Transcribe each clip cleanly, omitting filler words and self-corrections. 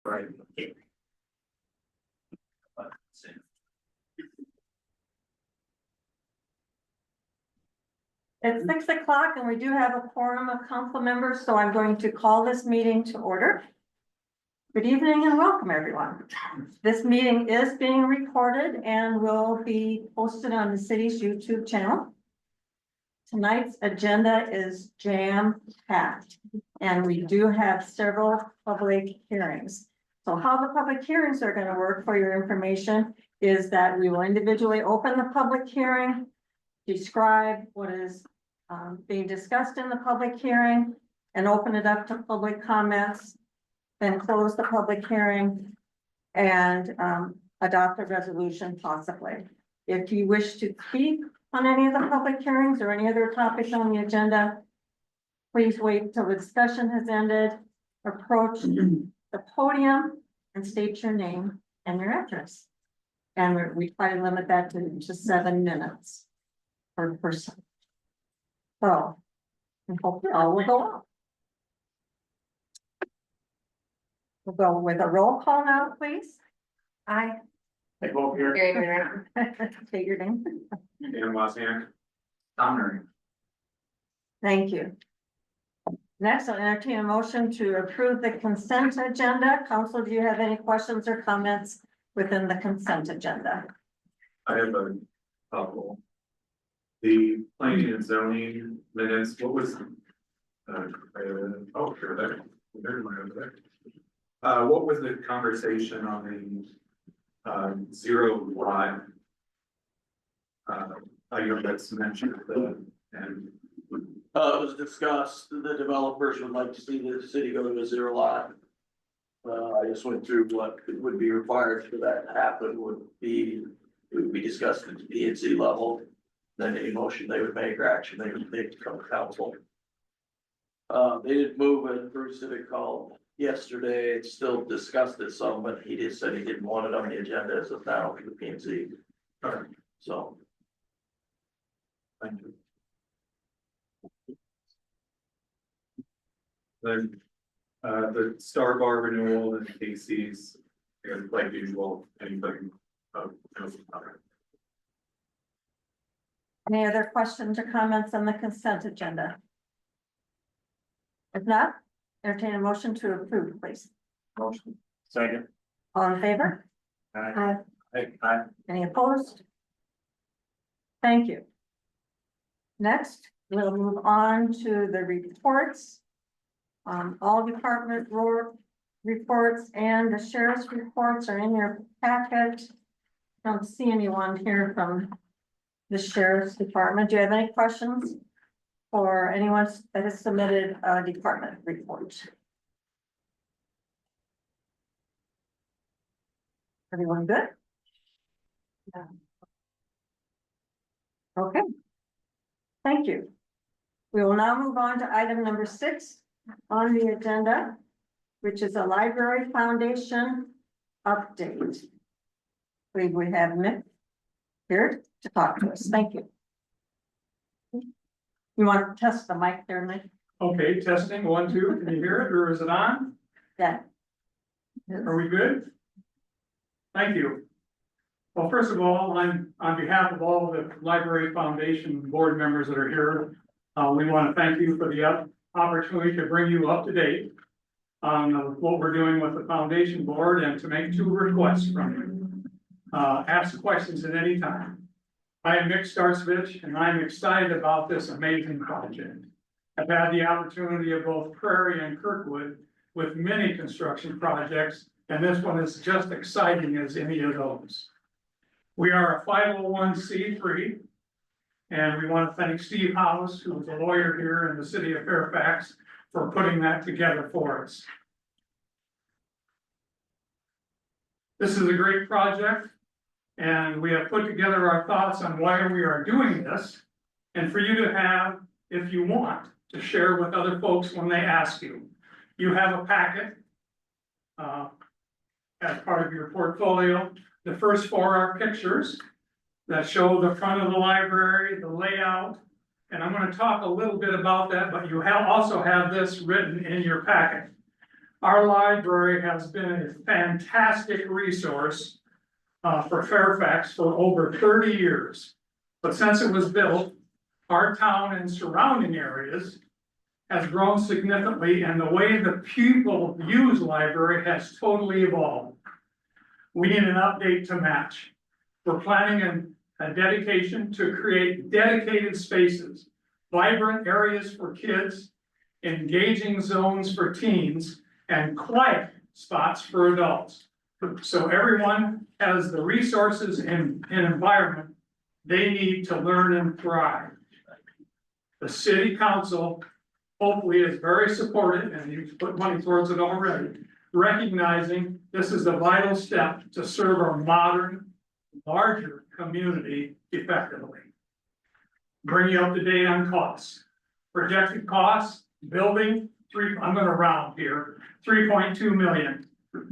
Right. It's 6 o'clock and we do have a quorum of council members, so I'm going to call this meeting to order. Good evening and welcome, everyone. This meeting is being recorded and will be posted on the city's YouTube channel. Tonight's agenda is jam-packed, and we do have several public hearings. So how the public hearings are going to work, for your information, is that we will individually open the public hearing, describe what is being discussed in the public hearing, and open it up to public comments, then close the public hearing and adopt a resolution possibly. If you wish to speak on any of the public hearings or any other topics on the agenda, please wait till the discussion has ended, approach the podium and state your name and your address. And we try to limit that to 7 minutes per person. So, I hope all will go well. We'll go with a roll call now, please. Aye. Hey, both here. State your name. Dan Wozniak. Tom Murray. Thank you. Next, I'll entertain a motion to approve the consent agenda. Council, do you have any questions or comments within the consent agenda? I have a couple. The planning and zoning minutes, what was, oh, sure, there's my over there. What was the conversation on the zero lot? I know that's mentioned, and it was discussed, the developers would like to see the city go to a zero lot. I just went through what would be required for that to happen it would be discussed at the P&Z level. Then any motion they would make or action they would take to come to council. They did move it through Civic Hall yesterday. It's still discussed it some, but he just said he didn't want it on the agenda as of now for the P&Z. So. thank you. Then, the Star Bar renewal and Casey's, like usual, anybody. Any other questions or comments on the consent agenda? If not, entertain a motion to approve, please. Motion. Second. All in favor? Aye. Aye. Any opposed? Thank you. Next, we'll move on to the reports. All department reports and the sheriff's reports are in your packet. Don't see anyone here from the sheriff's department. Do you have any questions for anyone that has submitted a department report? Everyone good? Yeah. Okay. Thank you. We will now move on to item number 6 on the agenda, which is a library foundation update. I believe we have Mick here to talk to us. Thank you. You want to test the mic there, Mick? Okay, testing 1, 2. Can you hear it or is it on? Yeah. Are we good? Thank you. Well, first of all, I'm on behalf of all the Library Foundation board members that are here. We want to thank you for the opportunity to bring you up to date on what we're doing with the foundation board and to make 2 requests from you. Ask questions at any time. I am Mick Starsvich and I'm excited about this amazing project. I've had the opportunity of both Prairie and Kirkwood with many construction projects, and this one is just exciting as any of those. We are a 501c3, and we want to thank Steve House, who is a lawyer here in the city of Fairfax, for putting that together for us. This is a great project, and we have put together our thoughts on why we are doing this, and for you to have, if you want, to share with other folks when they ask you. You have a packet as part of your portfolio. The first 4 are pictures that show the front of the library, the layout, and I'm going to talk a little bit about that, but you also have this written in your packet. Our library has been a fantastic resource for Fairfax for over 30 years. But since it was built, our town and surrounding areas has grown significantly, and the way the people use library has totally evolved. We need an update to match. We're planning a dedication to create dedicated spaces, vibrant areas for kids, engaging zones for teens, and quiet spots for adults. So everyone has the resources and environment they need to learn and thrive. The city council hopefully is very supportive, and you've put money towards it already, recognizing this is a vital step to serve our modern, larger community effectively. Bring you up to date on costs. Projected costs, building, I'm gonna round here, 3.2 million.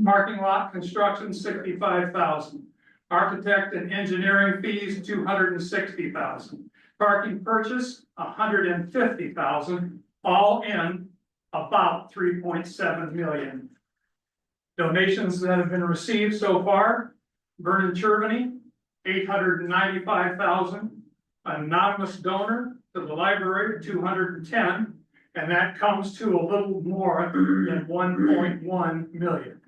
Parking lot construction, 65,000. Architect and engineering fees, 260,000. Parking purchase, 150,000, all in about 3.7 million. Donations that have been received so far, Vernon Chervany, 895,000. Anonymous donor to the library, 210, and that comes to a little more than 1.1 million.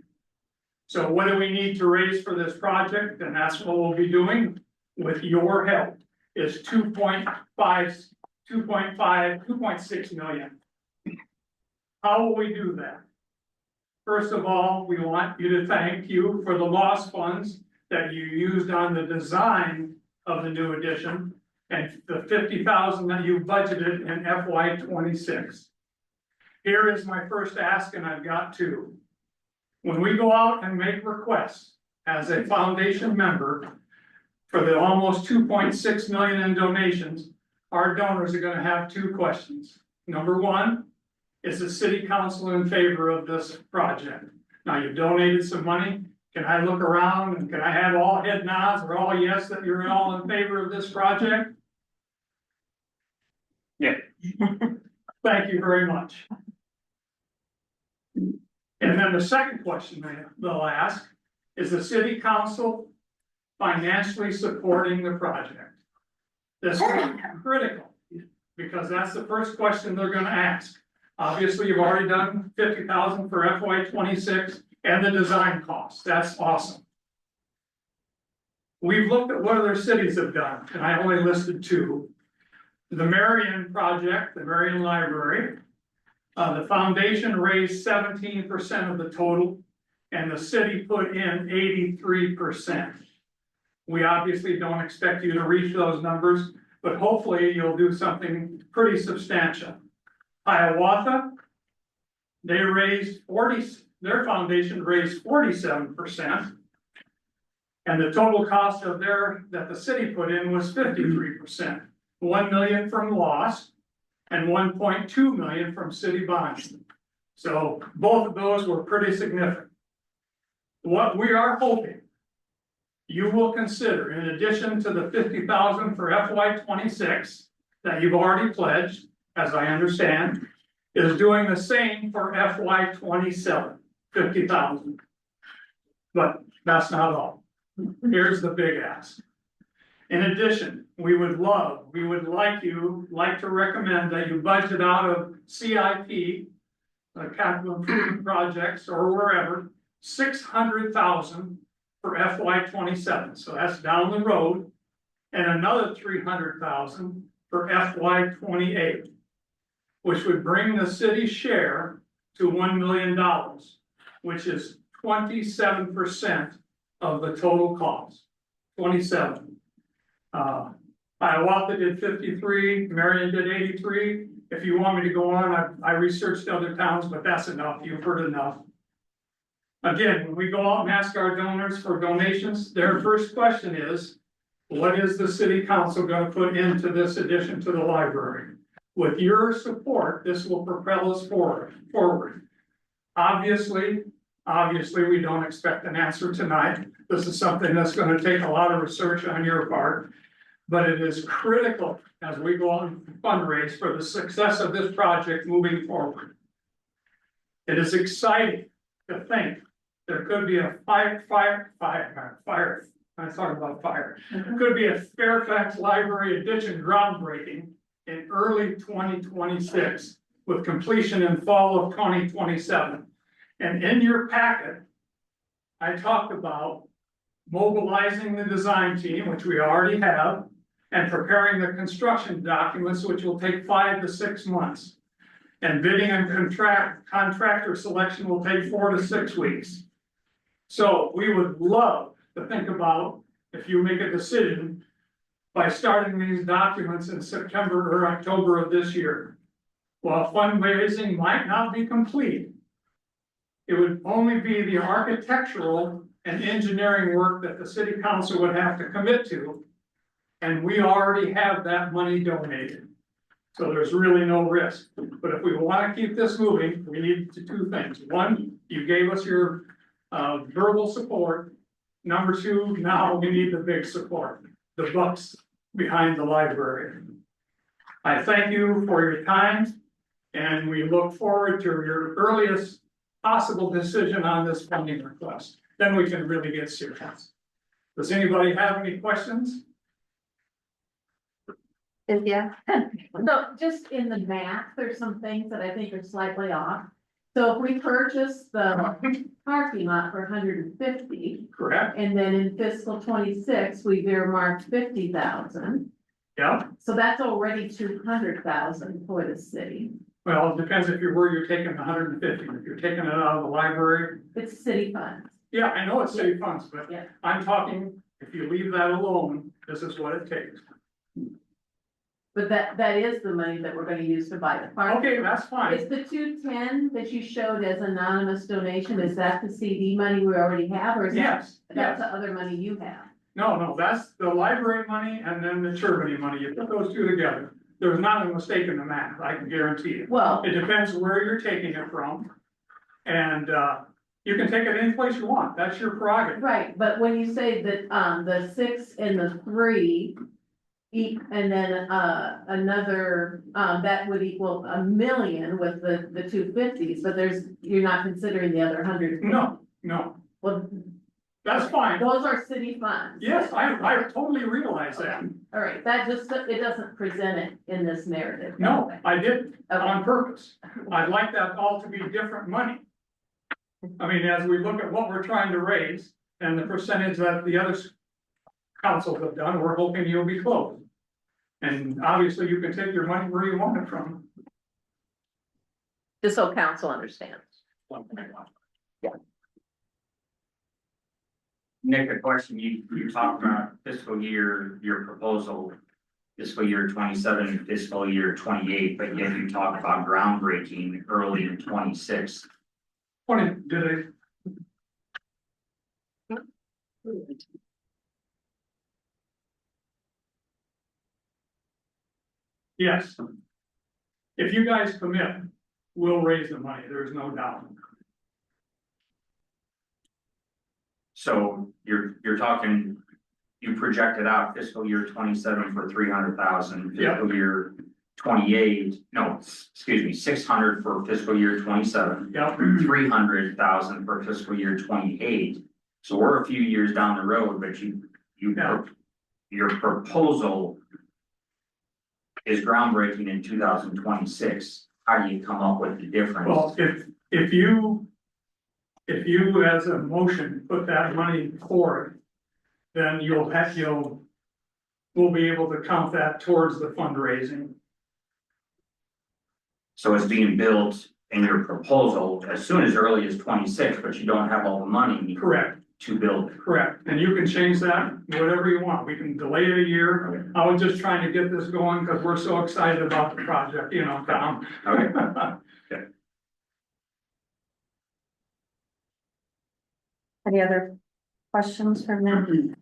So what do we need to raise for this project? And that's what we'll be doing with your help, is 2.6 million. How will we do that? First of all, we want you to thank you for the lost funds that you used on the design of the new addition and the 50,000 that you budgeted in FY 26. Here is my first ask, and I've got two. When we go out and make requests as a foundation member for the almost 2.6 million in donations, our donors are gonna have two questions. Number one, is the city council in favor of this project? Now, you've donated some money. Can I look around and can I have all head nods or all yes that you're all in favor of this project? Yeah. Thank you very much. And then the second question they'll ask, is the city council financially supporting the project? This is critical, because that's the first question they're gonna ask. Obviously, you've already done 50,000 for FY 26 and the design costs. That's awesome. We've looked at what other cities have done, and I only listed two. The Marion project, the Marion Library, the foundation raised 17% of the total, and the city put in 83%. We obviously don't expect you to reach those numbers, but hopefully you'll do something pretty substantial. Hiawatha, their foundation raised 47%. And the total cost of that the city put in was 53%. 1 million from lost and 1.2 million from city bonds. So both of those were pretty significant. What we are hoping you will consider, in addition to the 50,000 for FY 26 that you've already pledged, as I understand, is doing the same for FY 27, 50,000. But that's not all. Here's the big ask. In addition, we would like to recommend that you budget out of CIP, capital improvement projects or wherever, 600,000 for FY 27. So that's down the road, and another 300,000 for FY 28, which would bring the city's share to $1 million, which is 27% of the total cost. 27. Hiawatha did 53, Marion did 83. If you want me to go on, I researched other towns, but that's enough. You've heard enough. Again, when we go out and ask our donors for donations, their first question is, what is the city council going to put into this addition to the library? With your support, this will propel us forward. Obviously, we don't expect an answer tonight. This is something that's going to take a lot of research on your part, but it is critical as we go on and fundraise for the success of this project moving forward. It is exciting to think there could be a fire, I'm talking about fire. Could be a Fairfax Library addition groundbreaking in early 2026 with completion in fall of 2027. And in your packet, I talked about mobilizing the design team, which we already have, and preparing the construction documents, which will take 5 to 6 months. And bidding and contractor selection will take 4 to 6 weeks. So we would love to think about, if you make a decision, by starting these documents in September or October of this year. While fundraising might not be complete, it would only be the architectural and engineering work that the city council would have to commit to. And we already have that money donated. So there's really no risk. But if we want to keep this moving, we need to do 2 things. One, you gave us your verbal support. Number 2, now we need the big support, the bucks behind the library. I thank you for your time, and we look forward to your earliest possible decision on this funding request. Then we can really get serious. Does anybody have any questions? Yeah. So just in the math, there's some things that I think are slightly off. So if we purchase the parking lot for 150, Correct? and then in fiscal 26, we've earmarked 50,000. Yeah, So that's already 200,000 for the city. well, it depends if you're where you're taking the 150. If you're taking it out of the library, It's city funds. yeah, I know it's city funds, but Yeah. I'm talking, if you leave that alone, this is what it takes. But that is the money that we're gonna use to buy the parking. Okay, that's fine. Is the 210 that you showed as anonymous donation, is that the CD money we already have, or is that? Yes, That's yes. the other money you have? No, that's the library money and then the Germany money. You put those 2 together. There's not a mistake in the math, I can guarantee you. Well, It depends where you're taking it from. And, you can take it any place you want. That's your prerogative. right, but when you say that, the 6 and the 3. And then, another, that would equal 1 million with the 250s, but you're not considering the other 100. No, Well, that's fine. those are city funds. Yes, I totally realize that. All right, that just, it doesn't present it in this narrative. No, I didn't on Okay. purpose. I'd like that all to be different money. I mean, as we look at what we're trying to raise and the percentage that the other councils have done, we're hoping you'll be close. And obviously you can take your money where you want it from. Just so council understands. Nick, a question, you talked about fiscal year, your proposal, fiscal year 27, fiscal year 28, but yet you talked about groundbreaking early in 26. Did I? Yes. If you guys commit, we'll raise the money, there's no doubt. So you're talking, you projected out fiscal year 27 for 300,000, Yeah. fiscal year 28, no, excuse me, 600 for fiscal year 27. Yep, 300,000 for fiscal year 28. So we're a few years down the road, but Yeah. your proposal is groundbreaking in 2026. How do you come up with the difference? well, if you as a motion put that money forward, then we'll be able to count that towards the fundraising. So it's being built in your proposal as soon as early as 26, but you don't have all the money Correct. to build it. Correct, and you can change that whatever you want, we can delay it a year. I was just trying to get this going because we're so excited about the project, you know, Tom. Okay. Any other questions for Mick?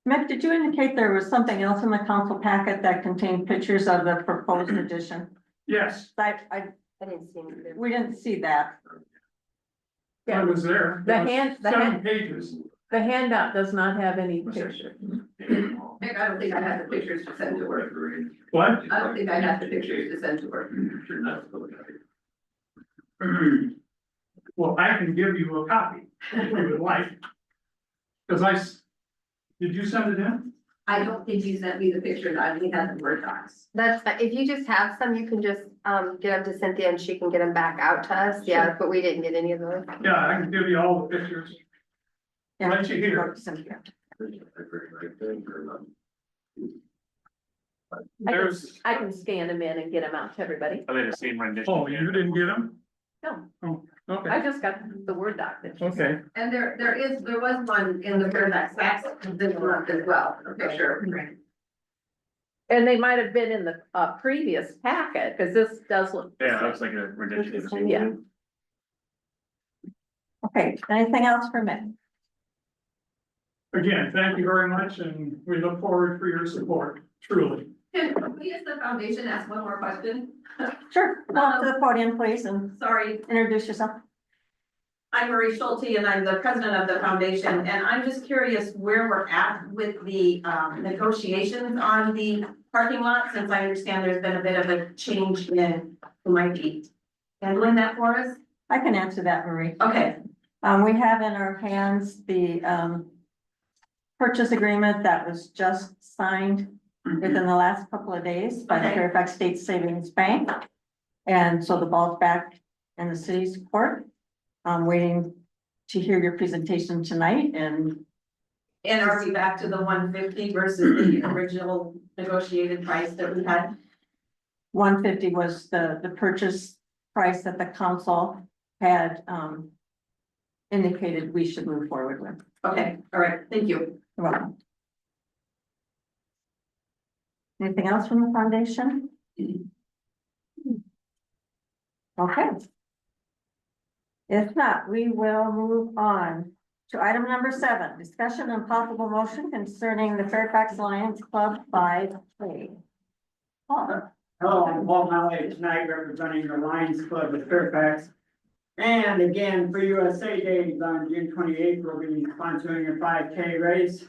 Mick, did you indicate there was something else in the council packet that contained pictures of the proposed addition? Yes, I didn't see it. We didn't see that. I was there. The There was hand- the 7 hand- pages. The handout does not have any picture. Nick, I don't think I have the pictures to send to her. What? I don't think I have the pictures to send to her. Well, I can give you a copy if you would like. Cause did you send it in? I don't think you sent me the pictures, I only had the Word docs. That's fine. If you just have some, you can just, get them to Cynthia and she can get them back out to us. Yeah, but we didn't get any of those. Yeah, I can give you all the pictures. Yeah. Right here. There's, I can scan them in and get them out to everybody. Are they the same rendition? oh, you didn't get them? No, Oh, okay, I just got the Word doc that you sent. okay. And there was one in the Fairfax this month as well, a picture. And they might have been in the, previous packet, cause this does look. the Yeah, same. looks like a rendition. Yeah. Okay, anything else for me? Again, thank you very much, and we look forward for your support, truly. Can we as the foundation ask one more question? Sure, come up to the podium, please, and Sorry, introduce yourself. I'm Marie Schulte and I'm the president of the foundation, and I'm just curious where we're at with the negotiations on the parking lot, since I understand there's been a bit of a change in who might be handling that for us. I can answer that, Marie. Okay, We have in our hands the purchase agreement that was just signed within the last couple of days by the Okay. Fairfax State Savings Bank. And so the ball's back in the city's court. I'm waiting to hear your presentation tonight, and and are we back to the 150 versus the original negotiated price that we had? 150 was the purchase price that the council had indicated we should move forward with. Okay, all right, thank you. You're welcome. Anything else from the foundation? Okay. If not, we will move on to item number 7, discussion and possible motion concerning the Fairfax Lions Club 5K. Paul, Hello, I'm Paul Malley tonight representing the Lions Club of Fairfax. And again, for USA Days on June 28th, we'll be sponsoring a 5K race.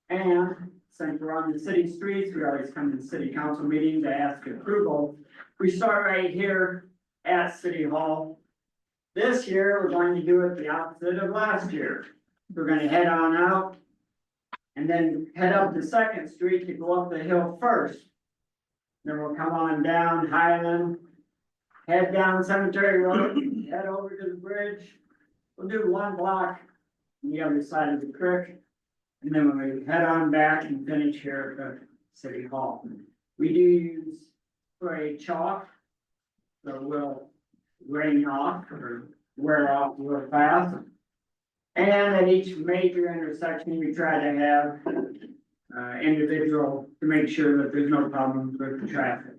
And since we're on the city streets, we always come to the city council meeting to ask approval. We start right here at City Hall. This year, we're going to do it the opposite of last year. We're gonna head on out and then head up the Second Street to go up the hill first. Then we'll come on down Highland, head down Cemetery Road, head over to the bridge. We'll do 1 block on the other side of the creek. And then we head on back and finish here at the City Hall. We do use spray chalk, so we'll rain off or wear off real fast. And at each major intersection, we try to have individual to make sure that there's no problems with the traffic.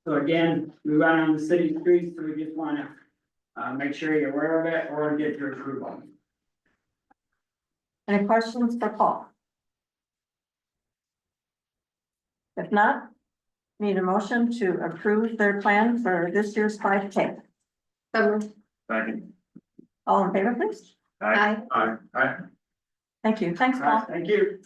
So again, we run on the city streets, so we just wanna make sure you're aware of it or get your approval. any questions for Paul? If not, need a motion to approve their plan for this year's 5K. Second. All in favor, please? Aye. Aye. Thank you. Thanks, Paul. Thank you.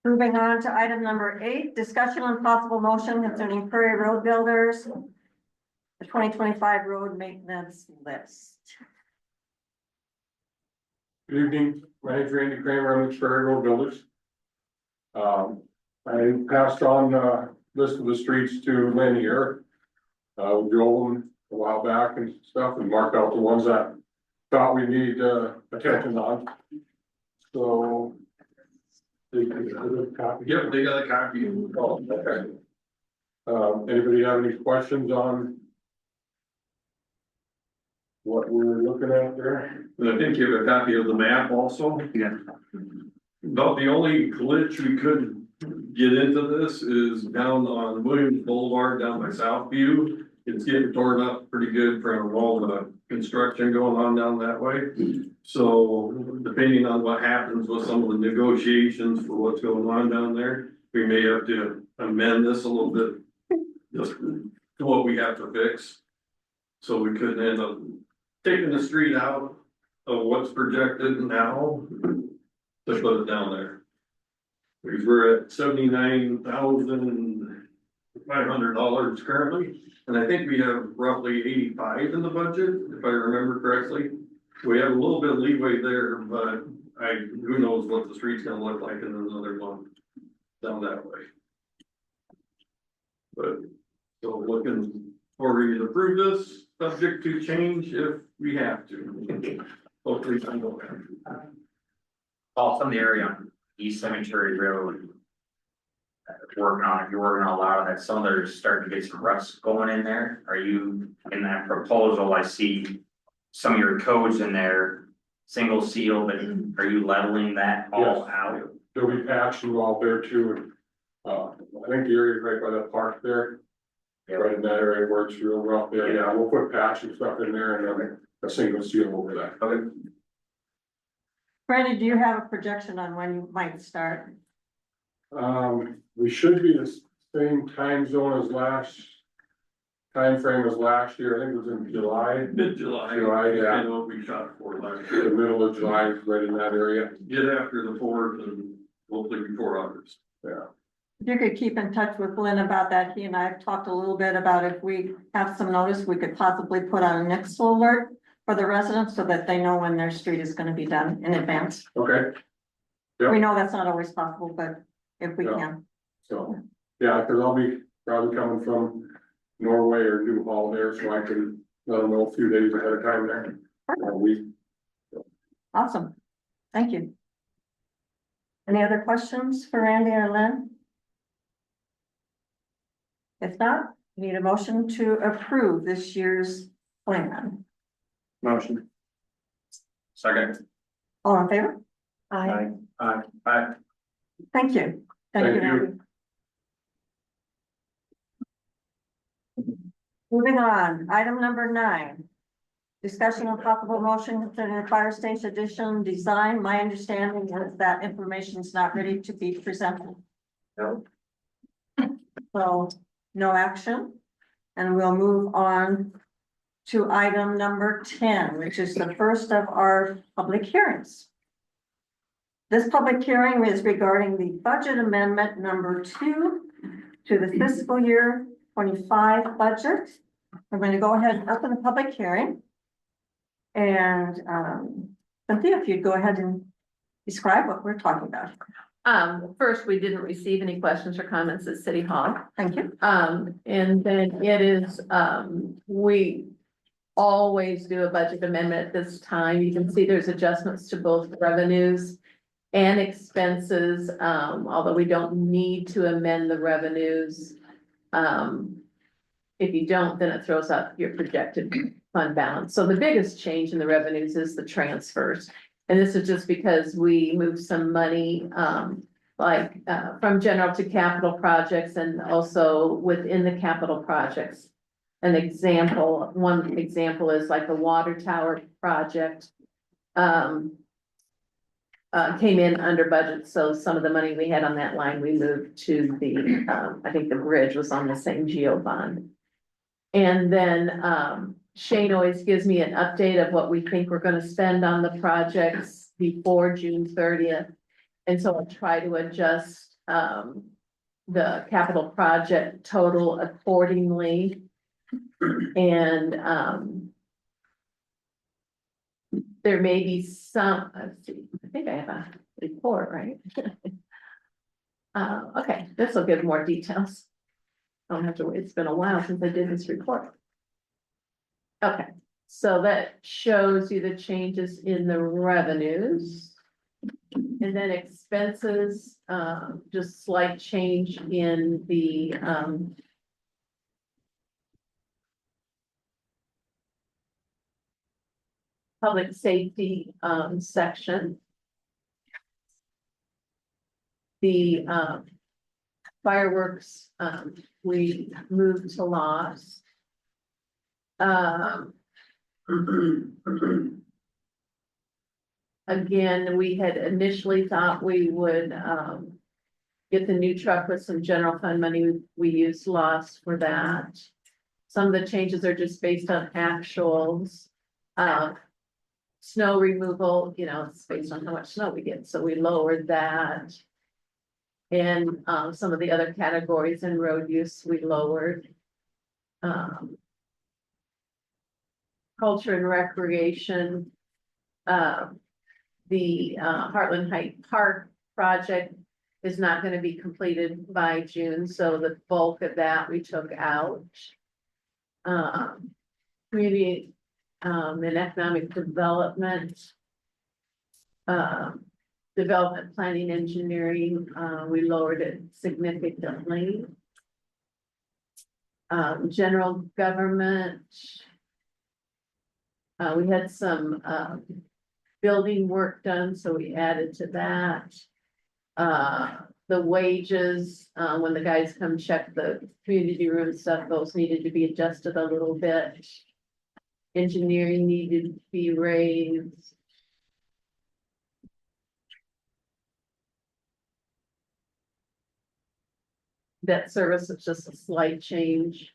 Moving on to item number 8, discussion on possible motion concerning Prairie Road Builders, the 2025 road maintenance list. Good evening, my name's Randy Kramer, I'm with Prairie Road Builders. I passed on list of the streets to Lynn here. We drove them a while back and stuff and marked out the ones that thought we need attention on. So. They got a copy. Yep, they got a copy. Oh, okay. Anybody have any questions on what we're looking at there? I think you have a copy of the map also. Yeah. About the only glitch we could get into this is down on Williams Boulevard down by Southview. It's getting torn up pretty good from all the construction going on down that way. So depending on what happens with some of the negotiations for what's going on down there, we may have to amend this a little bit. Just to what we have to fix. So we could end up taking the street out of what's projected now. To put it down there. Because we're at 79,000 $500 currently, and I think we have roughly 85 in the budget, if I remember correctly. We have a little bit of leeway there, but who knows what the street's gonna look like in another month down that way. But, so looking for you to approve this, subject to change if we have to. Hopefully, I don't have to. All from the area on East Cemetery Road. You're working on a lot of that, some of there's starting to get some rust going in there, are you, in that proposal, I see. Some of your codes in there, single seal, but are you leveling that all Yes. out? There'll be patching out there too. I think the area right by that park there, right in that area where it's real rough there, yeah, we'll put patch and stuff in there and then a single seal over that. Okay. Brandy, do you have a projection on when you might start? We should be the same time zone as time frame as last year, I think it was in July, Mid-July. July, yeah. I know what we shot for last the year. middle of July, right in that area, Get after the 4th and hopefully before August. yeah. If you could keep in touch with Lynn about that, he and I have talked a little bit about if we have some notice, we could possibly put on a nixle alert for the residents so that they know when their street is gonna be done in advance. Okay. Yep. We know that's not always possible, but if we Yeah. can. So, yeah, cause I'll be probably coming from Norway or Newhall there, so I can let them know a few days ahead of time there. A week. Awesome. Thank you. Any other questions for Randy or Lynn? If not, we need a motion to approve this year's plan. Motion. Second. All in favor? I, Thank you. Thank you. Randy. Moving on, item number 9. Discussion of possible motion concerning the fire station addition design. My understanding is that information is not ready to be presented. No. So, no action. And we'll move on to item number 10, which is the first of our public hearings. This public hearing is regarding the budget amendment number 2 to the fiscal year 25 budget. I'm going to go ahead and open the public hearing. And Cynthia, if you'd go ahead and describe what we're talking about. First, we didn't receive any questions or comments at City Hall. Thank you. And then it is, we always do a budget amendment at this time. You can see there's adjustments to both revenues and expenses, although we don't need to amend the revenues. If you don't, then it throws out your projected fund balance. So the biggest change in the revenues is the transfers. And this is just because we moved some money, from general to capital projects and also within the capital projects. One example is like the water tower project. Came in under budget, so some of the money we had on that line, we moved to the, I think the bridge was on the same geo bond. And then, Shane always gives me an update of what we think we're gonna spend on the projects before June 30th. And so I'll try to adjust, the capital project total accordingly. And, there may be some, let's see, I think I have a report, right? Okay, this will give more details. I don't have to wait, it's been a while since I did this report. Okay, so that shows you the changes in the revenues. And then expenses, just slight change in the, public safety, section. The, fireworks, we moved to loss. Again, we had initially thought we would, get the new truck with some general fund money. We used loss for that. Some of the changes are just based on actuals. Snow removal, it's based on how much snow we get, so we lowered that. And, some of the other categories in road use, we lowered. Culture and recreation. The Heartland Heights Park project is not gonna be completed by June, so the bulk of that we took out. Community, and economic development. Development planning engineering, we lowered it significantly. General government. We had some, building work done, so we added to that. The wages, when the guys come check the community room stuff, those needed to be adjusted a little bit. Engineering needed to be raised. Debt service is just a slight change.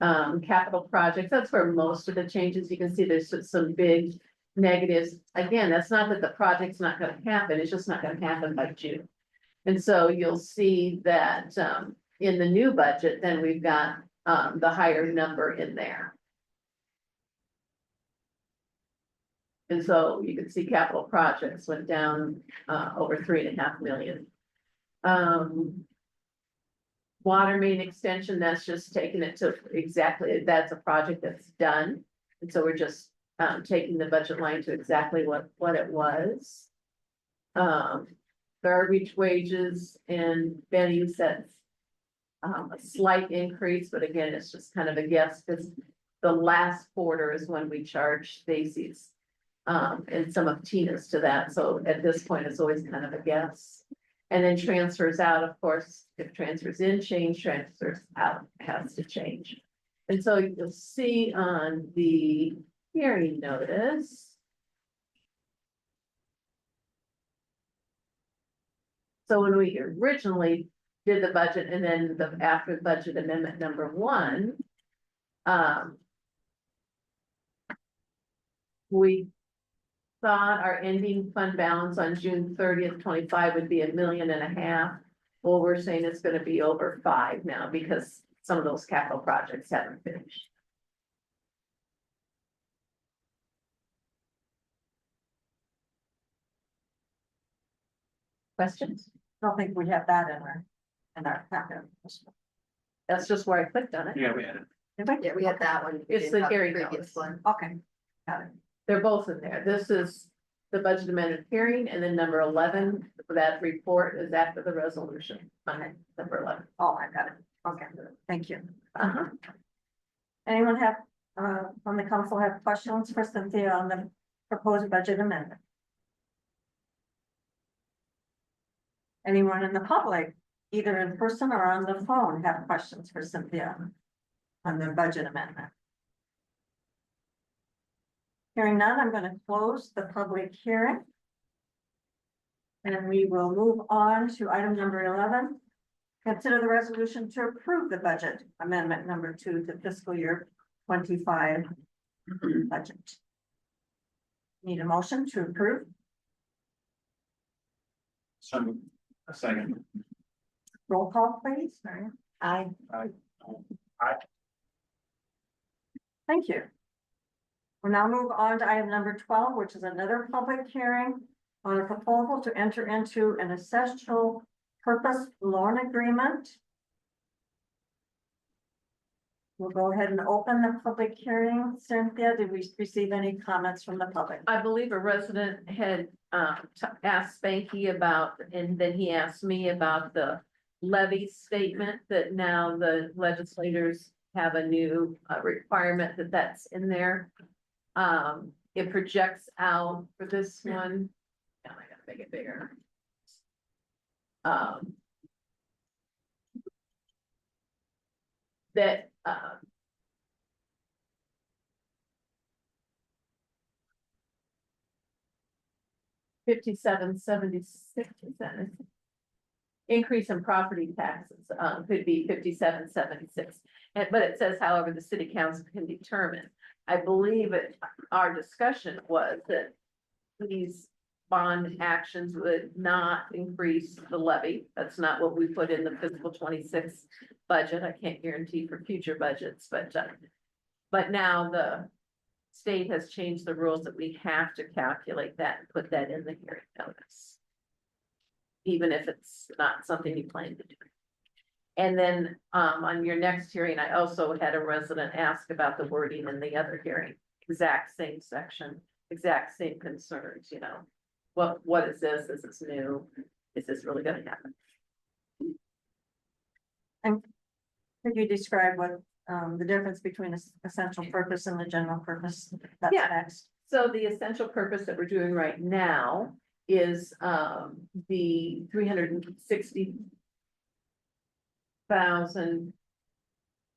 Capital projects, that's where most of the changes, you can see there's just some big negatives. Again, that's not that the project's not gonna happen, it's just not gonna happen by June. And so you'll see that, in the new budget, then we've got, the higher number in there. And so you can see capital projects went down, over 3.5 million. Water main extension, that's just taking it to exactly, that's a project that's done. And so we're just taking the budget line to exactly what it was. Garbage wages and Benny sets a slight increase, but again, it's just kind of a guess because the last quarter is when we charge Stacy's and some of Tina's to that. So at this point, it's always kind of a guess. And then transfers out, of course, if transfers in change, transfers out has to change. And so you'll see on the hearing notice. So when we originally did the budget and then after budget amendment number 1, we thought our ending fund balance on June 30th, 25 would be $1.5 million. Well, we're saying it's gonna be over 5 now because some of those capital projects haven't finished. Questions? I don't think we have that in our packet. That's just where I clicked on it. Yeah, we had it. Yeah, we had that one. We It's didn't the have hearing previous notice. one. Okay, got it. They're both in there. This is the budget amendment hearing, and then number 11, that report is after the resolution. Okay, number 11. Oh, I got it. Okay, thank you. Uh-huh. Anyone have, from the council have questions for Cynthia on the proposed budget amendment? Anyone in the public, either in person or on the phone, have questions for Cynthia on the budget amendment? Hearing none, I'm going to close the public hearing. And we will move on to item number 11. Consider the resolution to approve the budget amendment number 2 to fiscal year 25 budget. Need a motion to approve? A second. Roll call, please. Aye. Thank you. We'll now move on to item number 12, which is another public hearing on a proposal to enter into an essential purpose loan agreement. We'll go ahead and open the public hearing. Cynthia, did we receive any comments from the public? I believe a resident had asked Spanky about, and then he asked me about the levy statement that now the legislators have a new requirement that's in there. It projects out for this one. Oh, I gotta make it bigger. That 5776 percent increase in property taxes could be 5776. But it says, however, the city council can determine. I believe our discussion was that these bond actions would not increase the levy. That's not what we put in the fiscal 26 budget. I can't guarantee for future budgets, but now the state has changed the rules that we have to calculate that and put that in the hearing notice. Even if it's not something you plan to do. And then, on your next hearing, I also had a resident ask about the wording in the other hearing, exact same section, exact same concerns, you know. What is this? Is this new? Is this really gonna happen? Could you describe what, the difference between essential purpose and the general purpose? That's Yeah. next. So the essential purpose that we're doing right now is, the 360,000.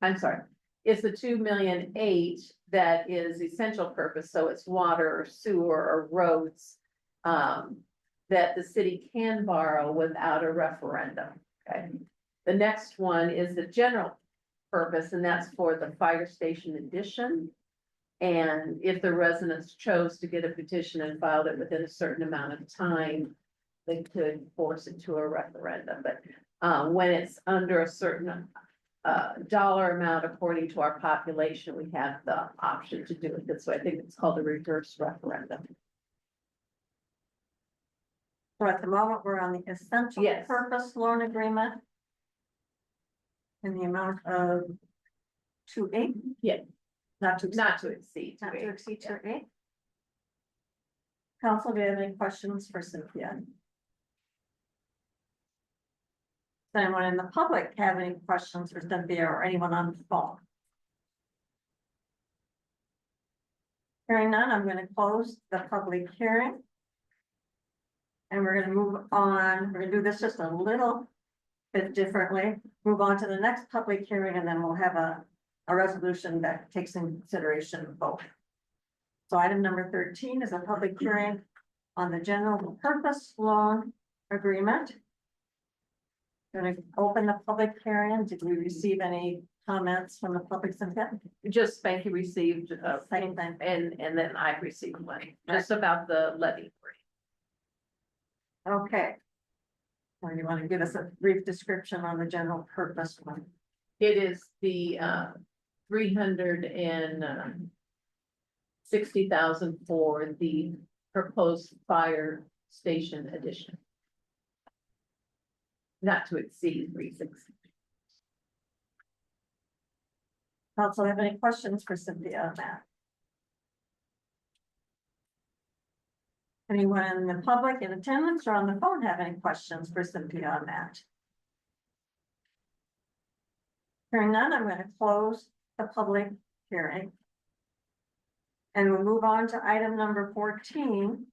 I'm sorry, it's the 2,000,008 that is essential purpose, so it's water or sewer or roads. That the city can borrow without a referendum, okay? The next one is the general purpose, and that's for the fire station addition. And if the residents chose to get a petition and filed it within a certain amount of time, they could force it to a referendum, but when it's under a certain dollar amount according to our population, we have the option to do it this way. I think it's called the reverse referendum. So at the moment, we're on the essential Yes. purpose loan agreement. In the amount of 2.8? Yeah. Not to, Not to exceed. not to exceed 2.8. Council, do you have any questions for Cynthia? Does anyone in the public have any questions for Cynthia or anyone on the phone? Hearing none, I'm going to close the public hearing. And we're gonna move on, we're gonna do this just a little bit differently, move on to the next public hearing, and then we'll have a resolution that takes into consideration both. So item number 13 is a public hearing on the general purpose loan agreement. Gonna open the public hearing. Did we receive any comments from the public, Cynthia? Just Spanky received, Same thing. and then I received one, just about the levy. Okay. Or you want to give us a brief description on the general purpose one? It is the 360,000 for the proposed fire station addition. Not to exceed 360. Council have any questions for Cynthia on that? Anyone in the public in attendance or on the phone have any questions for Cynthia on that? Hearing none, I'm going to close the public hearing. And we'll move on to item number 14,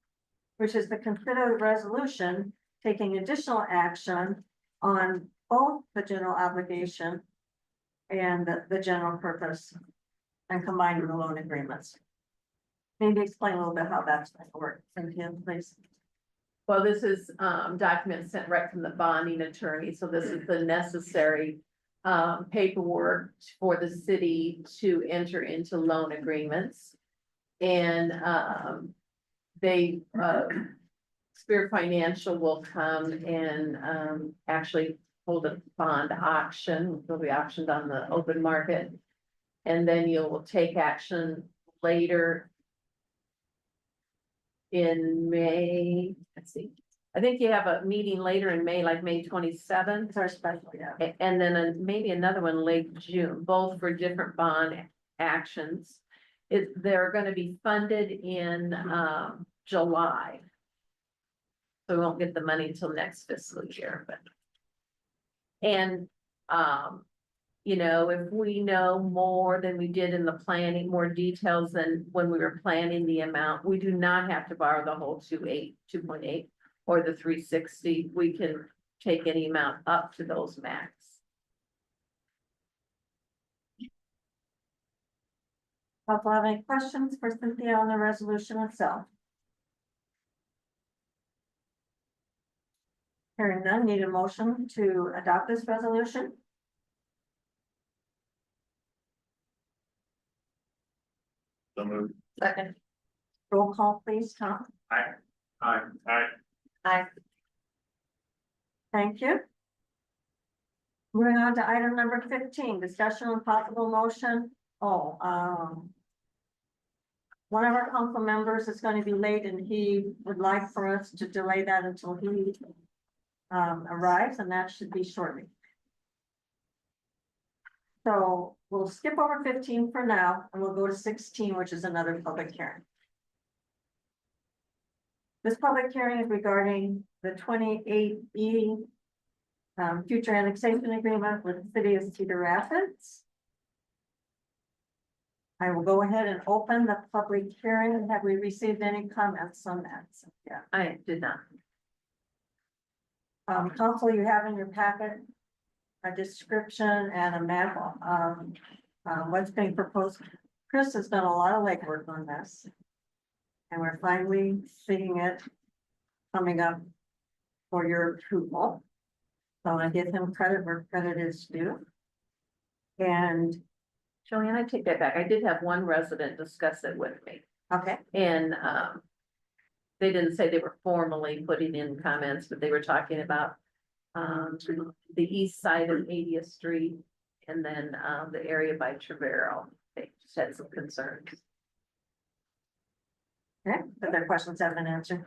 which is the considered resolution taking additional action on both the general obligation and the general purpose and combining the loan agreements. Maybe explain a little bit how that's going to work, Cynthia, please. Well, this is documents sent right from the bonding attorney, so this is the necessary paperwork for the city to enter into loan agreements. And they Spirit Financial will come and actually hold a bond auction. Will be auctioned on the open market. And then you'll take action later in May. Let's see. I think you have a meeting later in May, like May 27th. It's our special, yeah. And then maybe another one late June, both for different bond actions. They're gonna be funded in July. So we won't get the money until next fiscal year, but. And you know, if we know more than we did in the planning, more details than when we were planning the amount, we do not have to borrow the whole 2.8 or the 360. We can take any amount up to those max. Council have any questions for Cynthia on the resolution itself? Hearing none, need a motion to adopt this resolution? So moved. Second. Roll call, please, Tom. Aye. Aye. Thank you. Moving on to item number 15, discussion on possible motion. One of our council members is going to be late and he would like for us to delay that until he arrives, and that should be shortly. So we'll skip over 15 for now and we'll go to 16, which is another public hearing. This public hearing is regarding the 28E future annexation agreement with the city of Cedar Rapids. I will go ahead and open the public hearing. Have we received any comments on that? Yeah. I did not. Council, you have in your packet a description and a map of what's being proposed. Chris has done a lot of legwork on this. And we're finally seeing it coming up for your approval. So I give him credit where credit is due. And, Joanne, I take that back. I did have one resident discuss it with me. okay, And they didn't say they were formally putting in comments, but they were talking about the east side of 80th Street and then the area by Trevero. They just had some concerns. okay, but their questions have been answered.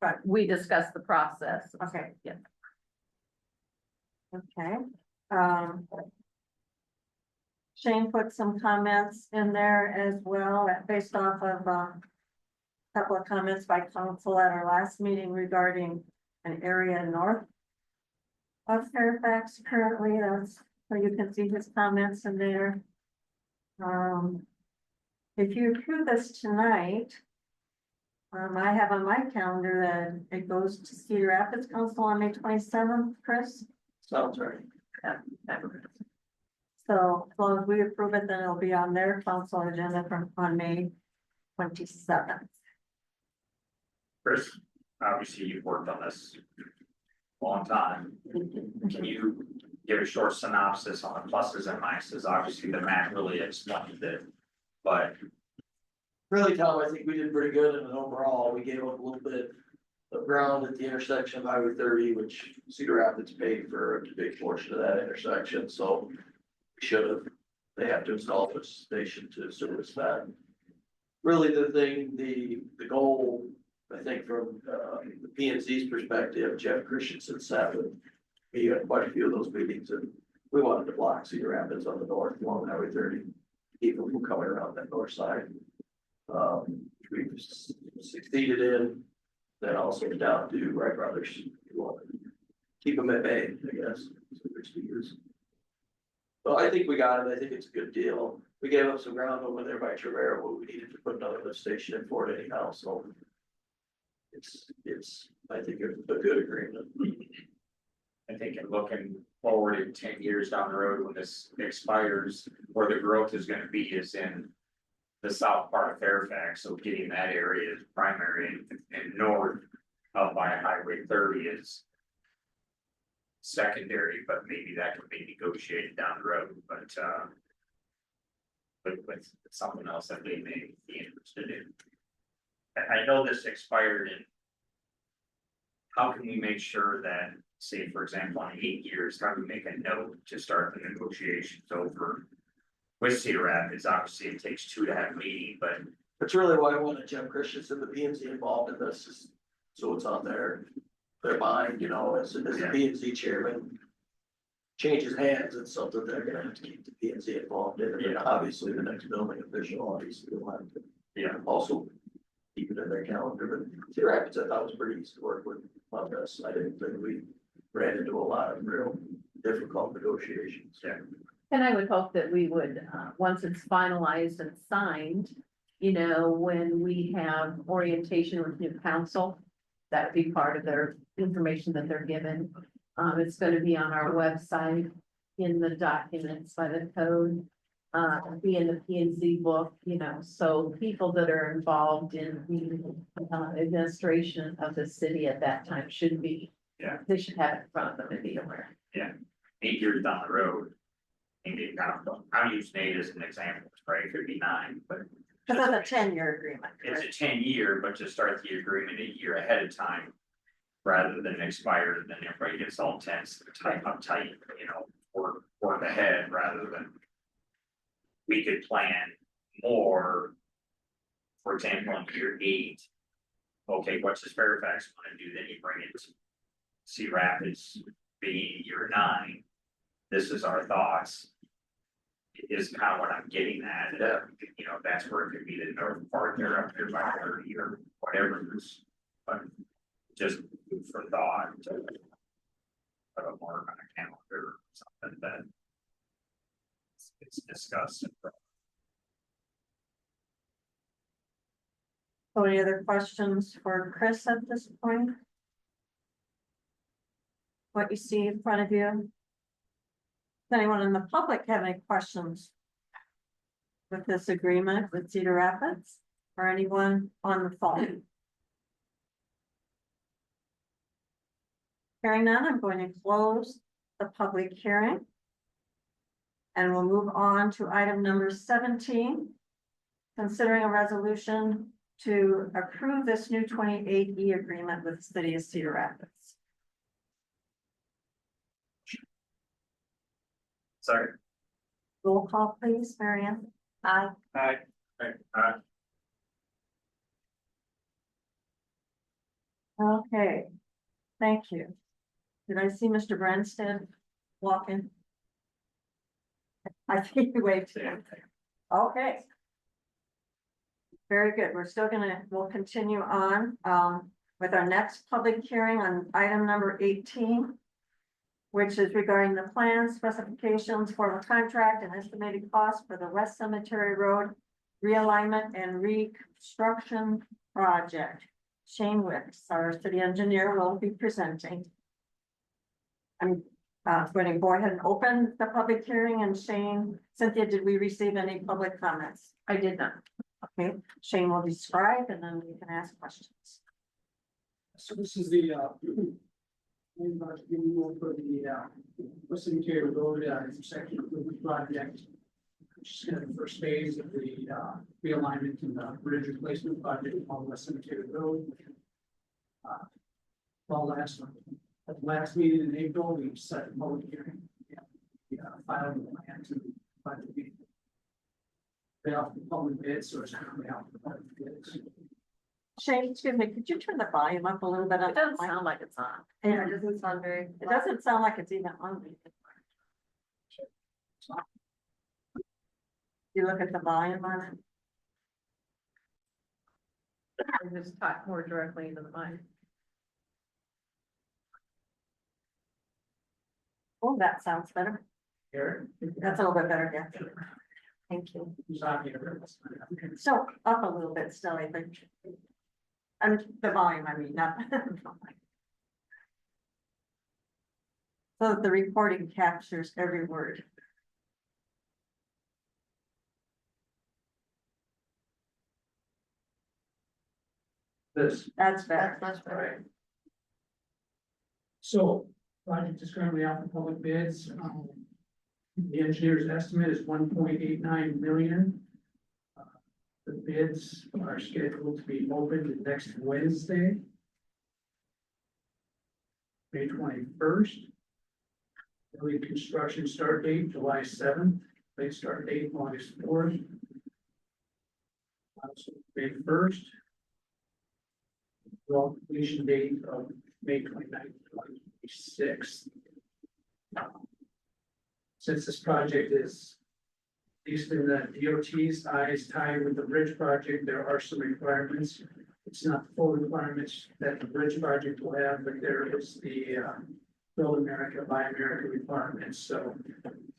But we discussed the process. Okay. Yeah. Okay. Shane put some comments in there as well, based off of a couple of comments by council at our last meeting regarding an area north of Fairfax currently. That's where you can see his comments in there. If you approve this tonight, I have on my calendar that it goes to Cedar Rapids Council on May 27th, Chris. Sounds right. So as long as we approve it, then it'll be on their council agenda on May 27th. Chris, obviously you've worked on this a long time. Can you give a short synopsis on the pluses and minuses? Obviously, the map really explained it, but Really, Tom, I think we did pretty good in an overall. We gave up a little bit of ground at the intersection of Highway 30, which Cedar Rapids paid for a big portion of that intersection, so we should have. They have to install a station to service that. Really, the thing, the goal, I think from the PNC's perspective, Jeff Christensen sat with me at quite a few of those meetings, and we wanted to block Cedar Rapids on the north along Highway 30, keep them from coming around that north side. We've succeeded in, then also down to Wright Brothers. We want to keep them at bay, I guess. Well, I think we got it. I think it's a good deal. We gave up some ground over there by Trevero, but we needed to put another lift station in for it anyhow, so. It's, I think, a good agreement. I think in looking forward in 10 years down the road when this expires, where the growth is gonna be is in the south part of Fairfax, so getting that area is primary and north up by Highway 30 is secondary, but maybe that could be negotiated down the road, but with something else that they may be interested in. I know this expired in. How can we make sure that, say, for example, in 8 years, how do we make a note to start the negotiations over? With Cedar Rapids, obviously it takes two to have a meeting, but That's really why I wanted Jeff Christensen, the PNC involved in this, is so it's on their mind, you know, as the PNC chairman changes hands, it's something they're gonna have to keep the PNC involved in. And obviously, the next building official, obviously, will have to also keep it in their calendar. But Cedar Rapids, I thought was pretty easy to work with on this. I didn't think we ran into a lot of real difficult negotiations. Yeah. And I would hope that we would, once it's finalized and signed, you know, when we have orientation with new council, that would be part of their information that they're given. It's gonna be on our website, in the documents by the code, be in the PNC book, you know, so people that are involved in the administration of the city at that time should be. Yeah. They should have it in front of them and be aware. 8 years down the road. Maybe I'm using 8 as an example, right? It could be 9, but Cause that's a 10-year agreement. It's right? a 10-year, but to start the agreement a year ahead of time. Rather than expire, then everybody gets all tense, uptight, you know, work ahead rather than. We could plan more. For example, in year 8. Okay, what's this Fairfax wanna do? Then you bring it to Sea Rapids being year 9. This is our thoughts. Is kind of what I'm getting at, you know, that's where it could be the north part there up there by 30 or whatever it is, but just food for thought. Put a mark on a calendar or something that. It's discussed. So any other questions for Chris at this point? What you see in front of you? Does anyone in the public have any questions? With this agreement with Cedar Rapids or anyone on the phone? Hearing none, I'm going to close the public hearing. And we'll move on to item number 17. Considering a resolution to approve this new 28E agreement with the city of Cedar Rapids. Sorry. Roll call, please, Marianne. Aye. Hi. Okay, thank you. Did I see Mr. Branstad walking? I think you waved to him. Okay. Very good. We're still we'll continue on with our next public hearing on item number 18. Which is regarding the plans, specifications for the contract and estimated cost for the West Cemetery Road realignment and reconstruction project. Shane Wicks, our city engineer, will be presenting. I'm going to go ahead and open the public hearing, and Shane, Cynthia, did we receive any public comments? I did not. Okay, Shane will describe and then we can ask questions. So this is the, I'm about to give you one for the, West Cemetery Road, intersection with the project. Which is kind of the first phase of the, realignment and the bridge replacement project on West Cemetery Road. Well, at the last meeting in April, we set a public hearing. We filed the plan to budget meeting. They off the public bid, so it's currently out for public bids. Shane, excuse me, could you turn the volume up a little bit? It doesn't sound like it's on. Yeah, It doesn't sound very. it doesn't sound like it's even on. You look at the volume on it. I just talk more directly into the mic. Oh, that sounds better. Here, That's a little bit better, yeah. Thank you. who's on here? So up a little bit still, I think. And the volume, I mean, not. So the recording captures every word. This. That's better. That's much better. So, project is currently out for public bids. The engineer's estimate is 1.89 million. The bids are scheduled to be opened next Wednesday, May 21st. Early construction start date, July 7th, late start date, August 4th. May 1st. Well, completion date of May 29th, 2026. Since this project is, at least in the DOT's eyes, tied with the bridge project, there are some requirements. It's not the full requirements that the bridge project will have, but there is the Build America, Buy America requirements, so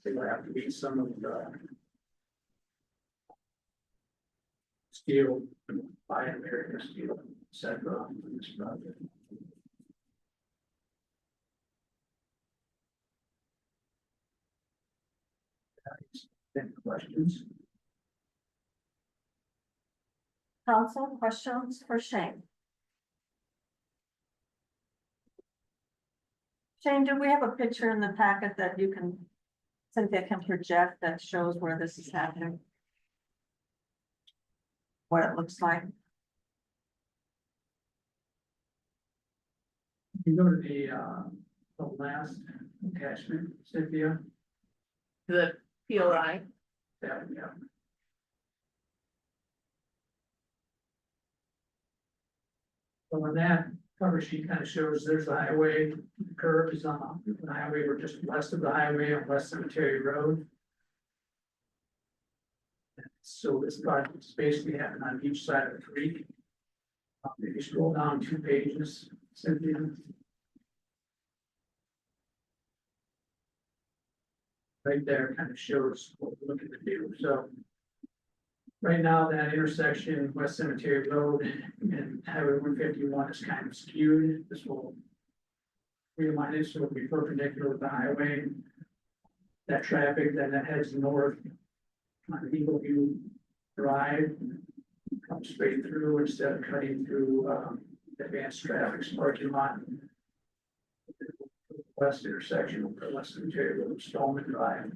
they will have to meet some of the steel, Buy America steel, et cetera, on this project. Any questions? Council, questions for Shane? Shane, do we have a picture in the packet that you can, Cynthia can project that shows where this is happening? what it looks like. You go to the last attachment, Cynthia, The POI. yeah. So on that cover sheet kind of shows there's the highway, the curve is on the highway, we're just west of the highway on West Cemetery Road. So this project is basically happening on each side of the creek. If you scroll down 2 pages, Cynthia. Right there kind of shows what we're looking to do, so. Right now, that intersection, West Cemetery Road and Highway 151 is kind of skewed. This will realign it so it'll be perpendicular with the highway. That traffic then that heads north on Eagle View Drive comes straight through instead of cutting through advanced traffic parking lot. West intersection of West Cemetery Road, Stallman Drive.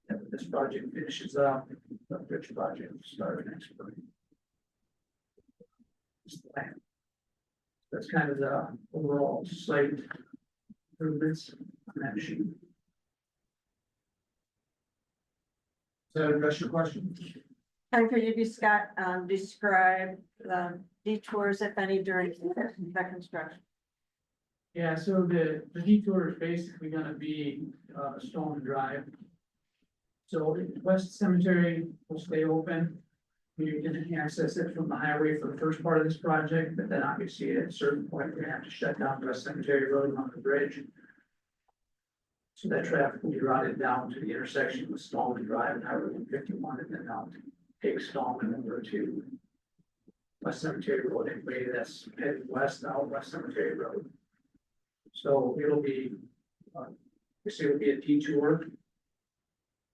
And when this project finishes up, the bridge project will start next spring. That's kind of the overall site improvements on that sheet. Does that address your question? And could you describe the detours, if any, during the construction? Yeah, so the detour is basically gonna be Stone Drive. So West Cemetery will stay open. You can access it from the highway for the first part of this project, but then obviously at a certain point, we're gonna have to shut down West Cemetery Road on the bridge. So that traffic will be routed down to the intersection with Stallman Drive and Highway 151, and then out take Stallman over to West Cemetery Road, anybody that's heading west out West Cemetery Road. So it'll be, it'll be a detour.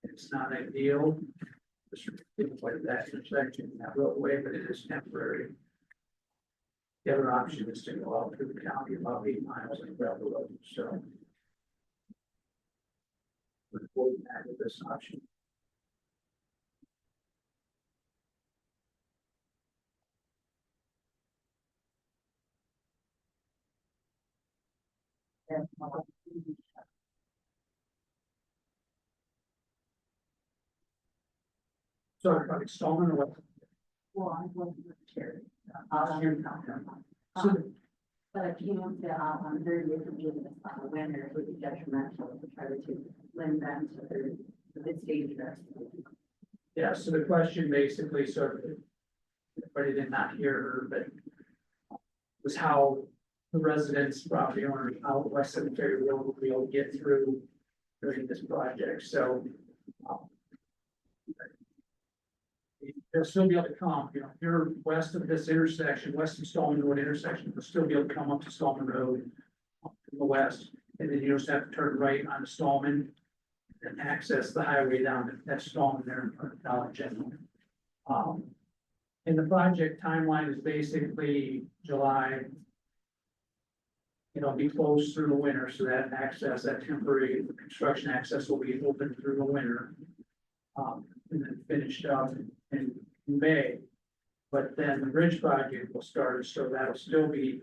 It's not ideal. Just like that intersection, that roadway, but it is temporary. The other option is to go out through the county about 8 miles and gravel road, so. We're avoiding that with this option. Sorry, about installment or what? Well, I wasn't sure. I'll hear from So, But you know, there is a meeting when it would be detrimental to try to lend them to the stage address. yeah, so the question basically sort of, everybody did not hear her, but was how the residents, property owners out West Cemetery Road will be able to get through during this project, so. They'll still be able to come, you know, if you're west of this intersection, west of Stallman Road intersection, they'll still be able to come up to Stallman Road from the west, and then you just have to turn right onto Stallman and access the highway down to that Stallman there in front of Dollar General. And the project timeline is basically July. It'll be closed through the winter, so that access, that temporary construction access will be open through the winter. And then finished up in May. But then the bridge project will start, so that'll still be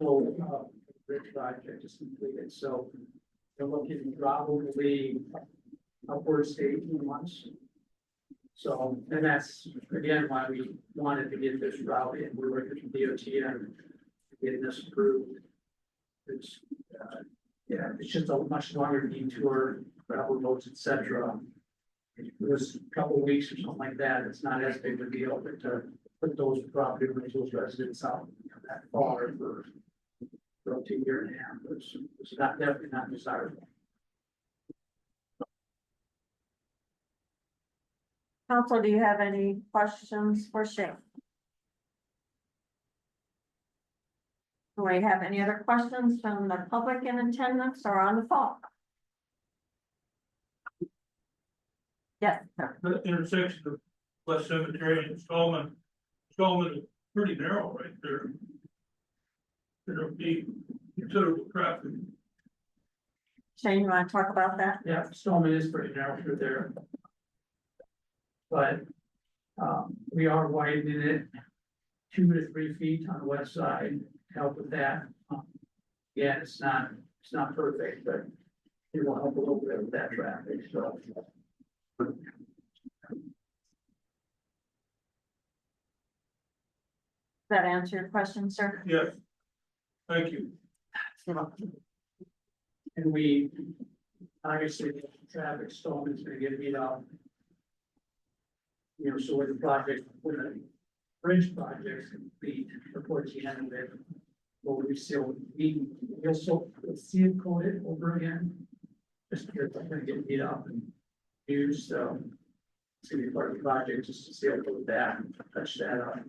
full, the bridge project is completed, so. They're looking probably upwards to 18 months. So, and that's again why we wanted to get this route in, we worked with the DOT and getting this approved. It's, yeah, it's just a much longer detour, gravel roads, etc. If it was a couple of weeks or something like that, it's not as big a deal, but to put those property owners, those residents out, you know, that far for up to a year and a half, it's not, definitely not desirable. Council, do you have any questions for Shane? Do we have any other questions from the public in attendance or on the phone? Yes, sir. The intersection of West Cemetery and Stallman is pretty narrow right there. There'll be considerable traffic. Shane, you want to talk about that? Yeah, Stallman is pretty narrow through there. But, we are widening it 2 to 3 feet on the west side to help with that. Yeah, it's not perfect, but it will help a little bit with that traffic, so. Does that answer your question, sir? Yes. Thank you. And we, obviously, the traffic storm is gonna get beat up. You know, so with the project, when the bridge project's complete, towards the end of it, will we still need, we'll still seal coat it over again? Just because it's gonna get beat up and used, so it's gonna be part of the project, just to seal coat that, and touch that up.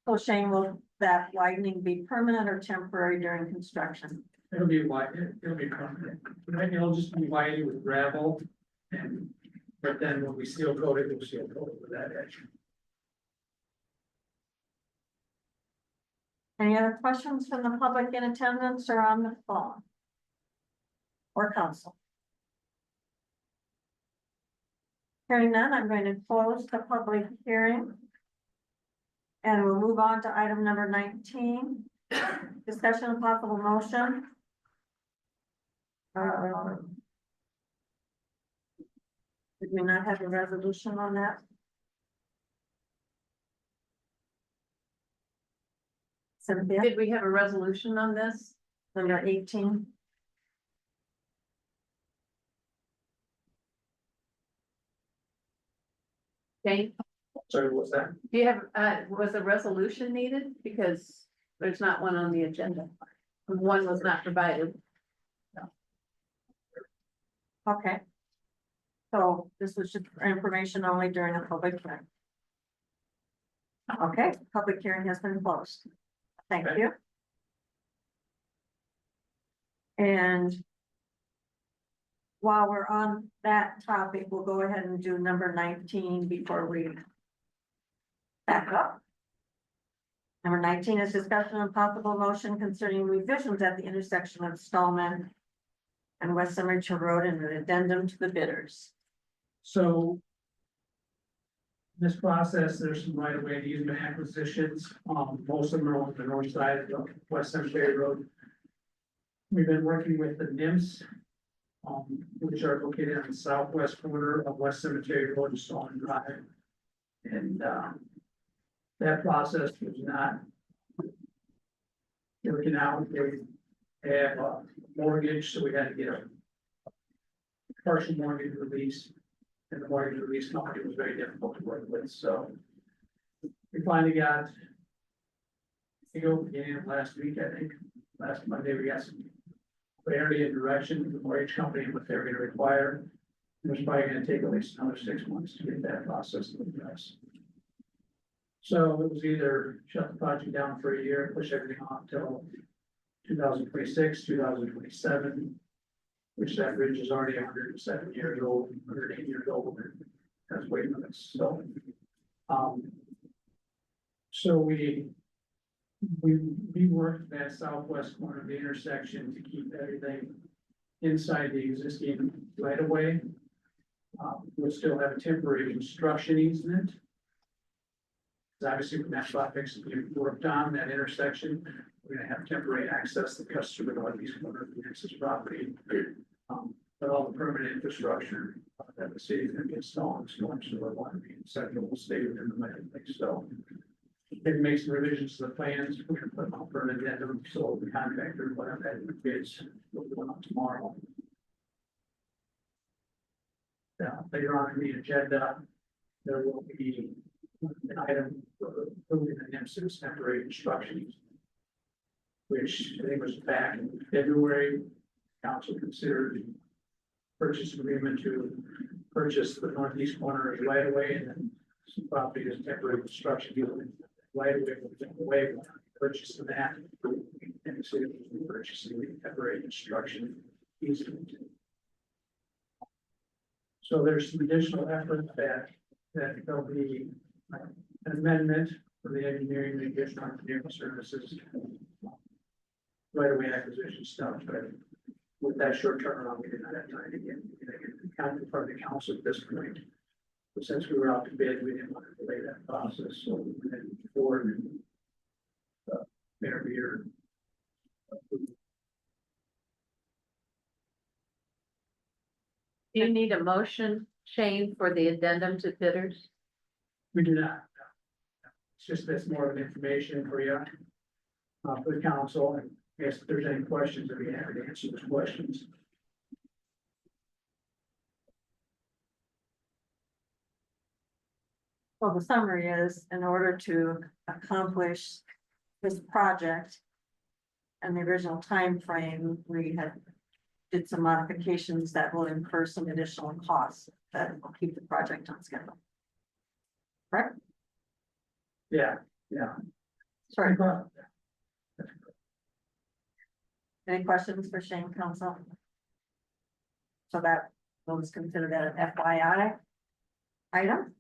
So Shane, will that widening be permanent or temporary during construction? It'll be wide, it'll be permanent, it'll just be wide with gravel, and, but then when we seal coat it, we'll seal coat it with that edge. Any other questions from the public in attendance or on the phone? Or council? Hearing none, I'm going to close the public hearing. And we'll move on to item number 19, discussion of possible motion. Did we not have a resolution on that? Cynthia, Did we have a resolution on this? number 18. Jane, Sorry, what's that? do you have, was a resolution needed? Because there's not one on the agenda. One was not provided. Okay. So this was just for information only during the public hearing. Okay, public hearing has been closed. Thank Okay. you. And while we're on that topic, we'll go ahead and do number 19 before we back up. Number 19 is discussion of possible motion concerning revisions at the intersection of Stallman and West Cemetery Road and an addendum to the bidders. So. This process, there's some right of way easement acquisitions, most of them are on the north side of the West Cemetery Road. We've been working with the NIMS, which are located on the southwest corner of West Cemetery Road and Stone Drive. And, that process was not working out. They have a mortgage, so we had to get a partial mortgage release. And the mortgage release company was very difficult to work with, so. We finally got. Beginning of last week, I think, last Monday, we got some clarity and direction from the mortgage company, what they're gonna require. And it's probably gonna take at least another 6 months to get that process to address. So it was either shut the project down for a year, push everything off till 2026, 2027. Which that bridge is already 107 years old, 108 years old, that's weight limits, so. So we worked that southwest corner of the intersection to keep everything inside the existing right of way. We'll still have a temporary construction easement. Because obviously when that project's being worked on, that intersection, we're gonna have temporary access that cuts through the northeast corner of the Nexus property. But all the permanent infrastructure that the city is gonna get installed, storm sewer, water being central will stay within the land, so. It makes some revisions to the plans, we're gonna put them on permanent addendum, so the contractor, whatever that bids, will go on tomorrow. Later on in the agenda, there will be an item for approving the NIMS's temporary construction. Which I think was back in February, council considered purchase agreement to purchase the northeast corner of the right of way and then some property as temporary construction dealing right away, purchasing that. And the city was purchasing the temporary construction easement. So there's some additional effort that there'll be an amendment for the engineering and additional engineering services. Right away acquisition stuff, but with that short turnaround, we did not have time to get accounted for the council at this point. But since we were out to bid, we didn't want to delay that process, so we went forward and Mayor Beer. Do you need a motion, Shane, for the addendum to bidders? We do not. It's just that's more of an information for you. For the council, and I guess if there's any questions, I'd be happy to answer those questions. Well, the summary is, in order to accomplish this project and the original time frame, we have did some modifications that will incur some additional costs that will keep the project on schedule. Correct? Yeah. Sorry. Any questions for Shane, council? So that was considered an FYI item.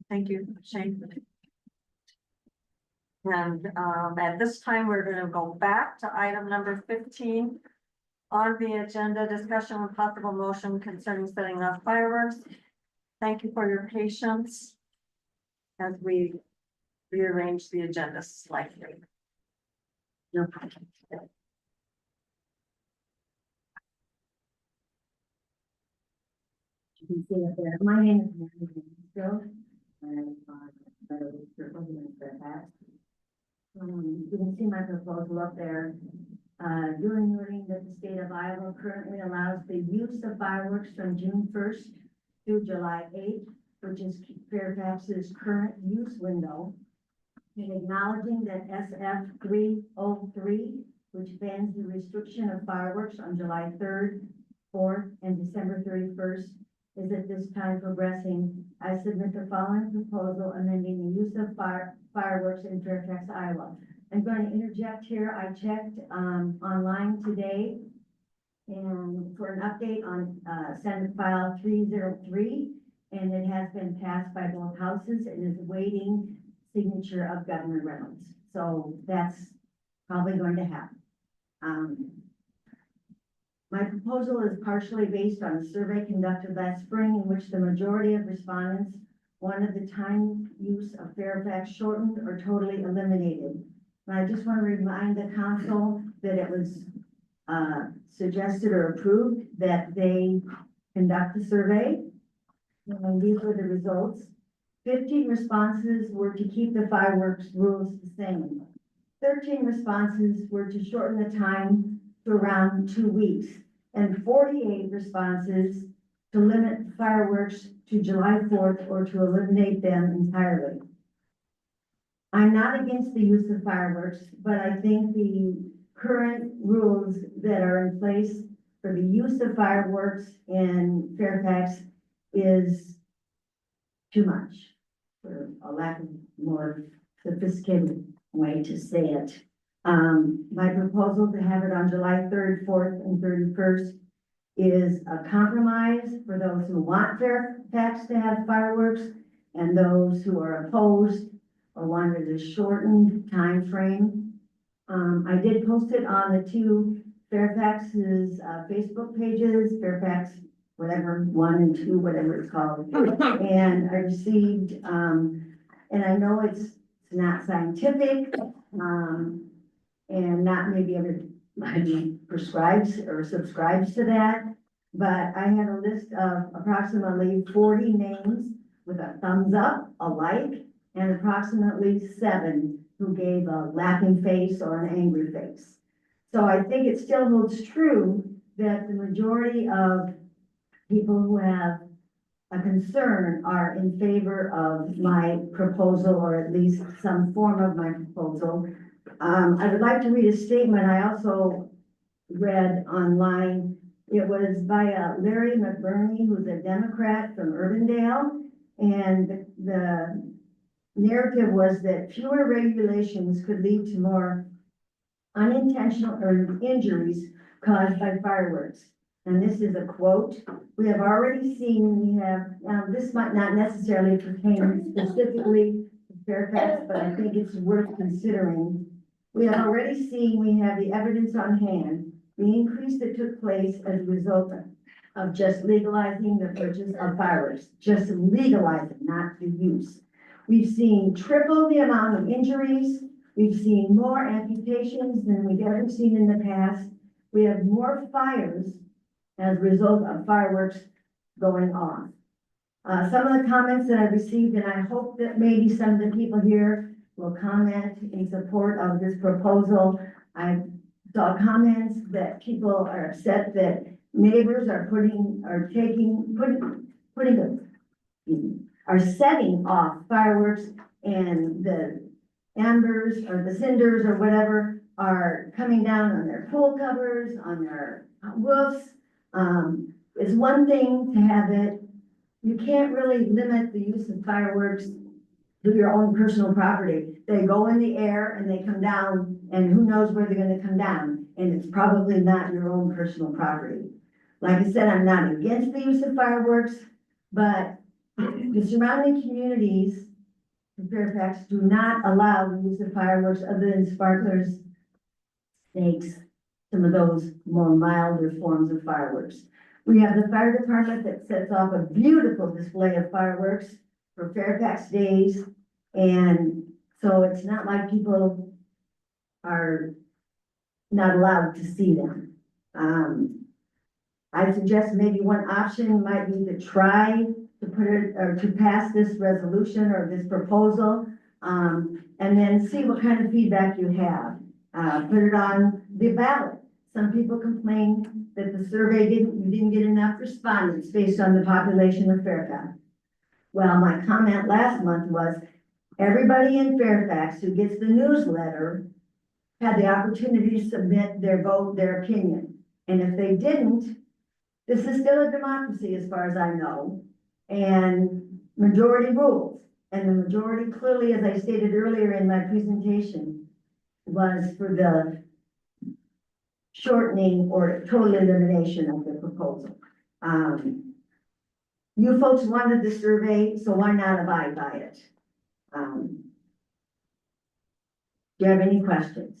Thank you, Shane. And at this time, we're gonna go back to item number 15 on the agenda, discussion with possible motion concerning setting off fireworks. Thank you for your patience as we rearrange the agenda slightly. No problem. You can see it there. My name is Mary Still. I'm Fairfax. You can see my proposal up there. During noting that the state of Iowa currently allows the use of fireworks from June 1st through July 8th, which is Fairfax's current use window. And acknowledging that SF 303, which bans the restriction of fireworks on July 3rd, 4th, and December 31st, is at this time progressing. I submit the following proposal amending the use of fireworks in Fairfax, Iowa. I'm going to interject here. I checked online today and for an update on Senate File 303, and it has been passed by both houses and is awaiting signature of Governor Reynolds. So that's probably going to happen. My proposal is partially based on a survey conducted last spring in which the majority of respondents wanted the time use of Fairfax shortened or totally eliminated. And I just want to remind the council that it was suggested or approved that they conduct the survey. And these were the results. 15 responses were to keep the fireworks rules the same. 13 responses were to shorten the time to around 2 weeks, and 48 responses to limit fireworks to July 4th or to eliminate them entirely. I'm not against the use of fireworks, but I think the current rules that are in place for the use of fireworks in Fairfax is too much, for a lack of more sophisticated way to say it. My proposal to have it on July 3rd, 4th, and 31st is a compromise for those who want Fairfax to have fireworks and those who are opposed or wanted a shortened time frame. I did post it on the two Fairfax's Facebook pages, Fairfax, whatever, 1 and 2, whatever it's called. And I received, and I know it's not scientific, and not maybe everybody prescribes or subscribes to that, but I had a list of approximately 40 names with a thumbs up, a like, and approximately 7 who gave a laughing face or an angry face. So I think it still holds true that the majority of people who have a concern are in favor of my proposal, or at least some form of my proposal. I would like to read a statement I also read online. It was by Larry McBurney, who's a Democrat from Urbandale, and the narrative was that fewer regulations could lead to more unintentional injuries caused by fireworks. And this is a quote: "We have already seen, this might not necessarily pertain specifically to Fairfax, but I think it's worth considering. We have already seen, we have the evidence on hand, the increase that took place as a result of just legalizing the purchase of fireworks, just legalizing, not the use. We've seen triple the amount of injuries. We've seen more amputations than we've ever seen in the past. We have more fires as a result of fireworks going on. Some of the comments that I've received, and I hope that maybe some of the people here will comment in support of this proposal. I saw comments that people are upset that neighbors are are setting off fireworks, and the embers or the cinders or whatever are coming down on their pool covers, on their roofs. It's one thing to have it. You can't really limit the use of fireworks to your own personal property. They go in the air and they come down, and who knows where they're gonna come down, and it's probably not your own personal property. Like I said, I'm not against the use of fireworks, but the surrounding communities in Fairfax do not allow the use of fireworks other than sparklers, snakes, some of those more milder forms of fireworks. We have the fire department that sets off a beautiful display of fireworks for Fairfax days. And so it's not like people are not allowed to see them. I suggest maybe one option might be to try to put it, or to pass this resolution or this proposal, and then see what kind of feedback you have. Put it on the ballot. Some people complain that the survey you didn't get enough respondents based on the population of Fairfax. Well, my comment last month was, everybody in Fairfax who gets the newsletter had the opportunity to submit their vote, their opinion. And if they didn't, this is still a democracy as far as I know, and majority rules. And the majority clearly, as I stated earlier in my presentation, was for the shortening or total elimination of the proposal. You folks wanted the survey, so why not abide by it? Do you have any questions?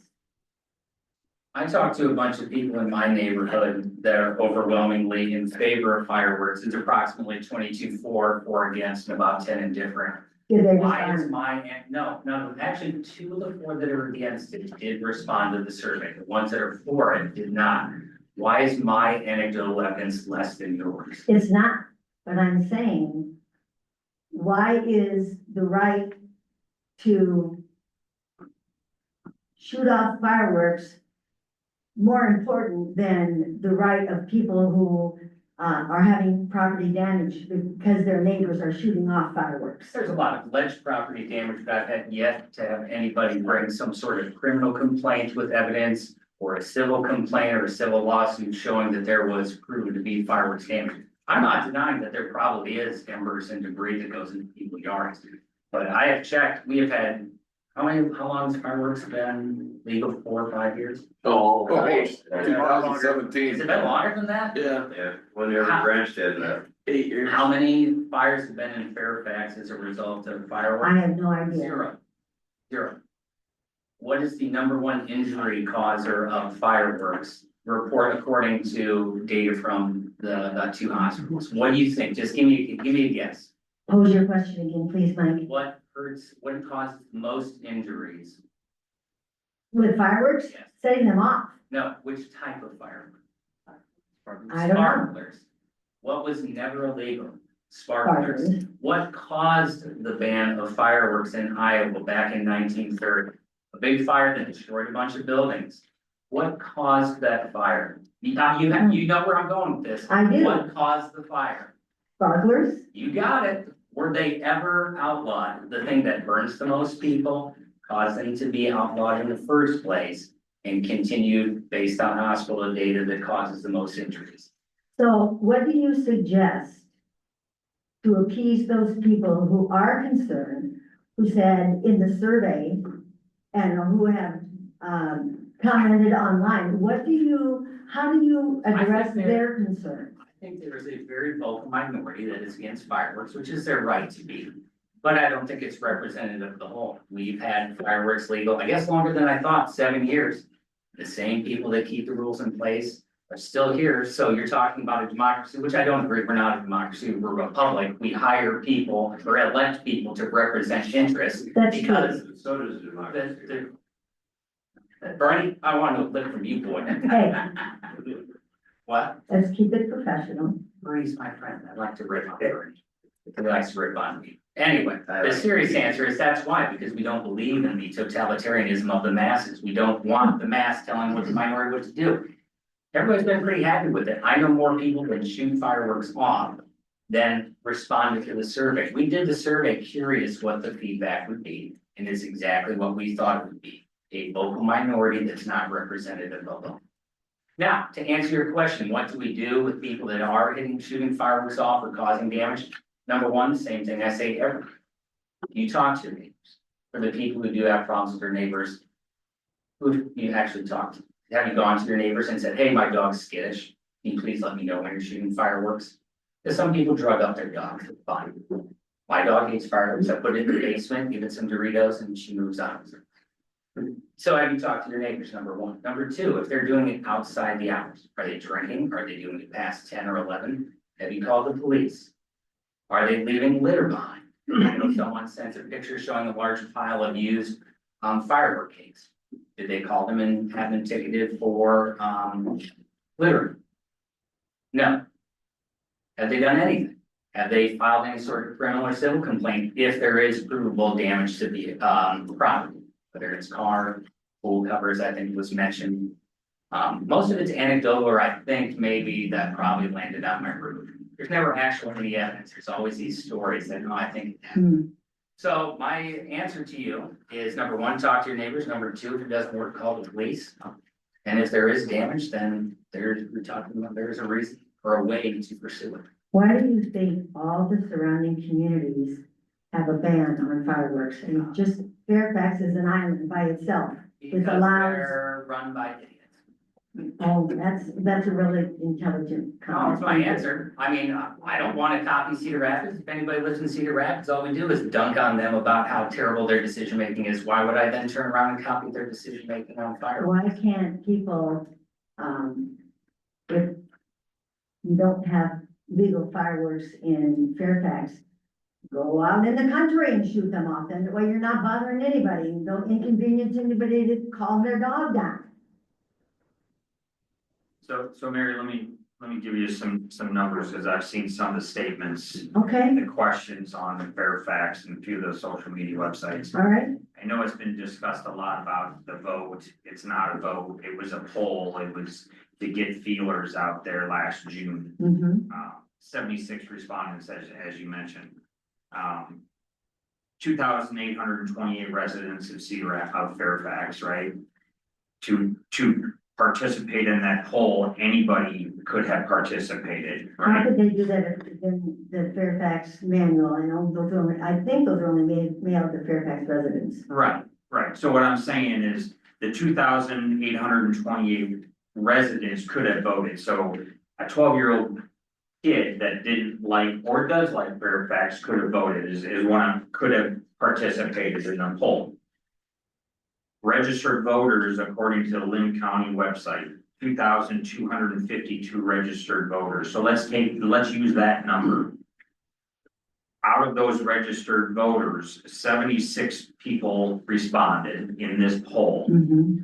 I talked to a bunch of people in my neighborhood that are overwhelmingly in favor of fireworks. It's approximately 22 for, 4 against, and about 10 indifferent. Did they Why is respond? no, actually 2 of the 4 that are against it did respond to the survey. The ones that are for it did not. Why is my anecdotal evidence less than yours? It's not, but I'm saying, why is the right to shoot off fireworks more important than the right of people who are having property damage because their neighbors are shooting off fireworks? There's a lot of alleged property damage, but I've had yet to have anybody bring some sort of criminal complaint with evidence or a civil complaint or a civil lawsuit showing that there was proven to be fireworks damage. I'm not denying that there probably is embers and debris that goes into people's yards, but I have checked, we have had, how long has fireworks been legal? 4 or 5 years? Oh, Almost. Has 2017. it been longer than that? yeah, Yeah, whenever Branch did that. 8 years. How many fires have been in Fairfax as a result of fireworks? I have no idea. 0. 0. What is the #1 injury causer of fireworks? Report according to data from the 2 hospitals. What do you think? Just give me a guess. Pose your question again, please, Mike. What causes most injuries? With fireworks, Yes. setting them off. No, which type of firework? I don't know. Sparklers. What was never illegal? Sparklers. Sparklers. What caused the ban of fireworks in Iowa back in 1930? A big fire that destroyed a bunch of buildings. What caused that fire? You know where I'm going with this. I do. What caused the fire? Sparklers? You got it. Were they ever outlawed? The thing that burns the most people caused them to be outlawed in the first place and continued based on hospital data that causes the most injuries. So what do you suggest to appease those people who are concerned, who said in the survey and who have commented online? How do you address their concern? I think there is a very vocal minority that is against fireworks, which is their right to be. But I don't think it's representative of the whole. We've had fireworks legal, I guess longer than I thought, 7 years. The same people that keep the rules in place are still here, so you're talking about a democracy, which I don't agree, we're not a democracy, we're a republic. We hire people or elect people to represent interests. That's true. Because So does democracy. Bernie, I want to live from you, boy. Hey. What? Let's keep it professional. Bernie's my friend, I like to rip on Bernie. He likes to rip on me. Anyway, the serious answer is that's why, because we don't believe in the totalitarianism of the masses. We don't want the mass telling what the minority what to do. Everybody's been pretty happy with it. I know more people that shoot fireworks off than responded to the survey. We did the survey curious what the feedback would be, and it's exactly what we thought it would be. A vocal minority that's not representative of them. Now, to answer your question, what do we do with people that are shooting fireworks off or causing damage? Number one, the same thing I say to everyone. You talk to your neighbors. For the people who do have problems with their neighbors, who do you actually talk to? Have you gone to your neighbors and said, hey, my dog's skittish, can you please let me know when you're shooting fireworks? Because some people drug up their dogs, fine. My dog hates fireworks, I put it in the basement, give it some Doritos, and she moves on. So have you talked to your neighbors, number one? Number two, if they're doing it outside the hours, are they drinking? Are they doing it past 10 or 11? Have you called the police? Are they leaving litter behind? I know someone sent a picture showing a large pile of used firework cakes. Did they call them and have them ticketed for littering? No. Have they done anything? Have they filed any sort of criminal or civil complaint if there is provable damage to the property? Whether it's car, pool covers, I think was mentioned. Most of it's anecdotal, or I think maybe that probably landed on my roof. There's never actually any evidence. There's always these stories that, no, I think it happened. So my answer to you is number one, talk to your neighbors. Number two, if it doesn't work, call the police. And if there is damage, then we're talking about there's a reason or a way to pursue it. Why do you think all the surrounding communities have a ban on fireworks? And just Fairfax is an island by itself. Because allows- they're run by idiots. Oh, that's a really intelligent No, comment. that's my answer. I mean, I don't want to copy Cedar Rapids. If anybody lives in Cedar Rapids, all we do is dunk on them about how terrible their decision making is. Why would I then turn around and copy their decision making on fireworks? Why can't people, if you don't have legal fireworks in Fairfax, go out in the country and shoot them off, and that way you're not bothering anybody, you don't inconvenience anybody to calm their dog down. So Mary, let me give you some numbers, because I've seen some of the statements, Okay, the questions on Fairfax and a few of those social media websites. all right, I know it's been discussed a lot about the vote. It's not a vote. It was a poll. It was to get feelers out there last June. 76 respondents, as you mentioned. 2,828 residents of Fairfax, right? To participate in that poll, anybody could have participated, how right? could they do that in the Fairfax manual? I think those are only mailed to Fairfax residents. Right. So what I'm saying is the 2,828 residents could have voted. So a 12-year-old kid that didn't like or does like Fairfax could have voted is one could have participated in the poll. Registered voters, according to the Lynn County website, 2,252 registered voters. So let's use that number. Out of those registered voters, 76 people responded in this poll.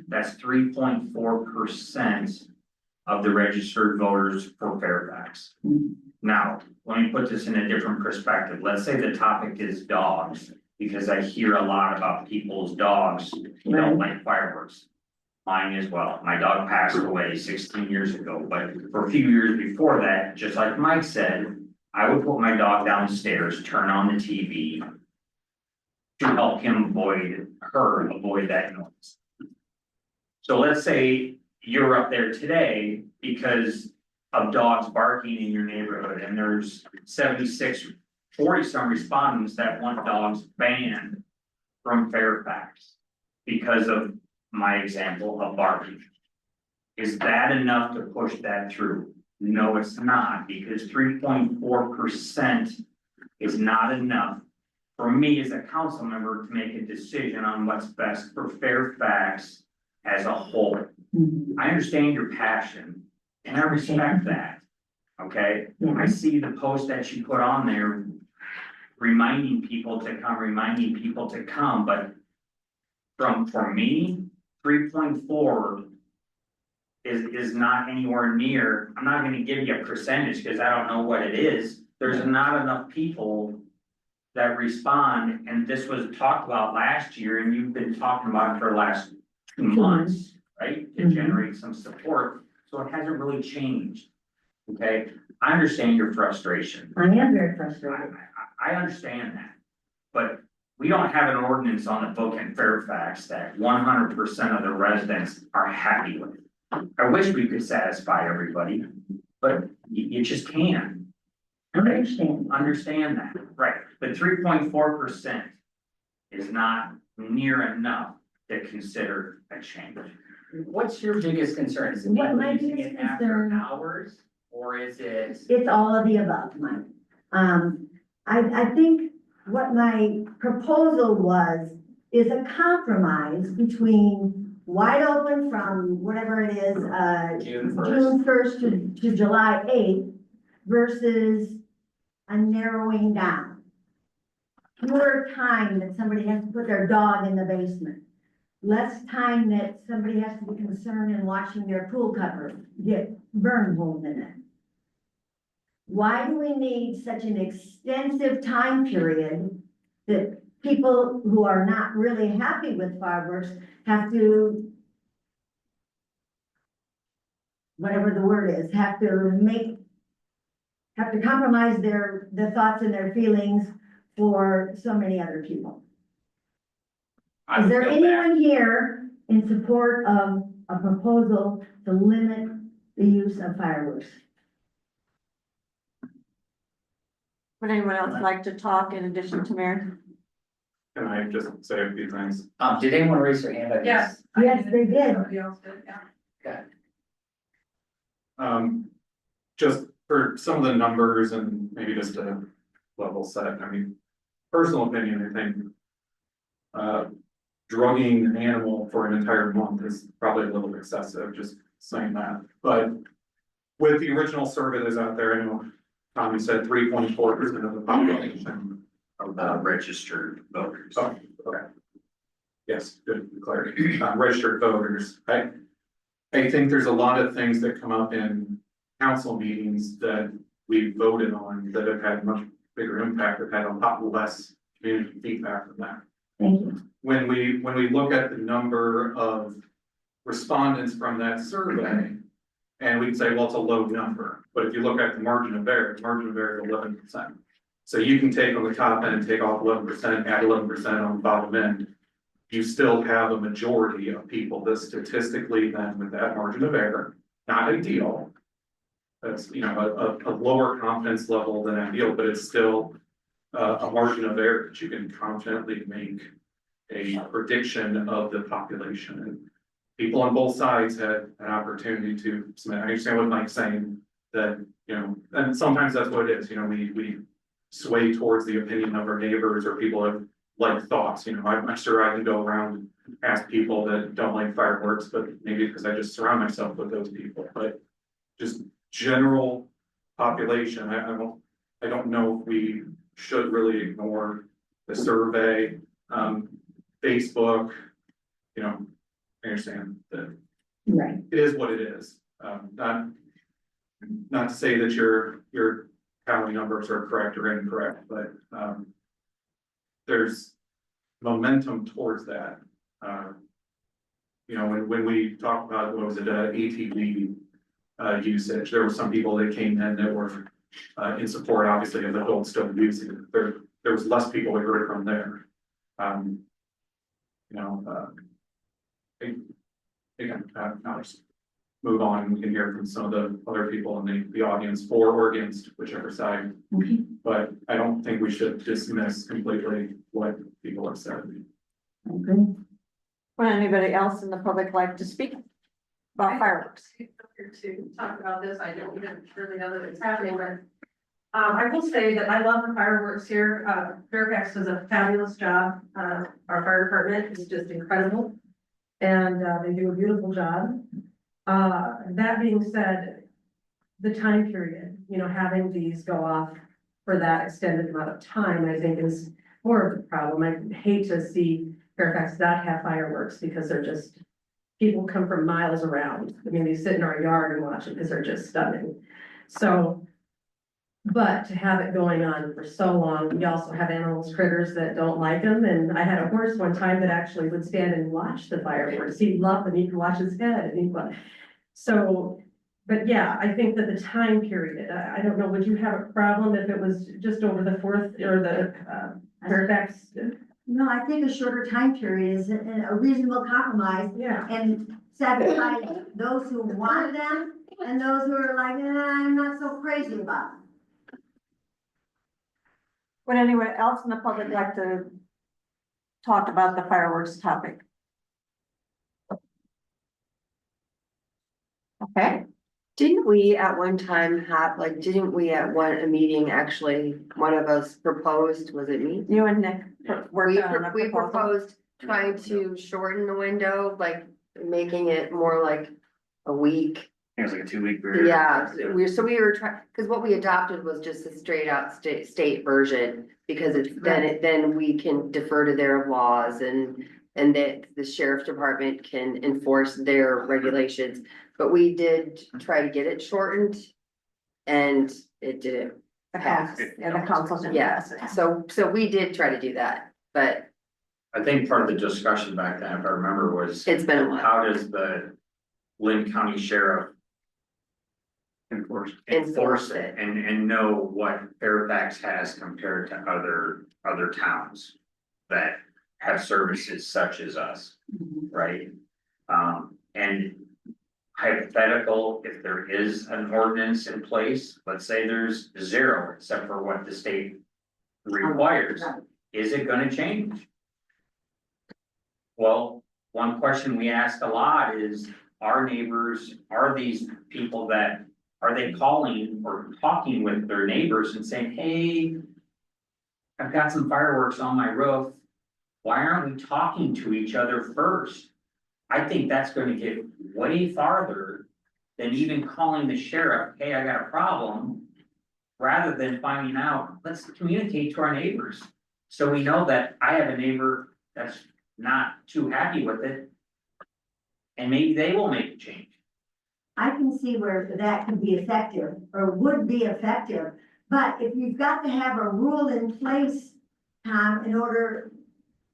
That's 3.4% of the registered voters for Fairfax. Now, let me put this in a different perspective. Let's say the topic is dogs, because I hear a lot about people's dogs who don't like fireworks. Mine as well. My dog passed away 16 years ago, but for a few years before that, just like Mike said, I would put my dog downstairs, turn on the TV to help him avoid that noise. So let's say you're up there today because of dogs barking in your neighborhood, and there's 40 some respondents that want dogs banned from Fairfax because of my example of barking. Is that enough to push that through? No, it's not, because 3.4% is not enough for me as a council member to make a decision on what's best for Fairfax as a whole. I understand your passion And I respect that, okay? I see the post that you put on there reminding people to come, but for me, 3.4 is not anywhere near, I'm not gonna give you a percentage, because I don't know what it is. There's not enough people that respond, and this was talked about last year, and you've been talking about it for the last 2 months, right? To generate some support, so it hasn't really changed, okay? I understand your frustration. I am very frustrated. I understand that, but we don't have an ordinance on the book in Fairfax that 100% of the residents are happy with. I wish we could satisfy everybody, but you just can't. I understand. Understand that, right, but 3.4% is not near enough to consider a change. What's your biggest concern? Is it What my people using biggest it after concern- hours, or is it? It's all of the above, Mike. I think what my proposal was, is a compromise between wide open from whatever it is, June first to July 8th versus a narrowing down. Fewer time that somebody has to put their dog in the basement. Less time that somebody has to be concerned in watching their pool cover get burn holes in it. Why do we need such an extensive time period that people who are not really happy with fireworks have to, whatever the word is, have to compromise their thoughts and their feelings for so many other people? I Is would there go back. anyone here in support of a proposal to limit the use of fireworks? Would anyone else like to talk in addition to Mary? Can I just say a few things? Did anyone raise their hand? Yes. Yes, they did. Somebody else did, yeah. Just for some of the numbers and maybe just a level set, I mean, personal opinion, I think. Drugging an animal for an entire month is probably a little excessive, just saying that, but. With the original survey that's out there, I know Tommy said 3.4% of the population. Registered voters. Oh, okay. Yes, good clarity. Registered voters. I think there's a lot of things that come up in council meetings that we voted on that have had much bigger impact, have had a lot less community feedback from that. Thank you. When we look at the number of respondents from that survey, and we can say, well, it's a low number, but if you look at the margin of error, is 11%. So you can take on the top end, take off 11%, add 11% on the bottom end. You still have a majority of people that statistically then with that margin of error, not ideal. That's, you know, a lower confidence level than ideal, but it's still a margin of error that you can confidently make a prediction of the population. And people on both sides had an opportunity to submit. I understand what Mike's saying, that, you know, and sometimes that's what it is, you know, we sway towards the opinion of our neighbors or people have like thoughts, you know, I'm sure I can go around and ask people that don't like fireworks, but maybe because I just surround myself with those people, but just general population, I don't know if we should really ignore the survey, Facebook, you know, I understand that Right. it is what it is. Not to say that your tally numbers are correct or incorrect, but there's momentum towards that. You know, when we talk about, what was it, ATV usage, there were some people that came in that were in support, obviously, of adults still using it. There was less people we heard from there. You know, again, I'll just move on and we can hear from some of the other people in the audience for or against whichever side. Okay. But I don't think we should dismiss completely what people have said. I agree. Would anybody else in the public like to speak about fireworks? To talk about this, I don't even really know that it's happening, but I will say that I love the fireworks here. Fairfax does a fabulous job. Our fire department is just incredible. And they do a beautiful job. That being said, the time period, you know, having these go off for that extended amount of time, I think is more of the problem. I hate to see Fairfax not have fireworks because they're just, people come from miles around. I mean, they sit in our yard and watch it because they're just stunning. So, but to have it going on for so long, we also have animals, critters that don't like them. And I had a horse one time that actually would stand and watch the fireworks. He'd love and he could watch his head and he'd watch. So, but yeah, I think that the time period, I don't know, would you have a problem if it was just over the 4th or the Fairfax? No, I think a shorter time period is a reasonable compromise Yeah. and satisfy those who want them and those who are like, I'm not so crazy about them. Would anyone else in the public like to talk about the fireworks topic? Okay, Didn't we at one time have, like, didn't we at a meeting, actually, one of us proposed, was it me? you and Nick worked on a We proposal. proposed trying to shorten the window, like making it more like a week. It was like a 2-week period. Yeah, we were trying, because what we adopted was just a straight out state version, because it's then we can defer to their laws and that the sheriff's department can enforce their regulations. But we did try to get it shortened and it didn't pass. And the council didn't Yeah, pass it. so we did try to do that, but I think part of the discussion back then, if I remember, was it's been a while. how does the Lynn County Sheriff enforce it and know what Fairfax has compared to other towns that have services such as us, right? And hypothetical, if there is an ordinance in place, let's say there's 0 except for what the state requires, is it gonna change? Well, one question we ask a lot is, our neighbors, are these people that, are they calling or talking with their neighbors and saying, hey, I've got some fireworks on my roof, why aren't we talking to each other first? I think that's gonna get way farther than even calling the sheriff, hey, I got a problem. Rather than finding out, let's communicate to our neighbors. So we know that I have a neighbor that's not too happy with it. And maybe they will make a change. I can see where that could be effective or would be effective, but if you've got to have a rule in place, Tom, in order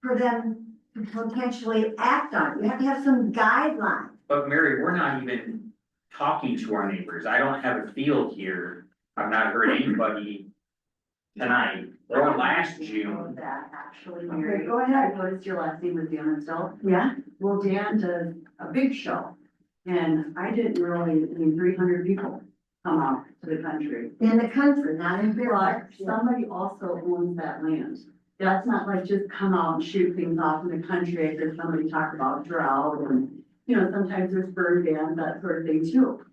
for them to potentially act on it, you have to have some guidelines. But Mary, we're not even talking to our neighbors. I don't have a field here. I've not heard anybody tonight or last June. That actually, Okay, Mary, go ahead. I noticed your last name was Dan still. Yeah, Well, Dan does a big show, and I didn't really, 300 people come out to the country. in the country, not in But Fairfax. somebody also owns that land. That's not like just come out and shoot things off in the country, after somebody talked about drought and, sometimes there's burn bans, that sort of thing too.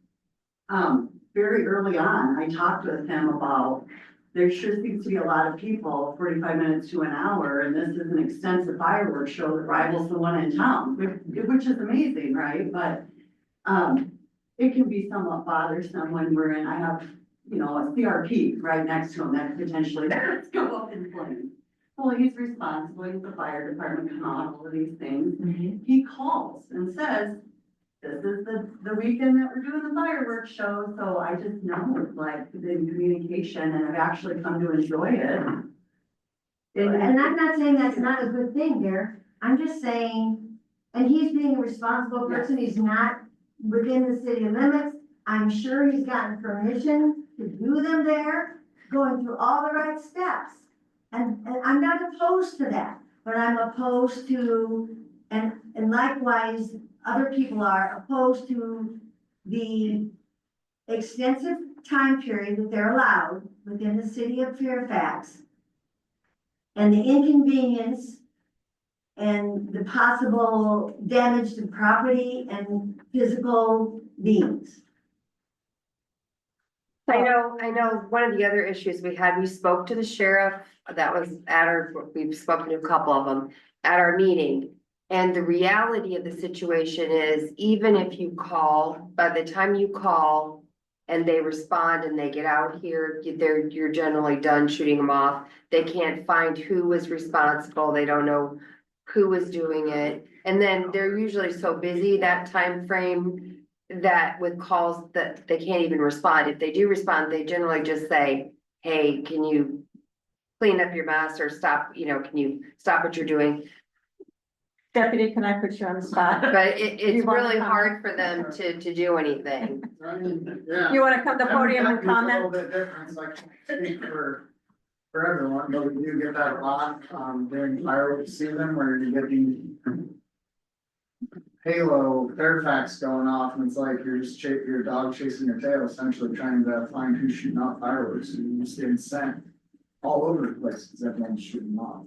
Very early on, I talked with him about, there sure seems to be a lot of people, 45 minutes to an hour, and this is an extensive fireworks show that rivals the one in town, which is amazing, right? But, it can be somewhat bothersome when I have, a CRP right next to him that could potentially go up in flames. Well, he's responsible, he's the fire department, come out, all of these things. He calls and says, this is the weekend that we're doing the fireworks show, so I just know it's like the communication, and I've actually come to enjoy it. And I'm not saying that's not a good thing there, I'm just saying, and he's being a responsible person, he's not within the city limits. I'm sure he's gotten permission to do them there, going through all the right steps. And I'm not opposed to that, but I'm opposed to, and likewise, other people are opposed to the extensive time period that they're allowed within the city of Fairfax. And the inconvenience and the possible damage to property and physical beings. I know, one of the other issues we had, we spoke to the sheriff, that was we've spoken to a couple of them at our meeting. And the reality of the situation is, even if you call, by the time you call, and they respond and they get out here, you're generally done shooting them off. They can't find who was responsible, they don't know who was doing it. And then they're usually so busy that time frame that with calls that they can't even respond. If they do respond, they generally just say, hey, can you clean up your mess or stop, can you stop what you're doing? Deputy, can I put you on the spot? But it's You wanna really come? hard for them to do anything. You wanna come to the podium and A comment? little bit different, so I can't speak for everyone, but we do get that a lot, during fireworks season where you get the halo Fairfax going off, and it's like you're just your dog chasing your tail, essentially trying to find who's shooting off fireworks, and you're just getting sent all over the place, because everyone's shooting them off.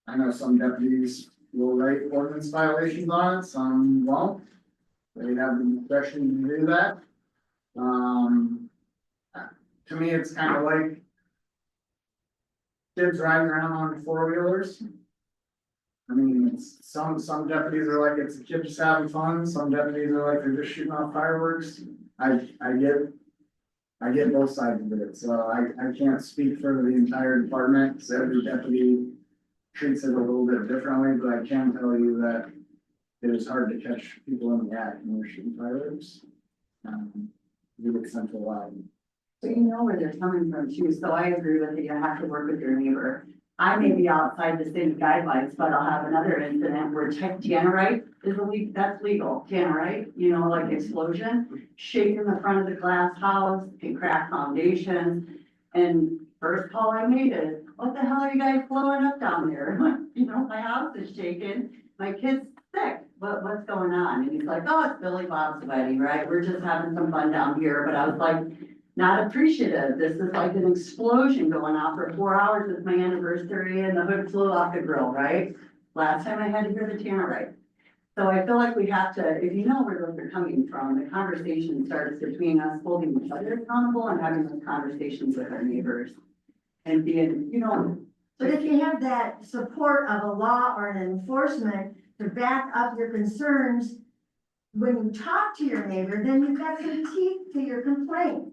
I know some deputies will write ordinance violations on it, some won't. They have the discretion to do that. To me, it's kind of like kids riding around on four-wheelers. I mean, it's some deputies are like, it's a kid just having fun, some deputies are like, they're just shooting off fireworks. I get both sides of it, so I can't speak for the entire department, because every deputy treats it a little bit differently, but I can tell you that it is hard to catch people in the act when they're shooting fireworks. You get sent to a lot. So you know where they're coming from too, so I agree with you, you have to work with your neighbor. I may be outside the city guidelines, but I'll have another incident where tannerite is that's legal, tannerite, like explosion. Shaking the front of the glass house, can crack foundations, and first call I made is, what the hell are you guys blowing up down there? My house is shaking, my kid's sick, what's going on? And he's like, oh, it's Billy Bob's wedding, right? We're just having some fun down here, but I was like, not appreciative. This is like an explosion going on for 4 hours. It's my anniversary and the hood flew off the grill, right? Last time I had to hear the tannerite. So I feel like we have to, if you know where those are coming from, the conversation starts between us holding each other accountable and having those conversations with our neighbors. And being, But if you have that support of a law or an enforcement to back up your concerns, when you talk to your neighbor, then you've got some teeth to your complaint.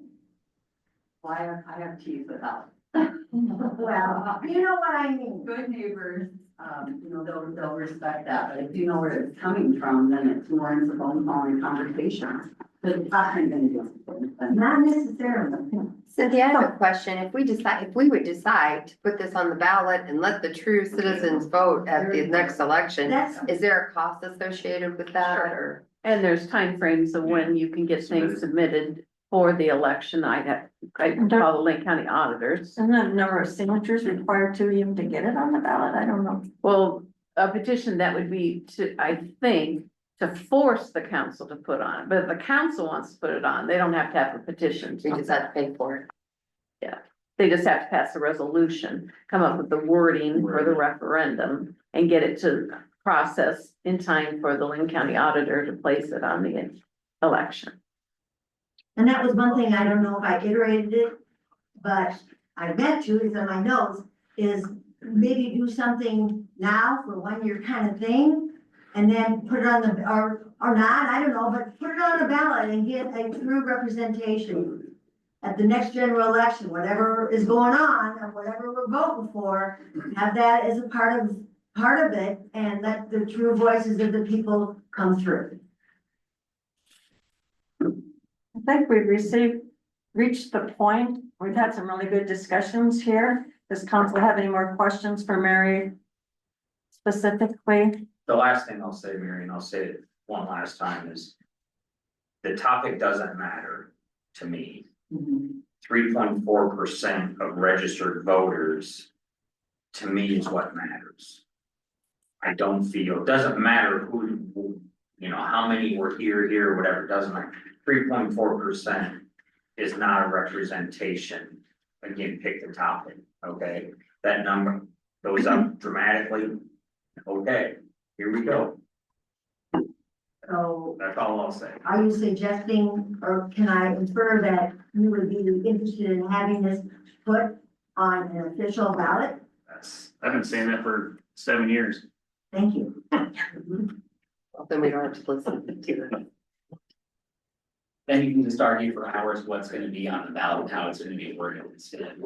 Well, I have teeth without. Well, you know what I mean. Good neighbors, they'll respect that, but if you know where it's coming from, then it's more in the phone call and conversation. But it's not gonna do it. Not necessarily. Cynthia, I have a question. If we would decide to put this on the ballot and let the true citizens vote at the next election, is there a cost associated with that or? And there's timeframes of when you can get things submitted for the election. I call the Lake County auditors. Isn't the number of signatures required to even to get it on the ballot? I don't know. Well, a petition that would be I think, to force the council to put on, but if the council wants to put it on, they don't have to have a petition. We just have to pay for it. Yeah, they just have to pass a resolution, come up with the wording for the referendum and get it to process in time for the Lynn County auditor to place it on the election. And that was one thing, I don't know if I iterated it, but I meant to, is in my notes, is maybe do something now for 1 year kind of thing. And then put it on the, or not, I don't know, but put it on the ballot and get a true representation. At the next general election, whatever is going on, or whatever we're voting for, have that as a part of it, and let the true voices of the people come through. I think we've reached the point. We've had some really good discussions here. Does council have any more questions for Mary specifically? The last thing I'll say, Mary, and I'll say it one last time, is the topic doesn't matter to me. 3.4% of registered voters, to me, is what matters. I don't feel, it doesn't matter who, how many were here, whatever, it doesn't matter. 3.4% is not a representation. Again, pick the topic, okay? That number goes up dramatically. Okay, here we go. So That's all I'll say. are you suggesting, or can I infer that you would be interested in having this put on an official ballot? I've been saying that for 7 years. Thank you. Then we don't have to listen to them. Then you can just argue for hours what's gonna be on the ballot and how it's gonna be worded instead.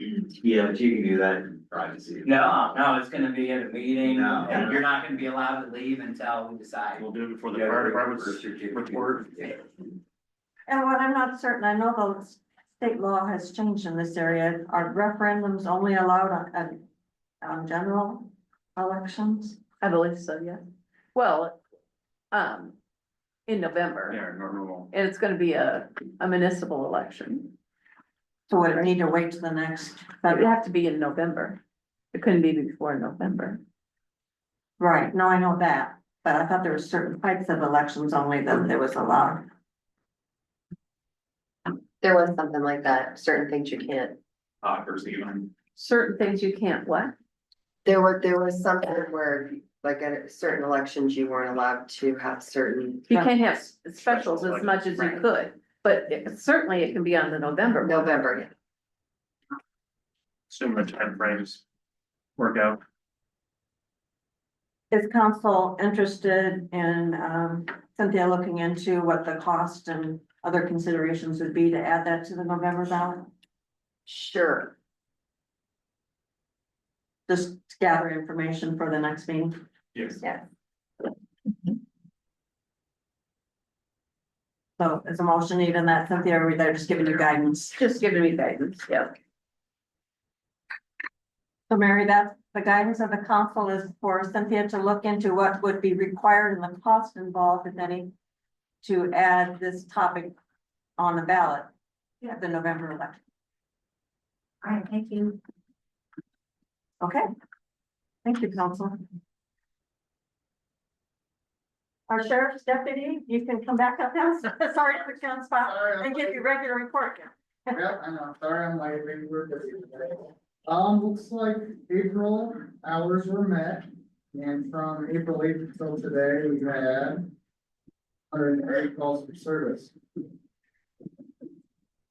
Yeah, but you can do that in privacy. No, it's gonna be at a meeting, No. and you're not gonna be allowed to leave until we decide. We'll do it before the fire department's report. And what I'm not certain, I know the state law has changed in this area. Are referendums only allowed on general elections? I believe so, yeah. Well, in November, Yeah, normal. and it's gonna be a municipal election. So would it need to wait to the next? It would have to be in November. It couldn't be before November. Right, no, I know that, but I thought there were certain types of elections only that it was allowed. There was something like that, certain things you can't. First even. Certain things you can't what? There was something where, like at certain elections, you weren't allowed to have certain. You can't have specials as much as you Right. could, but certainly it can be on the November. one. November, yeah. Similar timeframes work out. Is council interested in, Cynthia looking into what the cost and other considerations would be to add that to the November ballot? Sure. Just to gather information for the next meeting. Yes. Yeah. So is a motion even that, Cynthia, or are we there just giving you guidance? Just giving me guidance, yeah. So Mary, that's the guidance of the council is for Cynthia to look into what would be required and the cost involved, if any, to add this topic on the ballot at the November election. All right, thank you. Okay. Thank you, council. Our sheriff's deputy, you can come back up now. Sorry to put you on the spot and give your regular report. Yeah, I know, sorry, I'm late, maybe we're busy today. Looks like April hours were met, and from April 8th until today, we've had 108 calls for service.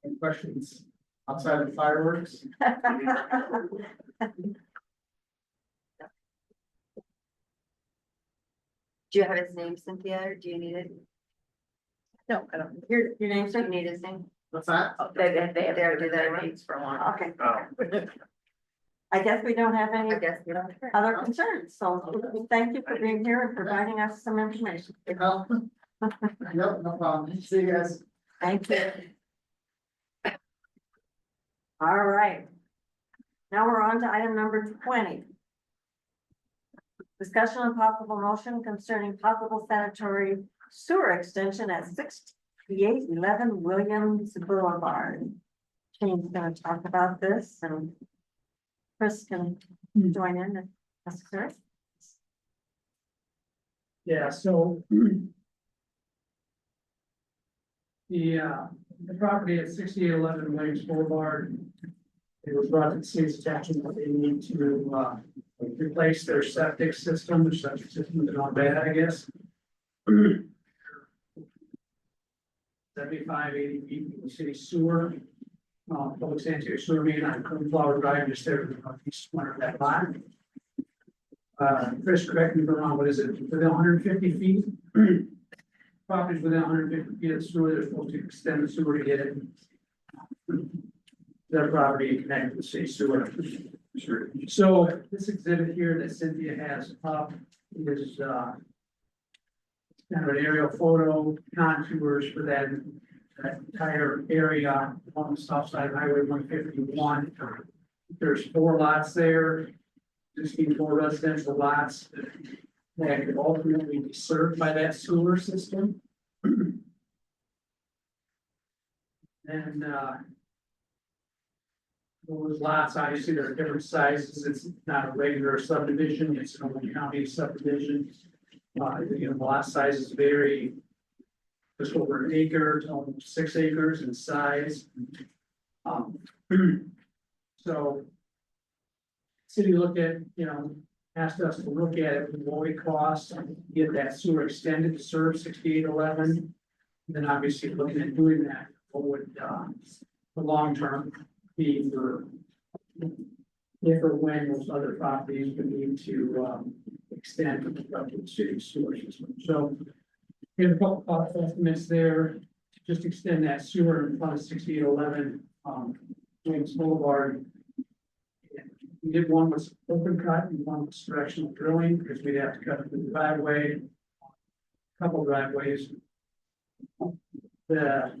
Any questions outside of fireworks? Do you have his name, Cynthia, or do you need it? No, I don't. Your name, Do sir? you need his name? What's that? They have There, do their that. names for a long. Okay, Oh. I guess we don't have any I guess we don't. other concerns, so thank you for being here and providing us some information. No, Yep, no problem. See you guys. Thank you. All right. Now we're on to item number 20. Discussion on possible motion concerning possible sanitary sewer extension at 6811 Williams Boulevard. Shane's gonna talk about this and Chris can join in if necessary. Yeah, so. The property at 6811 Williams Boulevard. It was brought to the city's attention that they need to, replace their septic system, their septic system is not bad, I guess. 75, 80 feet from the city sewer. Public sanitary sewer main on Cornflower Drive, just there to the northeast corner of that lot. Chris, correct me if I'm wrong, what is it, within 150 feet? Properties within 150 feet of the sewer, they're supposed to extend the sewer to get it. Their property connected to the city sewer. Sure. So this exhibit here that Cynthia has up is, kind of an aerial photo contours for that entire area on the south side of Highway 151. There's 4 lots there, 4 residential lots that could ultimately be served by that sewer system. And, those lots, obviously, there are different sizes. It's not a regular subdivision, it's an Owen County subdivision. The lot sizes vary just over an acre to almost 6 acres in size. So city looked at, asked us to look at it, what it costs, and get that sewer extended to serve 6811. Then obviously looking at doing that, what would, the long term be for if or when those other properties would need to, extend to the city sewer system. So we have a couple cost estimates there, just extend that sewer in front of 6811, James Boulevard. We did one with open cut and one with directional drilling, because we'd have to cut the driveway, couple driveways. The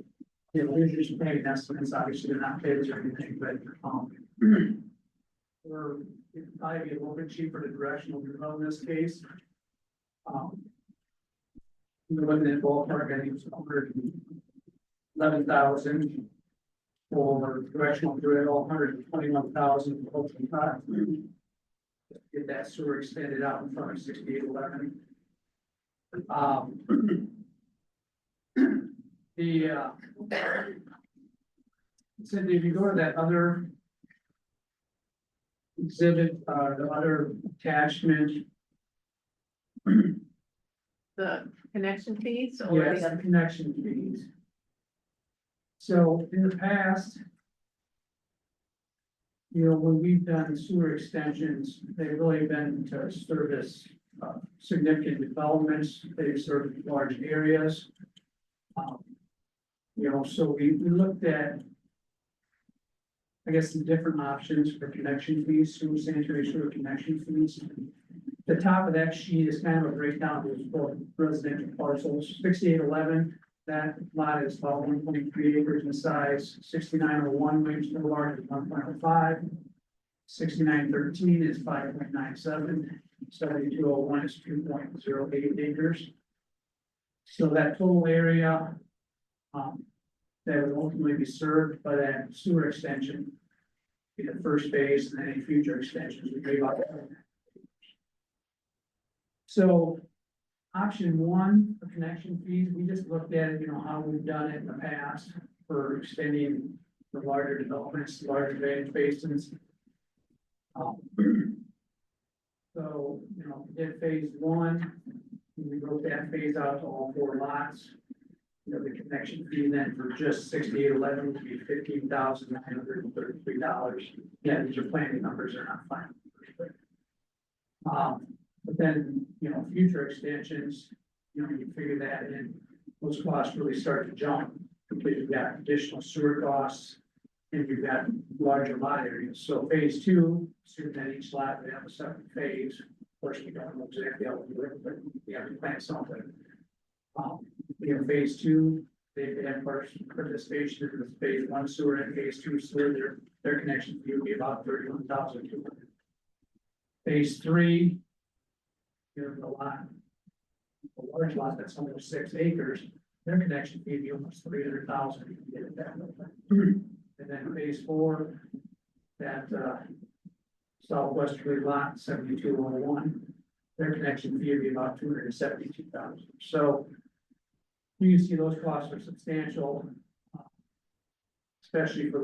we're just paying estimates, obviously they're not bids or anything, but, we're, it'd probably be a little bit cheaper to directional drill in this case. We're looking at ballpark, I think it's 111,000 for directional drill, 121,000 for open cut. Get that sewer extended out in front of 6811. Cindy, if you go to that other exhibit, the other attachment, The connection fees or yes, the the other? connection fees. So in the past, when we've done sewer extensions, they've really been to service significant developments. They've served large areas. So we looked at, I guess, some different options for connection fees, sewer sanitary sewer connection fees. The top of that sheet is kind of a breakdown of both residential parcels. 6811, that lot is about 1.3 acres in size. 6901 Williams Boulevard is 1.05. 6913 is 5.97. 7201 is 2.08 acres. So that total area that would ultimately be served by that sewer extension in the first phase, and any future extensions would be about that. So option one for connection fees, we just looked at it, how we've done it in the past for extending the larger developments, larger drainage basins. So, we did phase one, we broke that phase out to all 4 lots. The connection fee then for just 6811 would be $15,933. Yeah, these are planning numbers, they're not final. But then, future extensions, you figure that in, those costs really start to jump. Because you've got additional sewer costs and you've got larger lot areas. So phase two, assuming that each lot would have a separate phase. Of course, we don't know exactly how to do it, but we have to plan something. Phase two, they've had participation in the phase one sewer and phase two sewer, their connection fee would be about 31,200. Phase three, the large lot that's almost 6 acres, their connection fee would be almost 300,000 if you get it that way. And then phase four, that southwesterly lot 7201, their connection fee would be about 272,000. So you see those costs are substantial, especially for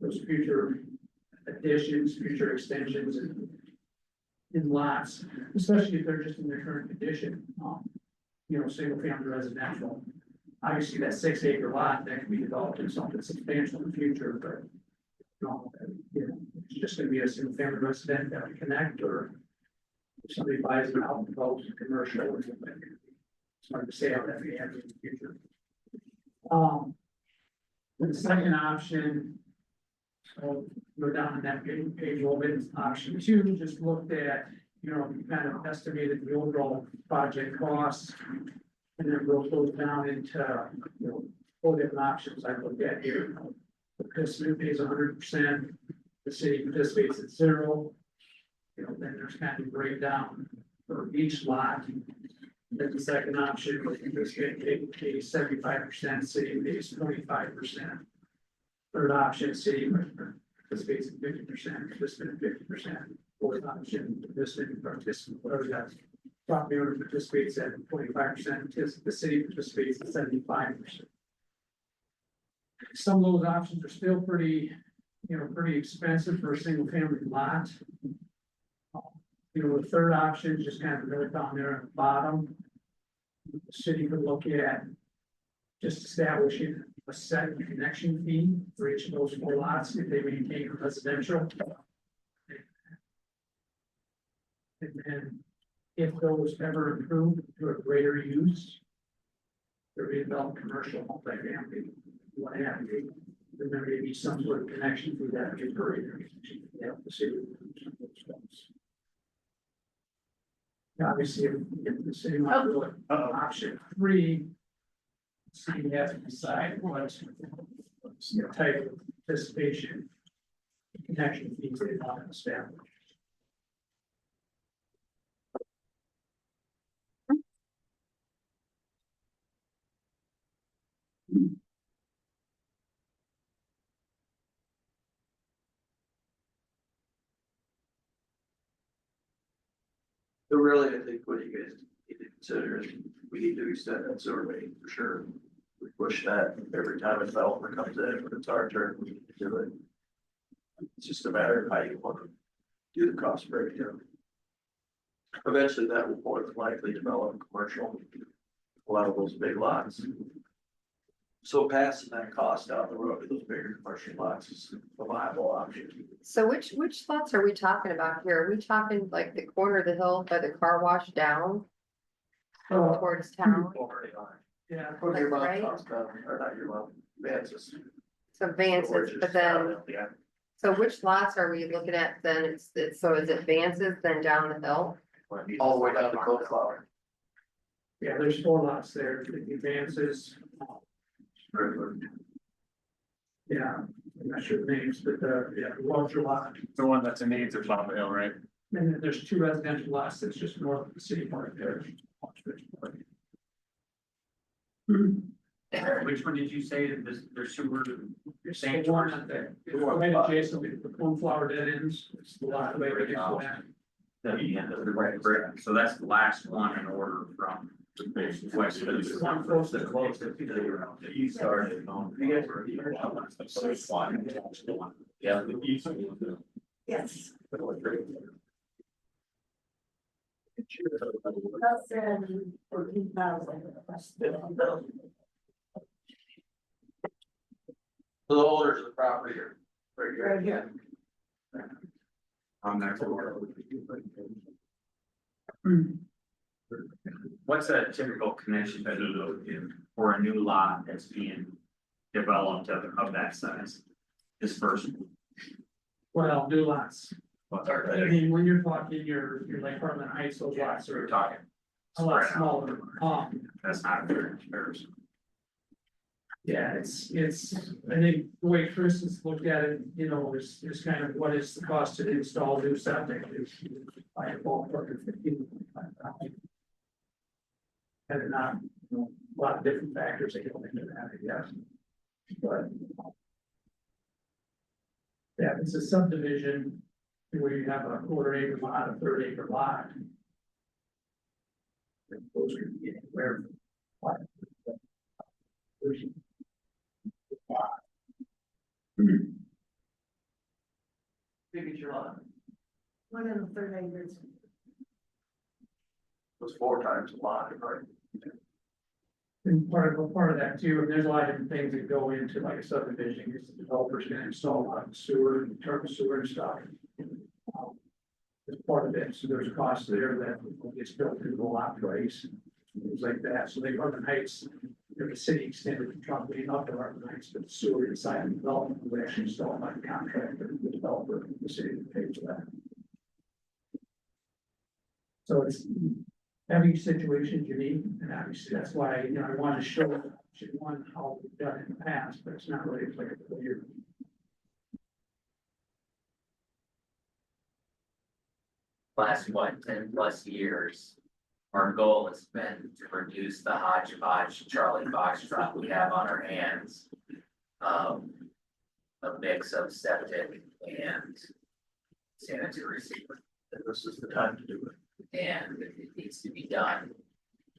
those future additions, future extensions in lots, especially if they're just in their current condition. Single family residential. Obviously, that 6 acre lot that can be developed into something substantial in the future, but it's just gonna be a single family resident that we connect, or if somebody buys it out and develops a commercial or something. It's hard to say how that may happen in the future. The second option, so go down to that page a little bit, option two, just looked at, kind of estimated the overall project costs. And then we'll go down into, 4 different options I looked at here. The participant pays 100%, the city participates at 0. Then there's kind of a breakdown for each lot. Then the second option, participant pays 75%, city pays 25%. Third option, city participates at 50%, participant at 50%. Fourth option, participant property owner participates at 25%, the city participates at 75%. Some of those options are still pretty expensive for a single family lot. The third option is just kind of right down there at the bottom. The city could look at just establishing a set connection fee for each of those 4 lots if they maintain residential. And then if those ever improve to a greater use, to redevelop commercial multifamily, what have you. Then there may be some sort of connection through that generator. The city. Obviously, if the city might do it, option 3. City has to decide what type of participation. Connection fees they want to establish. So really, I think what you guys need to consider is we need to extend that survey for sure. We push that every time a developer comes in, when it's our turn, we need to do it. It's just a matter of how you want to do the cost breakdown. Eventually, that will more than likely develop commercial, a lot of those big lots. So passing that cost down the road to those bigger commercial lots is a viable option. So which lots are we talking about here? Are we talking like the corner of the hill by the car wash down? Towards town? Yeah. Put your mom Right. cost down, or not your mom, Vance's. So Vance's, but then, so which lots are we looking at then? It's, so is it Vance's then down the hill? All the way down to Coldflower. Yeah, there's 4 lots there, the advances. Yeah, I'm not sure the names, but yeah, the larger lot. The one that's in needs of top of the hill, right? And then there's 2 residential lots that's just north of the city park there. Which one did you say that this, there's sewer? You're saying It's the one at the, it's right adjacent to the cornflower dead ends, it's the lot right next to that. So that's the last one in order from west to It's one close to close. You started on. Yeah. Yes. So the holders of the property are right here. On there. What's a typical connection fee for a new lot that's being developed of that size? This first. Well, new lots. What's our? I mean, when you're talking, you're like Harlan Heights, those lots We're are talking. a lot spread out. smaller. That's not fair comparison. Yeah, it's, I think the way Chris has looked at it, you know, is kind of what is the cost to install new septic is by a ballpark of 15. And not, you know, a lot of different factors that go into that, I guess. But. Yeah, it's a subdivision where you have a 1/4 acre lot, a 1/3 acre lot. Those could be anywhere. Big is your lot, One of the 3rd acres. was 4 times a lot, right? And part of that too, and there's a lot of different things that go into like a subdivision, because the developer's gonna install a lot of sewer and turn sewer and stuff. As part of it, so there's a cost there that gets built into the lot price, and things like that, so they Harlan Heights. The city extended the property up to Harlan Heights, but the sewer inside the development would actually install by the contractor, the developer, the city would pay for that. So it's. Every situation is unique, and obviously that's why, you know, I want to show one how we've done it in the past, but it's not really applicable here. Last, 10+ years, our goal has been to reduce the hodgepodge Charlie Foxtrot we have on our hands. A mix of septic and sanitary sewer. And this is the time to do it. And it needs to be done.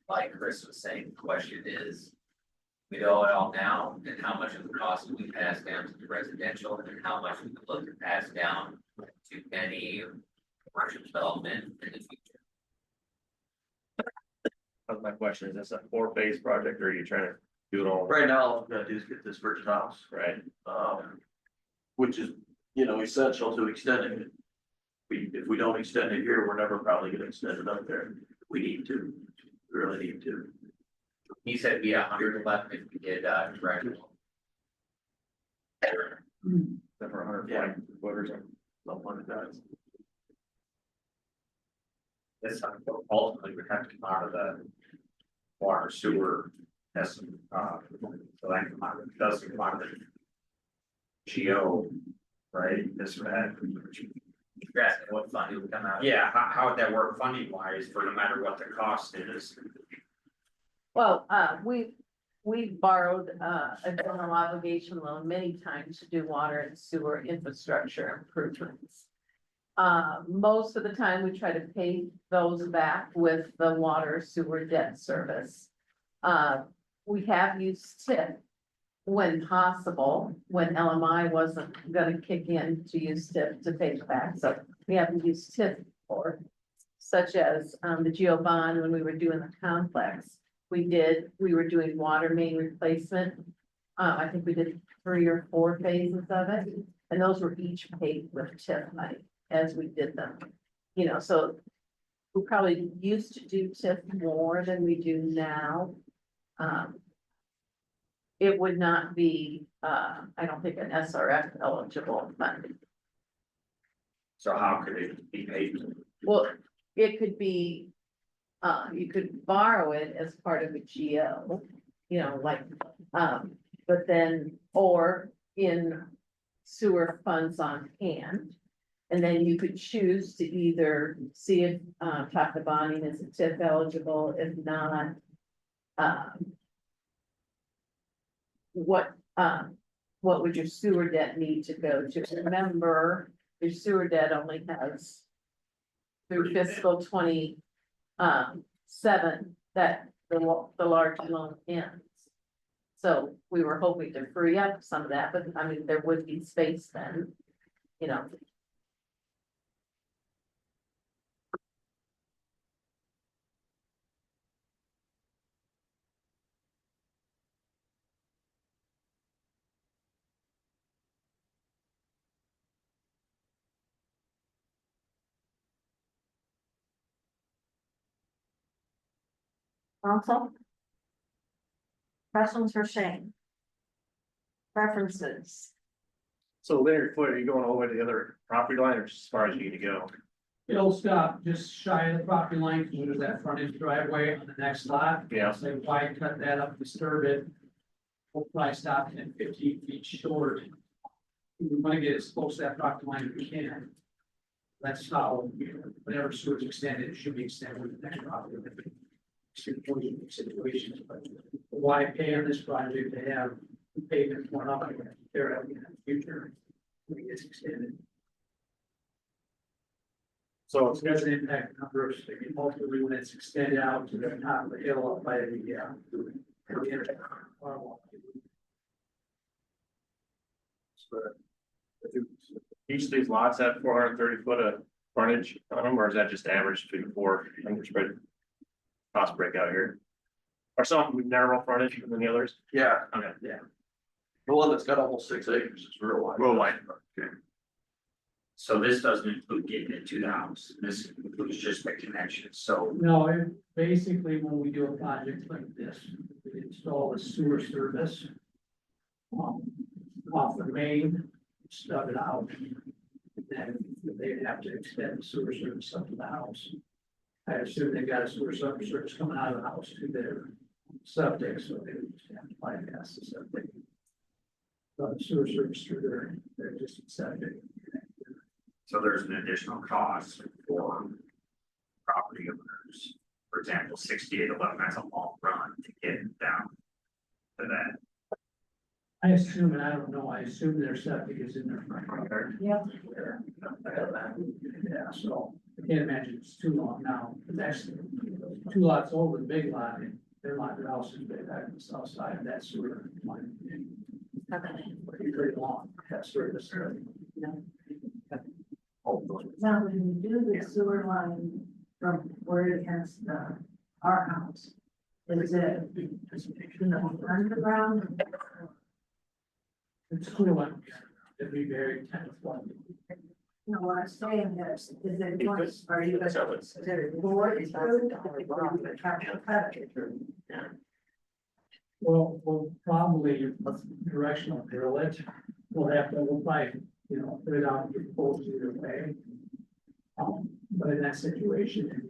Like Chris was saying, the question is, we know it all now, and how much of the cost do we pass down to the residential, and how much we can look to pass down to any commercial development in the future. That's my question, is this a 4-phase project, or are you trying to do it all? Right now, all we gotta do is get this first house. Right. Which is, you know, essential to extending it. If we don't extend it here, we're never probably gonna extend it up there. We need to, we really need to. He said it'd be 111 if we did, directional. For 140 footers, not one of those. This ultimately would have to come out of the water sewer. That's, so that come out, it doesn't come out of the GO, right? This would have. You're asking what fund it would come out of? Yeah, how would that work funding wise for no matter what the cost is? Well, we borrowed, a general obligation loan many times to do water and sewer infrastructure improvements. Most of the time, we try to pay those back with the water sewer debt service. We have used TIF when possible, when LMI wasn't gonna kick in to use TIF to pay it back, so we haven't used TIF for. Such as, the Geo bond, when we were doing the complex, we were doing water main replacement. I think we did 3 or 4 phases of it, and those were each paid with TIF money as we did them. You know, so we probably used to do TIF more than we do now. It would not be, I don't think, an SRF eligible fund. So how could it be paid? Well, it could be, you could borrow it as part of a GO, you know, like, but then, or in sewer funds on hand. And then you could choose to either see if, talk to bonding is TIF eligible, if not, what would your sewer debt need to go to? Remember, your sewer debt only has through fiscal 27 that the large loan ends. So we were hoping to free up some of that, but I mean, there would be space then, you know. Council? Questions for Shane? Preferences? So linear foot, are you going all the way to the other property line or just as far as you need to go? It'll stop just shy of the property line, because there's that frontage driveway on the next lot. Yeah. So why cut that up, disturb it? We'll probably stop it at 15 feet short. We want to get as close to that property line as we can. That's how, whatever sewer's extended, it should be extended to the next property. Situations, but why pay on this project to have pavement going up there in the future when it gets extended? So It doesn't impact the numbers, ultimately when it's extended out to the top of the hill up by the each of these lots have 430 foot of frontage on them, or is that just average between the 4 and spread? Cost breakout here. Or some with narrow frontage than the others? Yeah. Okay, yeah. The one that's got almost 6 acres is real wide. Real wide. Okay. So this doesn't include getting into the house, this includes just the connection, so. No, basically, when we do a project like this, we install a sewer service. Off the main, stub it out. Then they'd have to extend the sewer service up to the house. I assume they got a sewer service coming out of the house to their septic, so they would just have to bypass the septic. Sewer service through their existing septic. So there's an additional cost for property owners. For example, 6811, that's a long run to get down to that. I assume, and I don't know, I assume their septic is in their front yard. Yep. Yeah, so I can't imagine it's too long now, it's actually 2 lots over the big lot, and their lot, their house is big, on the south side of that sewer line. Pretty long, that's sort of the sewer. Now, when you do the sewer line from where it has our house, is it, underground? It's cool, it'd be very kind of fun. No, what I'm saying is it, are you, is it bored, is it tractor cut? Well, we'll probably directional drill it. We'll probably, put it out and get poles either way. But in that situation,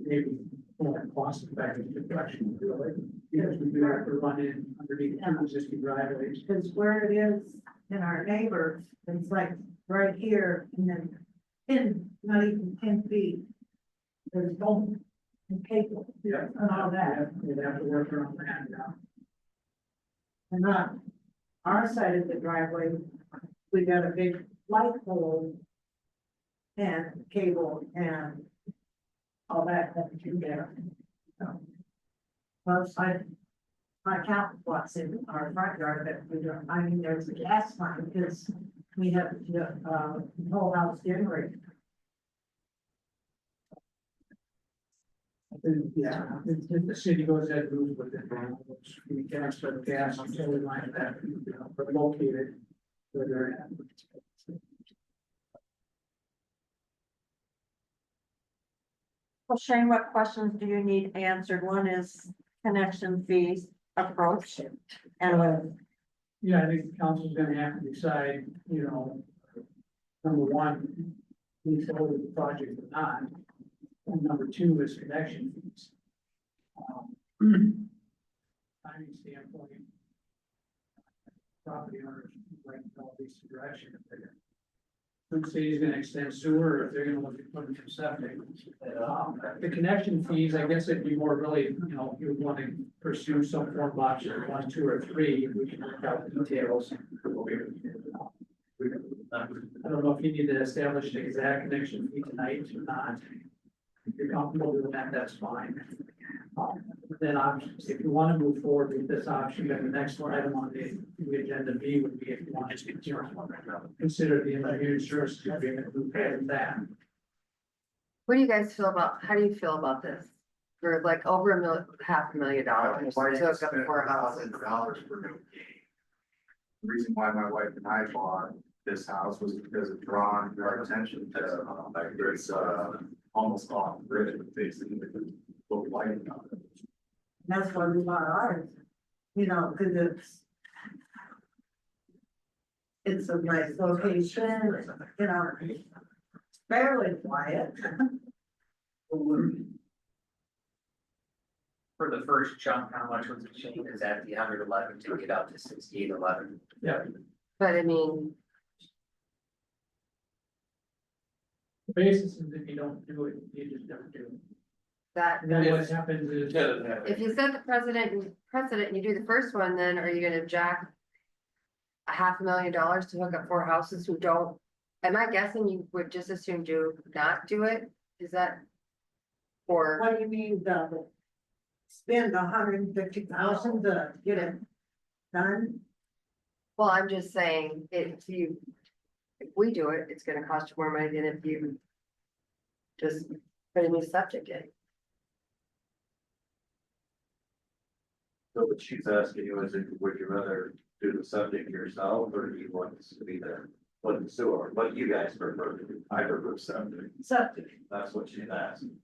maybe more cost effective to directional drill it. Because we do have to run in underneath existing driveways. Because where it is in our neighbors, it's like right here and then 10, not even 10 feet. There's bone and cable Yeah. and all that. We'd have to work around that, yeah. And not our side of the driveway, we got a big light pole and cable and all that in there. So, plus, my count what's in our front yard that we don't, I mean, there's a gas line because we have, whole house generator. Yeah, if the city goes ahead and moves with it, we can start gas until we line that, we're located where they're at. Well, Shane, what questions do you need answered? One is connection fees approach and Yeah, I think the council's gonna have to decide, number one, move forward with the project or not. And number two is connection fees. Timing standpoint. Property owners like all these direction if they're. Some city's gonna extend sewer, or if they're gonna look at putting some septic. The connection fees, I guess it'd be more really, you would want to pursue some form of option, 1, 2, or 3, we can work out the details. I don't know if you need to establish the exact connection fee tonight or not. If you're comfortable with that, that's fine. Then if you want to move forward with this option, then the next item on the agenda B would be if you want to consider the engineering services agreement, move ahead with that. What do you guys feel about, how do you feel about this? For like over $500,000 to hook up 4 houses. $1,000 per new gate. The reason why my wife and I bought this house was because it drawn our attention to, like, there's, almost off grid, basically, because of lighting on it. that's why we bought ours, because it's a nice location, it's fairly quiet. For the first chunk, how much was it changed? Is that the 111 to get up to 6811? Yeah. But I mean, The basis is if you don't do it, you just don't do it. that, And then what happens is. if you set the precedent and you do the first one, then are you gonna jack $500,000 to hook up 4 houses who don't? Am I guessing you would just assume not do it? Is that? Or, What do you mean, spend 150,000 to get it done? well, I'm just saying, if we do it, it's gonna cost you more money than if you just put a new septic in. So what she's asking you is, would you rather do the septic yourself, or do you want this to be there? What the sewer, what do you guys prefer to do? I prefer septic. Septic. That's what she's asking.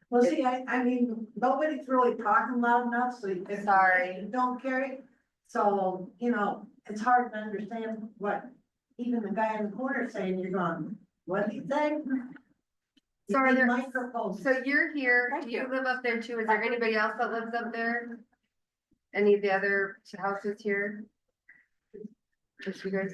Well, see, I mean, nobody's really talking loud enough, so you Sorry. don't carry. So, it's hard to understand what even the guy in the corner saying, you're going, what do you think? Sorry, there- Microphones. So you're here, Thank do you you. live up there too? Is there anybody else that lives up there? Any of the other houses here? Just you guys?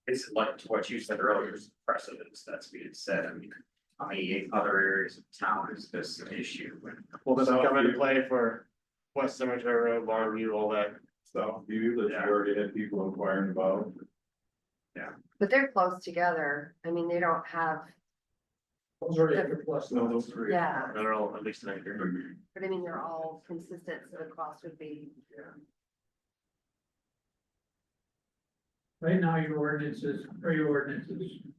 It's like what you said earlier, there's precedents that's being said. I mean, how many other areas of town is this an issue? Well, does it come into play for West Cemetery Road, Longview, all that stuff? You, that you already had people inquiring about. But they're close together. I mean, they don't have, Those are acre plus. No, those 3. yeah, They're all at least an acre. but I mean, they're all consistent, so the cost would be. Right now, your ordinances,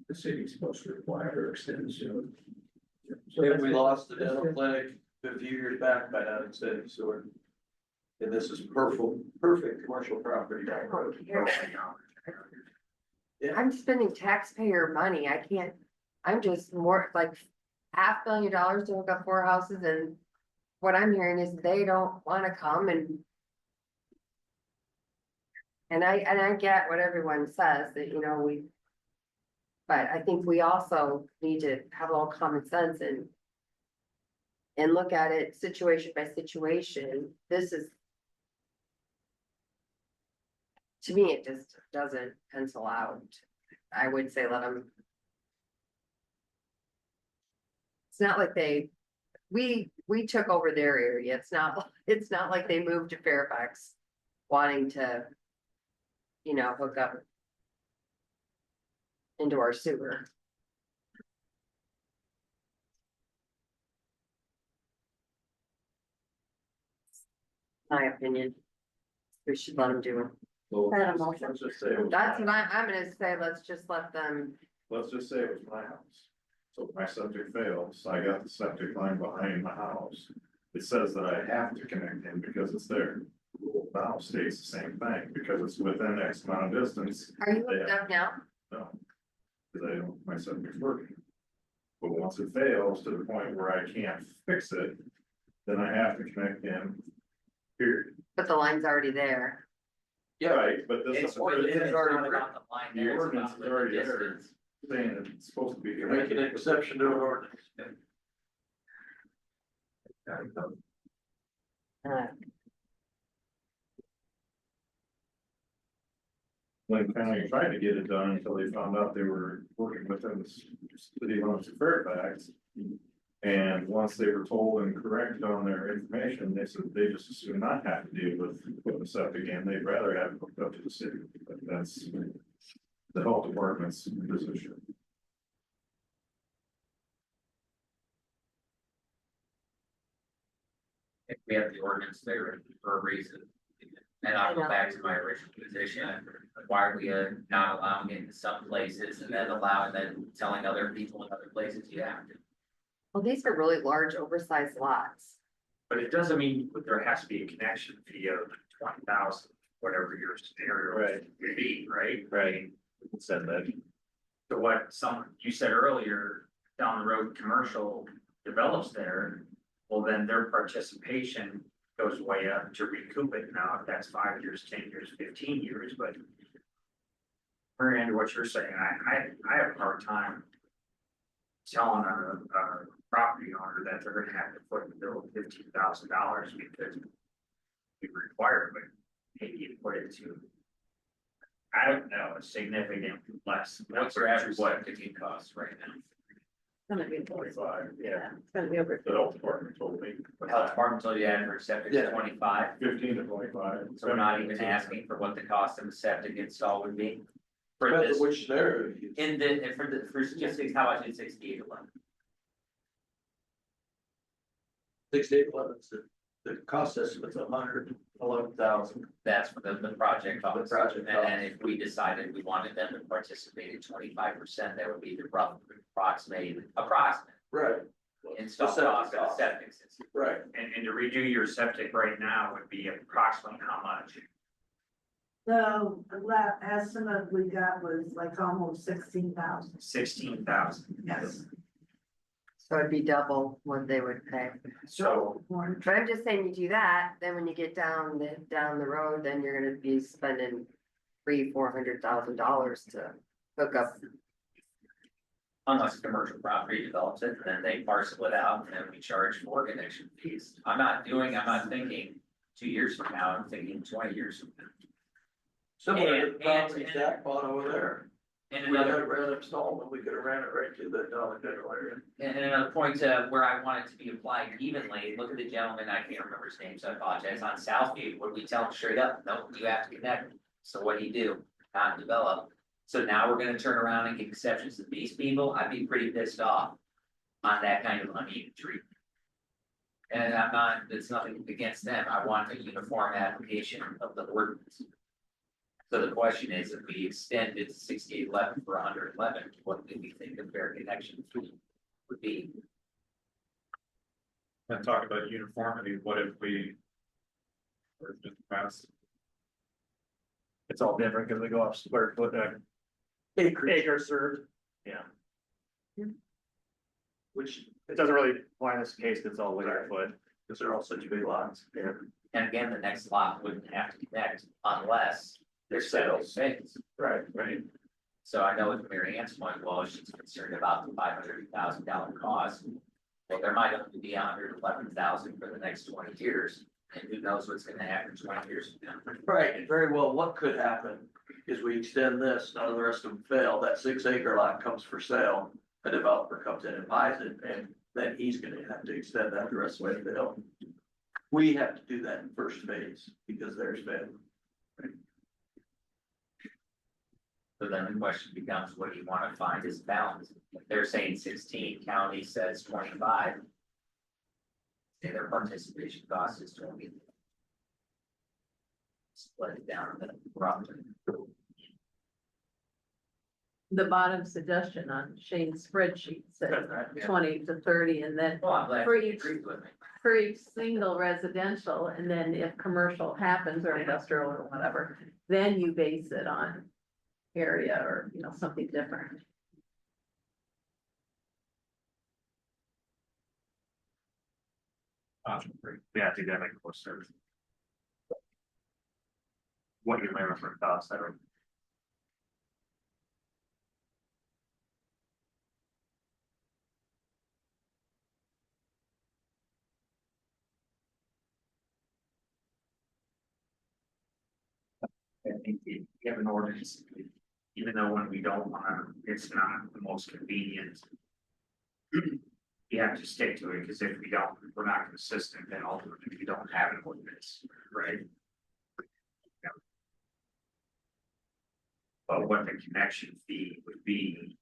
the city's supposed to require or extend the sewer. So We that's it. lost the dental clinic a few years back by not extending sewer. And this is perfect commercial property down the road. I'm spending taxpayer money. I can't, I'm just more like $500,000 to hook up 4 houses and what I'm hearing is they don't wanna come and I get what everyone says, that, you know, but I think we also need to have a little common sense and look at it situation by situation. This is, to me, it just doesn't pencil out. I would say let them. It's not like we took over their area. It's not like they moved to Fairfax wanting to, you know, hook up into our sewer. My opinion. We should let them do it. That a motion? Let's just say it was That's my- what I'm gonna say, let's just let them, Let's just say it was my house. So if my septic fails, I got the septic line behind my house. It says that I have to connect in because it's there. The house states the same thing, because it's within X amount of distance. are you They hooked have- up now? No. Cause I don't, my septic's working. But once it fails to the point where I can't fix it, then I have to connect in. Period. But the line's already there. Yeah, Right, but this It's is. already it's already about the line The there, it's ordinance about is the already there, distance. saying that it's supposed to be. you're making an exception to an ordinance. Lincoln County tried to get it done until they found out they were working within the city limits of Fairfax. And once they were told and corrected on their information, they said they just assume not have to deal with putting the septic in, they'd rather have it hooked up to the city, but that's the health department's position. If we have the ordinance there for a reason. And I'll go back to my original position, why are we not allowing it in some places and then telling other people in other places you have to? Well, these are really large oversized lots. But it doesn't mean that there has to be a connection fee of 20,000, whatever your scenario would be, right? Right. Said that. So what you said earlier, down the road, commercial develops there, well, then their participation goes way up to recoup it. Now, if that's 5 years, 10 years, 15 years, but into what you're saying, I have a hard time telling a property owner that they're gonna have to put in the bill $15,000 because we require it, but maybe you put it to, I don't know, a significant less. What's your average septic cost right now? It's gonna be 25, yeah, it's gonna be over. the health department told me. Health department told you average septic is 25, 15 to 25. so we're not even asking for what the cost of a septic install would be. For Depends this, on which scenario. for statistics, how much is 6811? 6811, the cost estimate's 111,000. That's for the project cost. The project And then if we decided we wanted them to participate at 25%, that would be the rough approximate Right. install The septic cost of the cost. septic system. Right. And to redo your septic right now would be approximately how much? The last estimate we got was like almost 16,000. 16,000. Yes. So it'd be double what they would pay. So, But I'm just saying you do that, then when you get down the road, then you're gonna be spending $300,000-400,000 to hook up. Unless a commercial property develops it, then they parcel it out and then we charge more connection fees. I'm not thinking 2 years from now, I'm thinking 20 years from now. Similar to And- the property and- Zach bought over there. And We had another, it ran installment, we could have ran it right to the dollar general area. and another point to where I want it to be applied evenly, look at the gentleman, I can't remember his name, so I apologize, on Southview, where we tell him straight up, no, you have to connect. So what do you do? Not develop. So now we're gonna turn around and give exceptions to these people, I'd be pretty pissed off on that kind of uneven treatment. And it's nothing against them, I want a uniform application of the ordinance. So the question is, if we extend it to 6811 for 111, what do we think a fair connection fee would be? And talk about uniformity, what if we? Or just pass, It's all different because they go off square foot, acre served. Yeah. Which, it doesn't really apply in this case, 'cause it's all linear foot. because they're all such big lots. And again, the next lot wouldn't have to connect unless there's several things. Right, right. So I know with Mary Ann's point, well, she's concerned about the $500,000 cost. Well, there might only be $111,000 for the next 20 years, and who knows what's gonna happen 20 years from now. Right, and very well, what could happen is we extend this, none of the rest of them fail, that 6 acre lot comes for sale. A developer comes in and buys it, and then he's gonna have to extend that the rest of the way to fail. We have to do that in first phase, because there's been. So then the question becomes, what do you wanna find as balance? If they're saying 16, county says 25. Say their participation cost is 20. Split it down a bit, roughly. The bottom suggestion on Shane's spreadsheet says 20 to 30, and then Well, I'm glad for you each, agreed with me. for each single residential, and then if commercial happens or industrial or whatever, then you base it on area or, you know, something different. Option three, yeah, I think that makes more sense. What your limit for costs, I don't. I think you have an ordinance, even though when we don't want to, it's not the most convenient. You have to stick to it, because if we don't, we're not consistent, then ultimately we don't have an ordinance, right? But what the connection fee would be.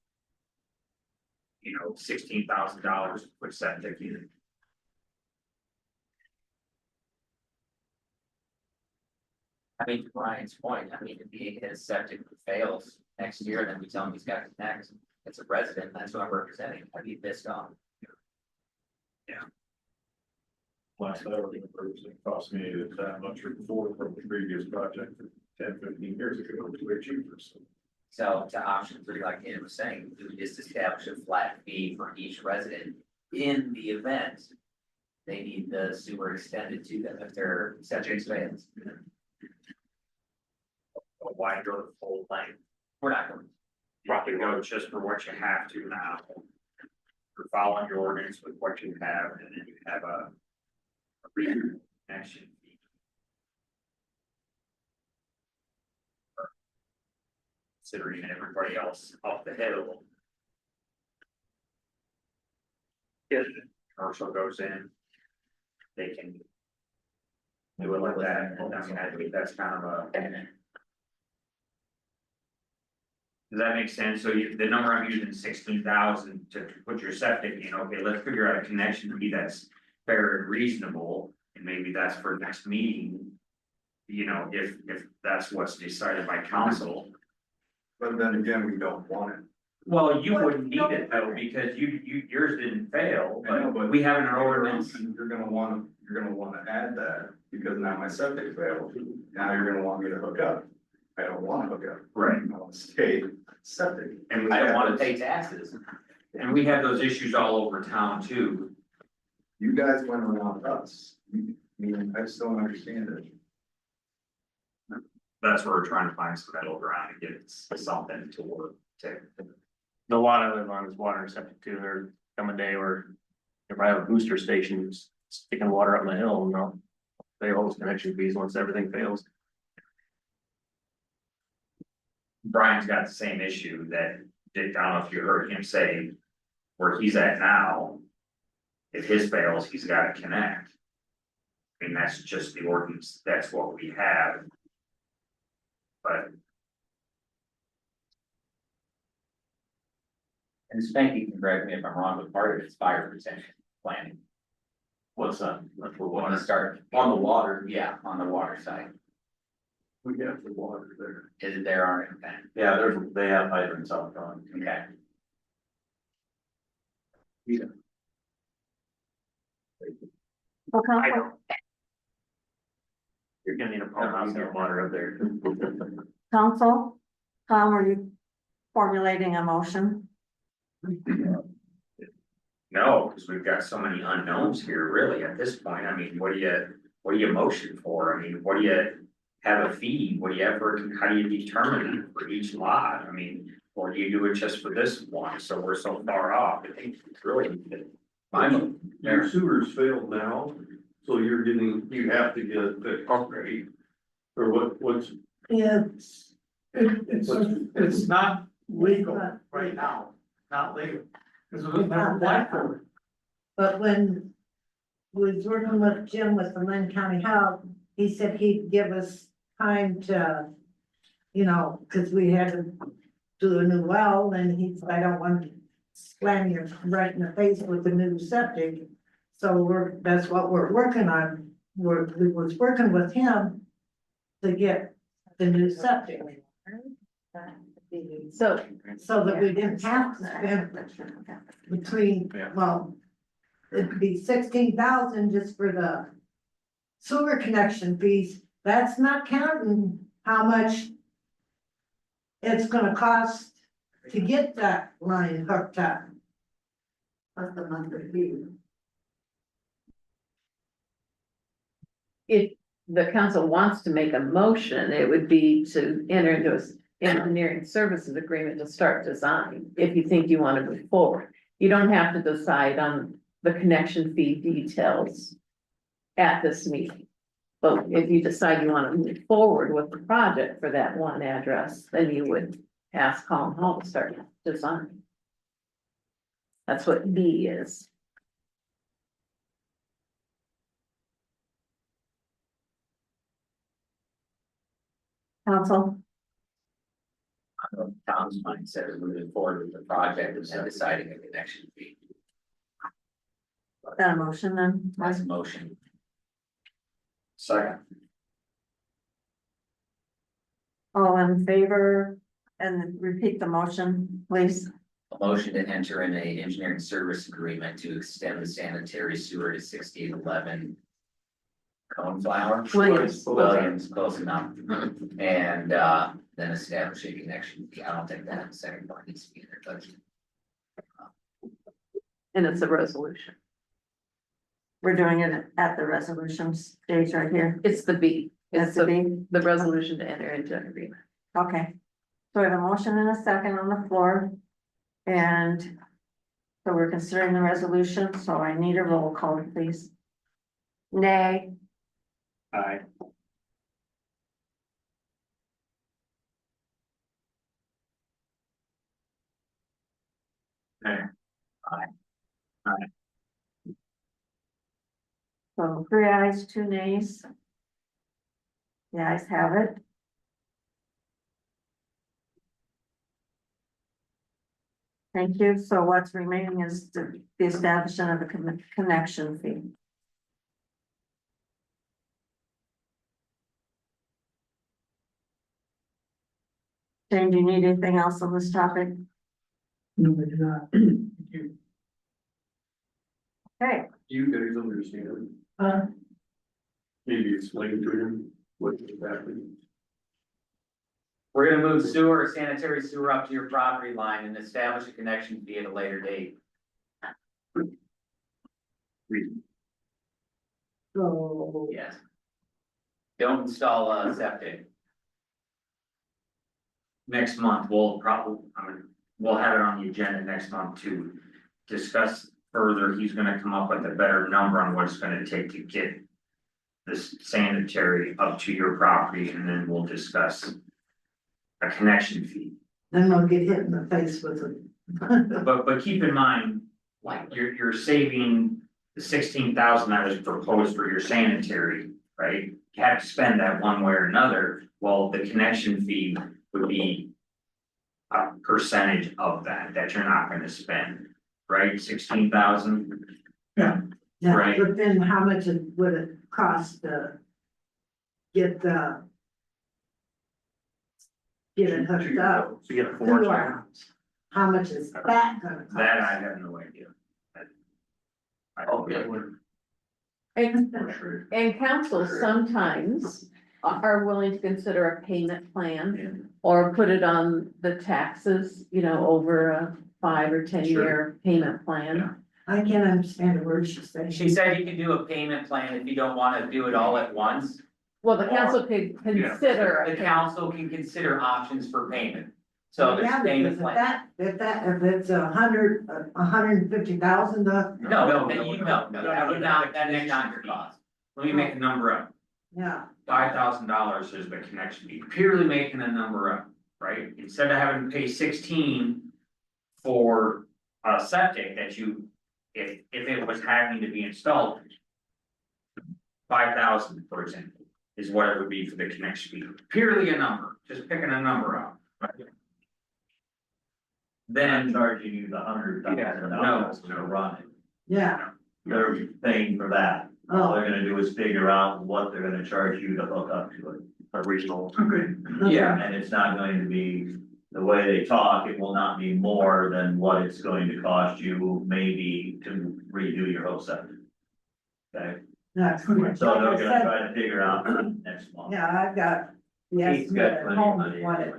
You know, $16,000 to put septic in. I mean, to Brian's point, I mean, if his septic fails next year, then we tell him he's got to connect. It's a resident, that's what I'm representing, I'd be pissed off. Last I ever approved, it cost me that much before from the previous project 10, 15 years ago, it was way cheaper, so. So to option three, like Ian was saying, we would just establish a flat fee for each resident in the event. They need the sewer extended to them if their septic fails. Why go the full length? We're not going. Probably go just for what you have to now. You're following your ordinance with what you have, and then you have a connection fee. Considering everybody else up the hill. If commercial goes in, they can do it like that, and I mean, I think that's kind of a. Does that make sense? So the number I'm using, 16,000 to put your septic in, okay, let's figure out a connection fee that's fair and reasonable, and maybe that's for next meeting. You know, if that's what's decided by council. But then again, we don't want it. Well, you wouldn't need it though, because yours didn't fail, but we have an ordinance. You're gonna wanna add that, because now my septic failed, now you're gonna want me to hook up. I don't wanna hook up. Right. I wanna stay septic. And I don't want to pay taxes. And we have those issues all over town too. You guys went around us, I mean, I just don't understand it. That's where we're trying to find some middle ground and get something to work to. The lot I live on is water and septic too, there come a day where if I have a booster station, sticking water up my hill, you know. They hold connection fees once everything fails. Brian's got the same issue that Dick, I don't know if you heard him say where he's at now. If his fails, he's gotta connect. I mean, that's just the ordinance, that's what we have. But And Spanky can correct me if I'm wrong, but part of it's fire protection planning. What's that? That's for Want water. to start on the water, yeah, on the water side. We have the water there. Is it there already? Okay. Yeah, they have hydrants out front. Okay. Well, Council, You're gonna need a pump house and water up there. Council, Tom, are you formulating a motion? no, because we've got so many unknowns here, really, at this point. I mean, what do you motion for? I mean, what do you have a fee? What do you have for, how do you determine it for each lot? I mean, or do you do it just for this one? So we're so far off. I think it's really. Your sewers failed now, so you have to get the upgrade. Or what's, It's not legal right now, not legal, because it was never applied for. But when we was working with Jim with the Lynn County Health, he said he'd give us time to, you know, cause we had to do a new well, and he said, I don't want to slam you right in the face with the new septic. So that's what we're working on. We was working with him to get the new septic. So that we didn't have to spend between, well, it'd be 16,000 just for the sewer connection fees. That's not counting how much it's gonna cost to get that line hooked up. Plus the monthly fee. If the council wants to make a motion, it would be to enter into an engineering services agreement to start design, if you think you want to move forward. You don't have to decide on the connection fee details at this meeting. But if you decide you want to move forward with the project for that one address, then you would ask Colin Hall to start design. That's what B is. Council, Tom's mindset is moving forward with the project and then deciding a connection fee. that a motion then? That's a motion. Second. All in favor, and repeat the motion, please. A motion to enter in a engineering service agreement to extend the sanitary sewer to 6811 Coneflower. Williams, close enough. And then establish a connection fee. I don't think that second part needs to be in their budget. And it's a resolution. We're doing it at the resolution stage right here. It's the B. That's It's the B. the resolution to enter into an agreement. Okay. So we have a motion and a second on the floor. And so we're considering the resolution, so I need a roll call, please. Nay. Aye. Aye. So 3 ayes, 2 nays. The ayes have it. Thank you. So what's remaining is the establishment of a connection fee. Jane, do you need anything else on this topic? No, we do not. Thank you. Okay, you guys understand, uh, maybe explain to him what exactly. We're gonna move sewer, sanitary sewer up to your property line and establish a connection fee at a later date. So, Yes. Don't install a septic. Next month, we'll we'll have it on the agenda next month to discuss further. He's gonna come up with a better number on what it's gonna take to get this sanitary up to your property, and then we'll discuss a connection fee. then we'll get hit in the face with it. But keep in mind, like, you're saving the 16,000 that was proposed for your sanitary, right? You have to spend that one way or another. Well, the connection fee would be a percentage of that you're not gonna spend, right? 16,000? Yeah. Yeah, Right. but then how much would it cost to get it hooked up? So you get a to four. our house? How much is that gonna cost? That I have no idea. I hope it would. And council sometimes are willing to consider a payment plan or put it on the taxes, you know, over a 5 or 10 year payment plan. I can't understand a word she's saying. She said you could do a payment plan if you don't wanna do it all at once. Well, the council could consider. The council can consider options for payment. So there's Yeah, payment because plan. if it's $150,000, No, that would not, that is not your cost. Let me make a number up. yeah. $5,000 is the connection fee, purely making a number up, right? Instead of having to pay 16 for a septic that you, if it was having to be installed. 5,000, for example, is what it would be for the connection fee, purely a number, just picking a number out. Then charging you the $100,000 to run it. Yeah. They're paying for that. All they're gonna do is figure out what they're gonna charge you to hook up to it. A regional. Yeah. And it's not going to be, the way they talk, it will not be more than what it's going to cost you maybe to redo your whole septic. Okay, That's. so they're Like gonna I said, try to figure out next month. yeah, I've got the He's got estimate at plenty of home, money. what it,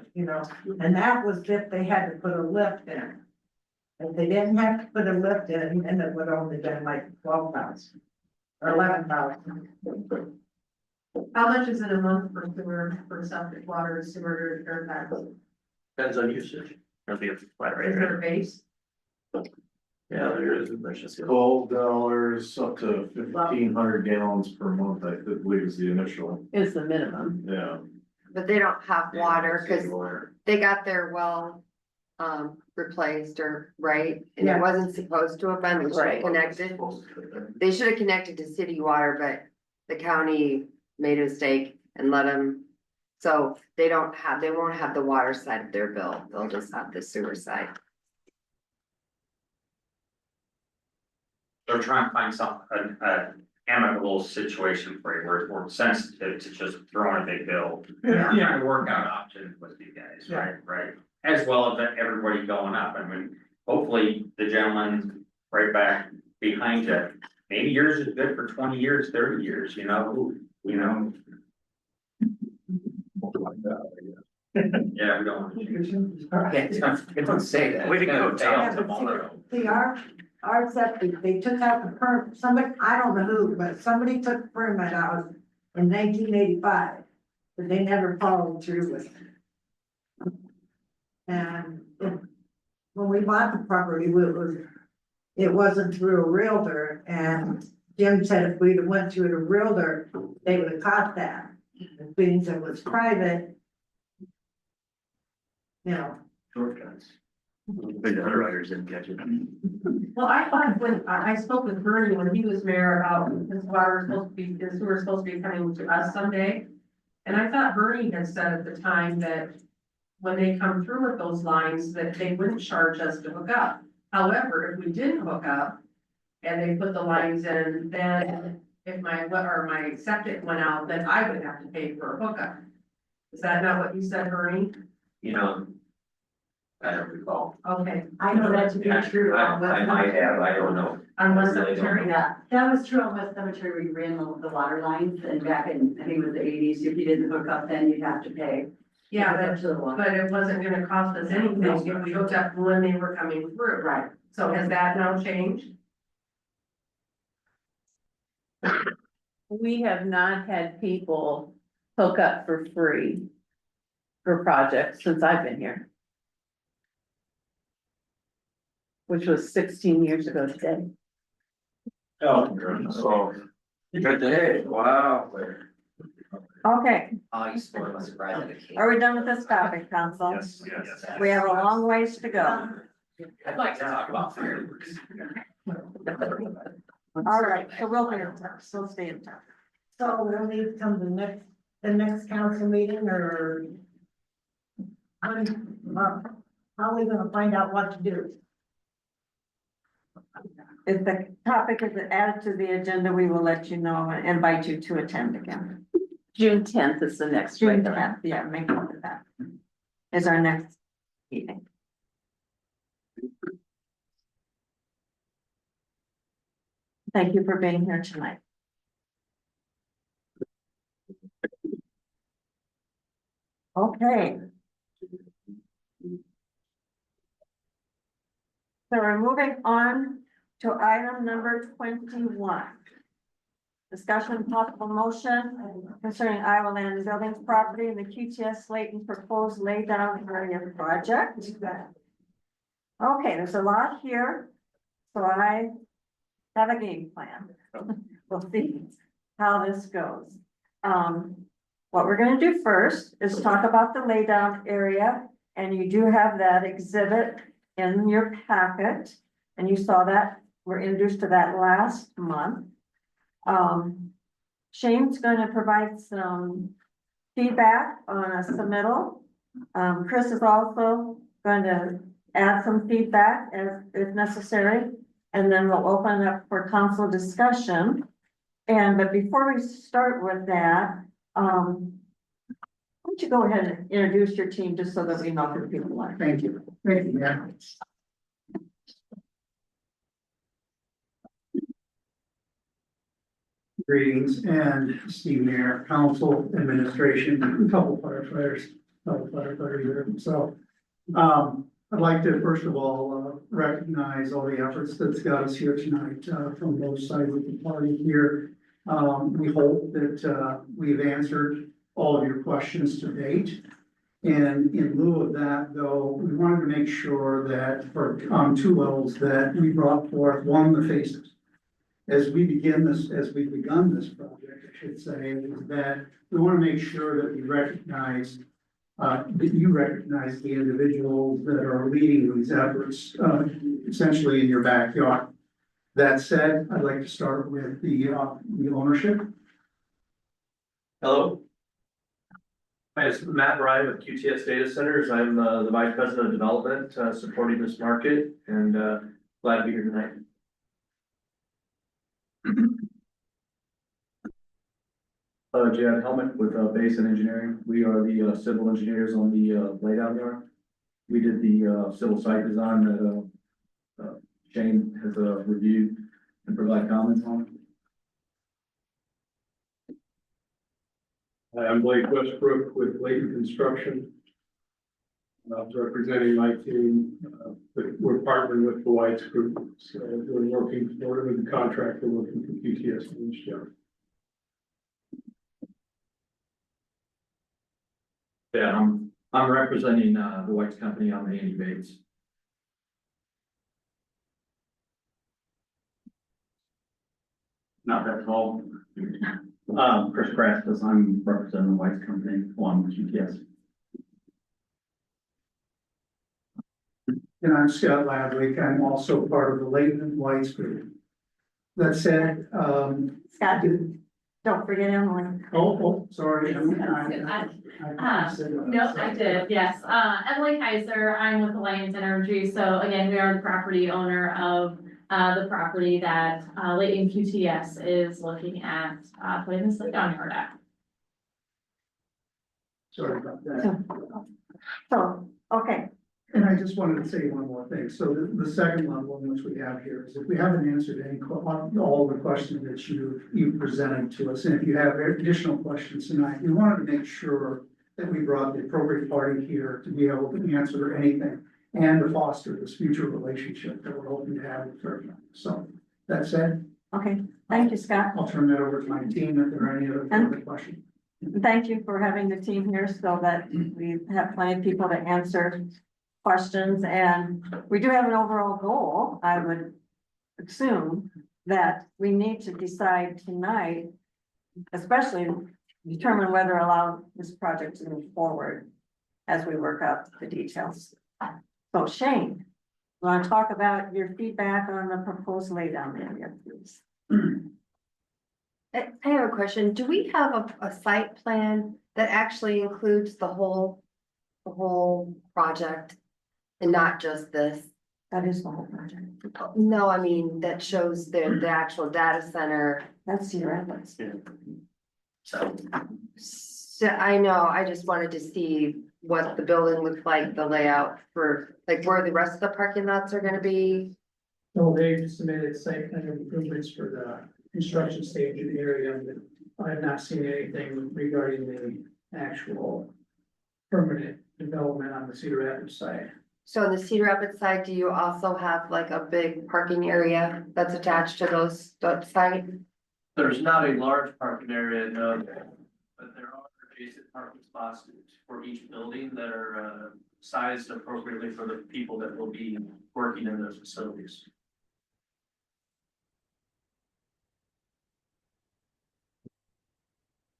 and that was if they had to put a lift in. If they didn't have to put a lift in, then it would only been like 12,000 or 11,000. How much is it a month for sewer, for septic water, sewer, or that? Depends on usage. It'll be a flat rate. Is there a base? Yeah, there is, there's $12 up to 1,500 gallons per month, I believe is the initial, Is the minimum. yeah. But they don't have water, cause they got their well, replaced or, right? And it Yeah. wasn't supposed to have been, they should have connected. They should have connected to city water, but the county made a mistake and let them. So they won't have the water side of their bill, they'll just have the sewer side. They're trying to find an amicable situation for you, where it's more sensitive to just throwing a big bill. Yeah. Trying to work out options with you guys, right? As well as everybody going up, I mean, hopefully the gentleman right back behind you, maybe yours is good for 20 years, 30 years, Yeah, we don't. Don't say that. Way to go, Tom. Yeah, but see, our septic, they took out the permit, somebody, I don't know who, but somebody took the permit out in 1985, but they never followed through with it. And when we bought the property, it wasn't through a realtor, and Jim said if we'd have went through a realtor, they would have caught that. Being that it was private, Shortcuts. The underwriters didn't catch it. Well, I thought when I spoke with Bernie when he was mayor about his water was supposed to be, his sewer was supposed to be coming to us someday. And I thought Bernie had said at the time that when they come through with those lines, that they wouldn't charge us to hook up. However, if we didn't hook up and they put the lines in, then if my septic went out, then I would have to pay for a hookup. Is that not what you said, Bernie? I don't recall. Okay. I know that to be true. I might have, I don't know. On West I really don't Cemetery? know. Yeah, that was true on West Cemetery, where you ran the water lines, and back in, I think it was the 80s, if you didn't hook up, then you'd have to pay. Yeah, to hook up to the water. but it wasn't gonna cost us anything if we hooked up when they were coming through. Right. So has that now changed? We have not had people hook up for free for projects since I've been here. Which was 16 years ago today. Oh, so, good day, wow. Okay, Oh, you spoiled my surprise at the cake. are we done with this topic, council? Yes. We have a long ways to go. I'd like to talk about fireworks. All right, so we'll be in touch, we'll stay in touch. So we'll need to come to the next council meeting, or how are we gonna find out what to do? If the topic is added to the agenda, we will let you know and invite you to attend again. June 10th is the next June regular. 10th, yeah, make note of that. Is our next meeting. Thank you for being here tonight. Okay. So we're moving on to item number 21. Discussion and possible motion concerning Iowa Land and Buildings property and the QTS Slayton proposed laydown area project. Okay, there's a lot here, so I have a game plan. We'll see how this goes. What we're gonna do first is talk about the laydown area, and you do have that exhibit in your packet, and you saw that, we're introduced to that last month. Shane's gonna provide some feedback on a submittal. Chris is also going to add some feedback as if necessary, and then we'll open it up for council discussion. But before we start with that, why don't you go ahead and introduce your team just so that we know who people are. Thank you. Thank you, yeah. Greetings, and Steve Mayor, council, administration, a couple firefighters here. So, I'd like to first of all, recognize all the efforts that's got us here tonight, from both sides of the party here. We hope that, we've answered all of your questions to date. And in lieu of that, though, we wanted to make sure that for, two levels that we brought forth, one, the faces. As we've begun this project, I should say, is that we want to make sure that we recognize, that you recognize the individuals that are leading these efforts, essentially in your backyard. That said, I'd like to start with the ownership. Hello. My name is Matt Ryan with QTS Data Centers. I'm the Vice President of Development, supporting this market, and glad to be here tonight. Jad Helmet with Basin Engineering. We are the civil engineers on the laydown yard. We did the civil site design that Shane has reviewed and provide comments on. Hi, I'm Blake Westbrook with Layton Construction. I was representing my team, we're partnering with the White's Group, so we're working with the contractor, working for QTS in this job. Yeah, I'm representing the White's company. I'm Andy Bates. Not that tall. Chris Crastus, I'm representing the White's company along with QTS. And I'm Scott Ladwick. I'm also part of the Layton White's Group. That said, Scott, don't forget Emily. Oh, sorry. No, I did, yes. Emily Kaiser, I'm with Alliance Energy. So again, we are the property owner of the property that Layton QTS is looking at putting this down yard at. Sorry about that. So, okay. And I just wanted to say one more thing. So the second level in which we have here is if we haven't answered all the questions that you've presented to us, and if you have additional questions tonight, we wanted to make sure that we brought the appropriate party here to be able to answer anything and to foster this future relationship that we're hoping to have with Fairfax. So that said. Okay, thank you, Scott. I'll turn that over to my team if there are any other questions. Thank you for having the team here so that we have plenty of people to answer questions, and we do have an overall goal. I would assume that we need to decide tonight, especially determine whether allow this project to move forward as we work out the details. So Shane, you want to talk about your feedback on the proposed laydown area, please? I have a question. Do we have a site plan that actually includes the whole project and not just this? That is the whole project. No, I mean, that shows the actual data center. That's your efforts. So I know, I just wanted to see what the building looks like, the layout for, like, where the rest of the parking lots are gonna be. So they submitted site plan improvements for the construction stage of the area, but I have not seen anything regarding the actual permanent development on the Cedar Rapids side. So on the Cedar Rapids side, do you also have like a big parking area that's attached to that site? There's not a large parking area, no, but there are adjacent parking spots for each building that are sized appropriately for the people that will be working in those facilities.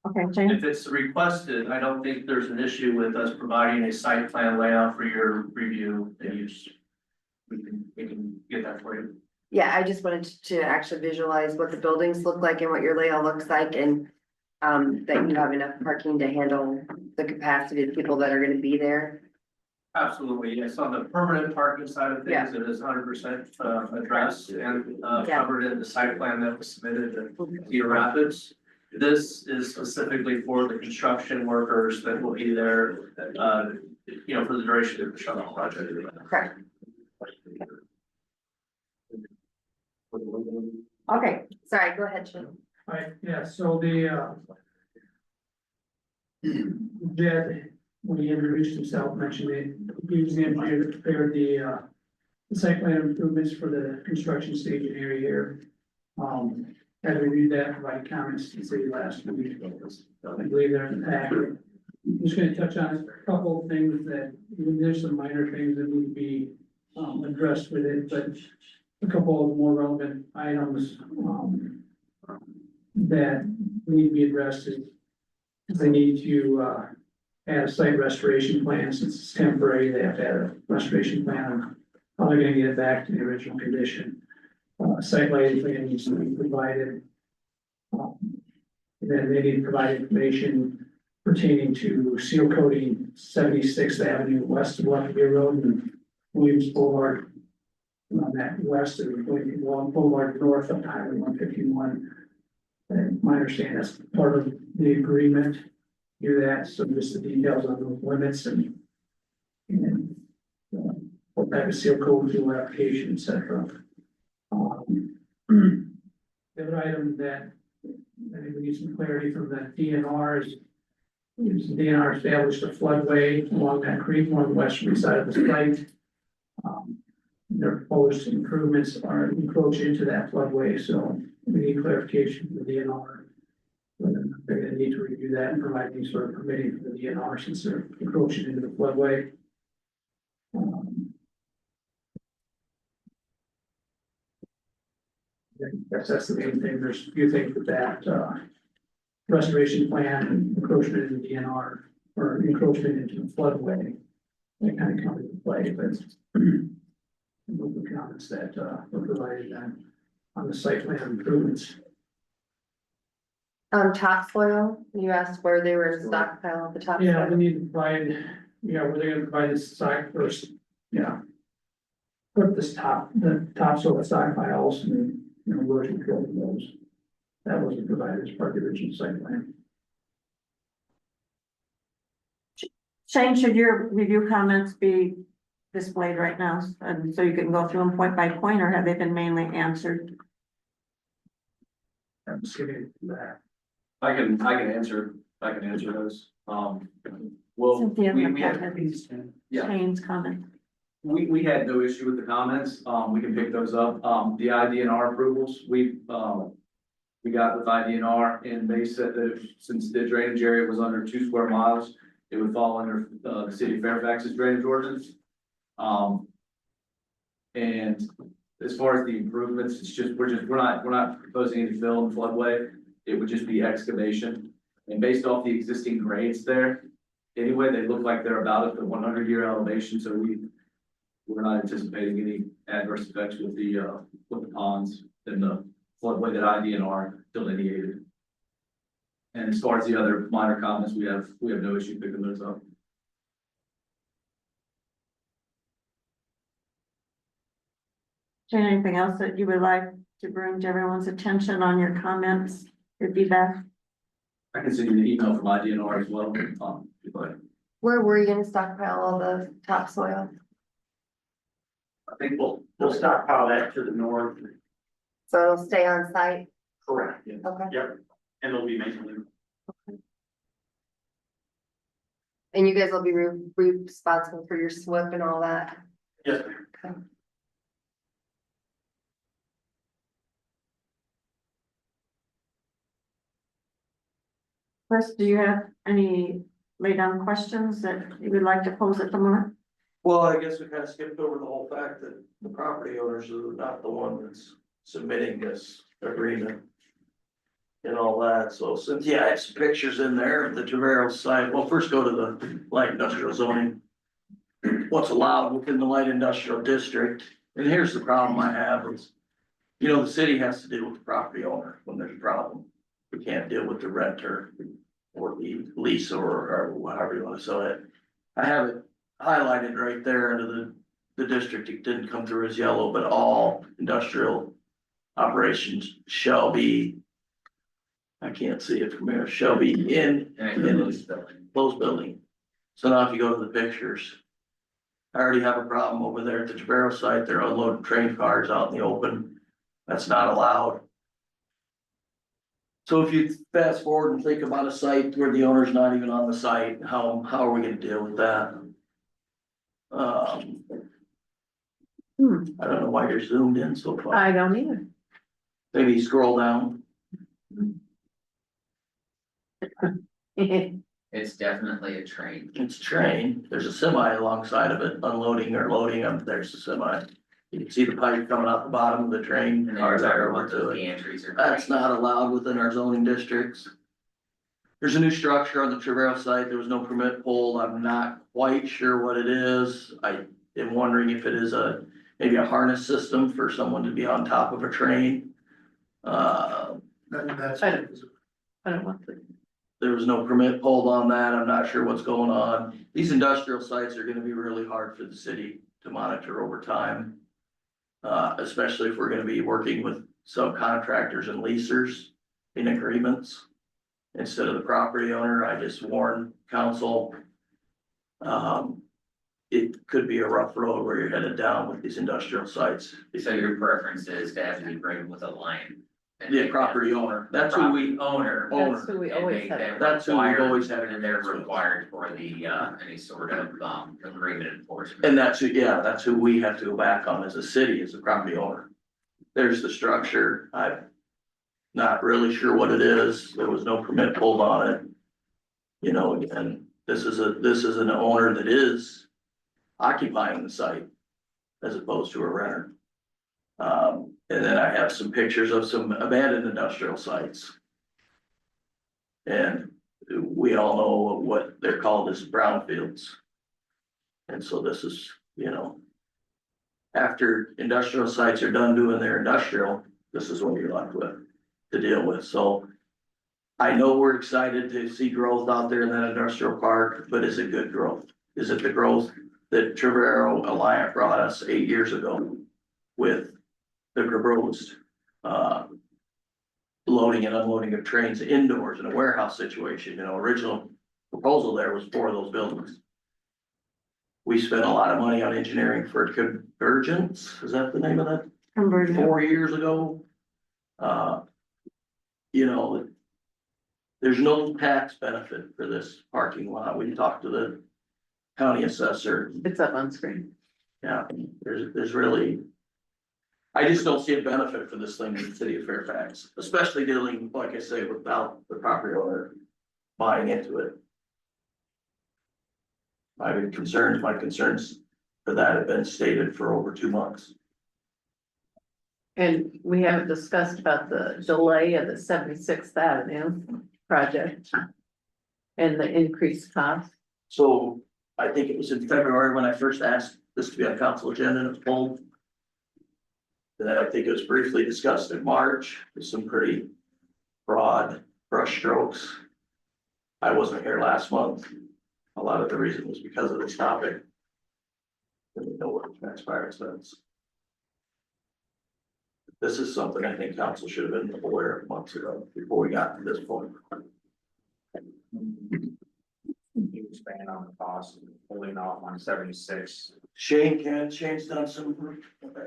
Okay, Jane, If it's requested, I don't think there's an issue with us providing a site plan layout for your review and use. We can get that for you. Yeah, I just wanted to actually visualize what the buildings look like and what your layout looks like and that you have enough parking to handle the capacity of people that are gonna be there. Absolutely, yes, on the permanent parking side of things, it is 100% addressed and covered in the site plan that was submitted to Cedar Rapids. This is specifically for the construction workers that will be there, for the duration of the shuttle project. Correct. okay, Sorry, go ahead, Shane. Right, yeah, so the, Jed, when he introduced himself, mentioned it, he was the engineer that prepared the site plan improvements for the construction staging area here. As we reviewed that, provided comments to the city last week, I believe they're in the packet. I'm just gonna touch on a couple of things that, there's some minor things that need to be, addressed with it, but a couple of more relevant items, that need to be addressed is they need to, add a site restoration plan. Since it's temporary, they have to add a restoration plan on how they're gonna get it back to the original condition. Site lighting plan needs to be provided. And then they need to provide information pertaining to seal coating 76th Avenue west of Lafayette Road and Williams Boulevard. On that west of Williams Boulevard north of Highway 151. And my understanding that's part of the agreement. Do that, so just the details on those limits and what type of seal coat, fuel application, et cetera. The other item that I think we need some clarity from the DNR is the DNR established a floodway along that creek on the westerly side of the site. Their proposed improvements are encroaching into that floodway, so we need clarification from the DNR. They're gonna need to review that and provide any sort of permitting for the DNR since they're encroaching into the floodway. That's the main thing. There's a few things with that, restoration plan and encroachment in the DNR or encroachment into the floodway. They kind of come into play, but the comments that, were provided on the site plan improvements. Topsoil, you asked where they were in stockpile at the top. Yeah, we need to provide, where they're gonna provide this site first, put the topsoil stockpiles and, erosion control of those. That wasn't provided as part of the original site plan. Shane, should your review comments be displayed right now? And so you can go through them point by point, or have they been mainly answered? I'm just giving that. I can answer those. Well, Cynthia, we had, yeah. Shane's comment. We had no issue with the comments, we can pick those up, the IDNR approvals, we got with IDNR and they said that since the drainage area was under 2 square miles, it would fall under, the city of Fairfax's drainage ordinance. And as far as the improvements, it's just, we're not proposing any fill and floodway, it would just be excavation. And based off the existing grades there, anyway, they look like they're about at the 100-year elevation, so we're not anticipating any adverse effects with the ponds and the floodway that IDNR delineated. And as far as the other minor comments, we have no issue picking those up. Shane, anything else that you would like to bring to everyone's attention on your comments, your feedback? I can send you the email from IDNR as well, if you'd like. Where were you gonna stockpile all the topsoil? I think we'll stockpile that to the north. So it'll stay on site? Correct, yeah. Okay. Yep, and it'll be maintained. And you guys will be responsible for your SWIP and all that? Yes. Chris, do you have any laid down questions that you would like to pose at the moment? Well, I guess we kind of skipped over the whole fact that the property owners are not the one that's submitting this agreement. And all that, so since, yeah, I have some pictures in there of the Tavero site, well, first go to the light industrial zoning. What's allowed within the light industrial district, and here's the problem I have is, you know, the city has to deal with the property owner when there's a problem. We can't deal with the renter or the lease or however you wanna sell it. I have it highlighted right there into the district, it didn't come through as yellow, but all industrial operations shall be, I can't see it from here, shall be in closed building. So now if you go to the pictures, I already have a problem over there at the Tavero site, they're unloading train cars out in the open, that's not allowed. So if you fast forward and think about a site where the owner's not even on the site, how are we gonna deal with that? I don't know why you're zoomed in so far. I don't either. Maybe scroll down. It's definitely a train. It's a train, there's a semi alongside of it, unloading or loading up, there's the semi. You can see the pipe coming out the bottom of the train. And then Cars you're are talking over about to those it. entries are. That's not allowed within our zoning districts. There's a new structure on the Tavero site, there was no permit pulled, I'm not quite sure what it is. I am wondering if it is maybe a harness system for someone to be on top of a train. That's. I don't want to. There was no permit pulled on that, I'm not sure what's going on. These industrial sites are gonna be really hard for the city to monitor over time. Especially if we're gonna be working with subcontractors and leasers in agreements. Instead of the property owner, I just warn council. It could be a rough road where you're headed down with these industrial sites. So your preference is to have the agreement with a line. and The make property that- owner, that's who we, Owner. That's who we and always make have. them that's who we've required- always had. And they're required for the, any sort of, agreement enforcement. And that's who, yeah, that's who we have to go back on as a city, as a property owner. There's the structure, I'm not really sure what it is, there was no permit pulled on it. You know, again, this is an owner that is occupying the site as opposed to a renter. And then I have some pictures of some abandoned industrial sites. And we all know what they're called as brownfields. And so this is, you know, after industrial sites are done doing their industrial, this is what you're left with to deal with, so. I know we're excited to see growth out there in that industrial park, but is it good growth? Is it the growth that Trevero Alliant brought us 8 years ago with the proposed, loading and unloading of trains indoors in a warehouse situation, you know, original proposal there was 4 of those buildings. We spent a lot of money on engineering for convergence, is that the name of that? Conversion. 4 years ago. You know, there's no tax benefit for this parking lot. We talked to the county assessor. It's up on screen. Yeah, there's really. I just don't see a benefit for this thing in the city of Fairfax, especially dealing, like I say, without the property owner buying into it. My concerns for that have been stated for over 2 months. And we haven't discussed about the delay of the 76th Avenue project. And the increased cost. So I think it was in February when I first asked this to be on council agenda and it was pulled. And then I think it was briefly discussed in March with some pretty broad brush strokes. I wasn't here last month. A lot of the reason was because of this topic. Didn't know what transpired since. This is something I think council should have been aware of months ago before we got to this point. He was banging on the cost, and holding off on 76. Shane's done some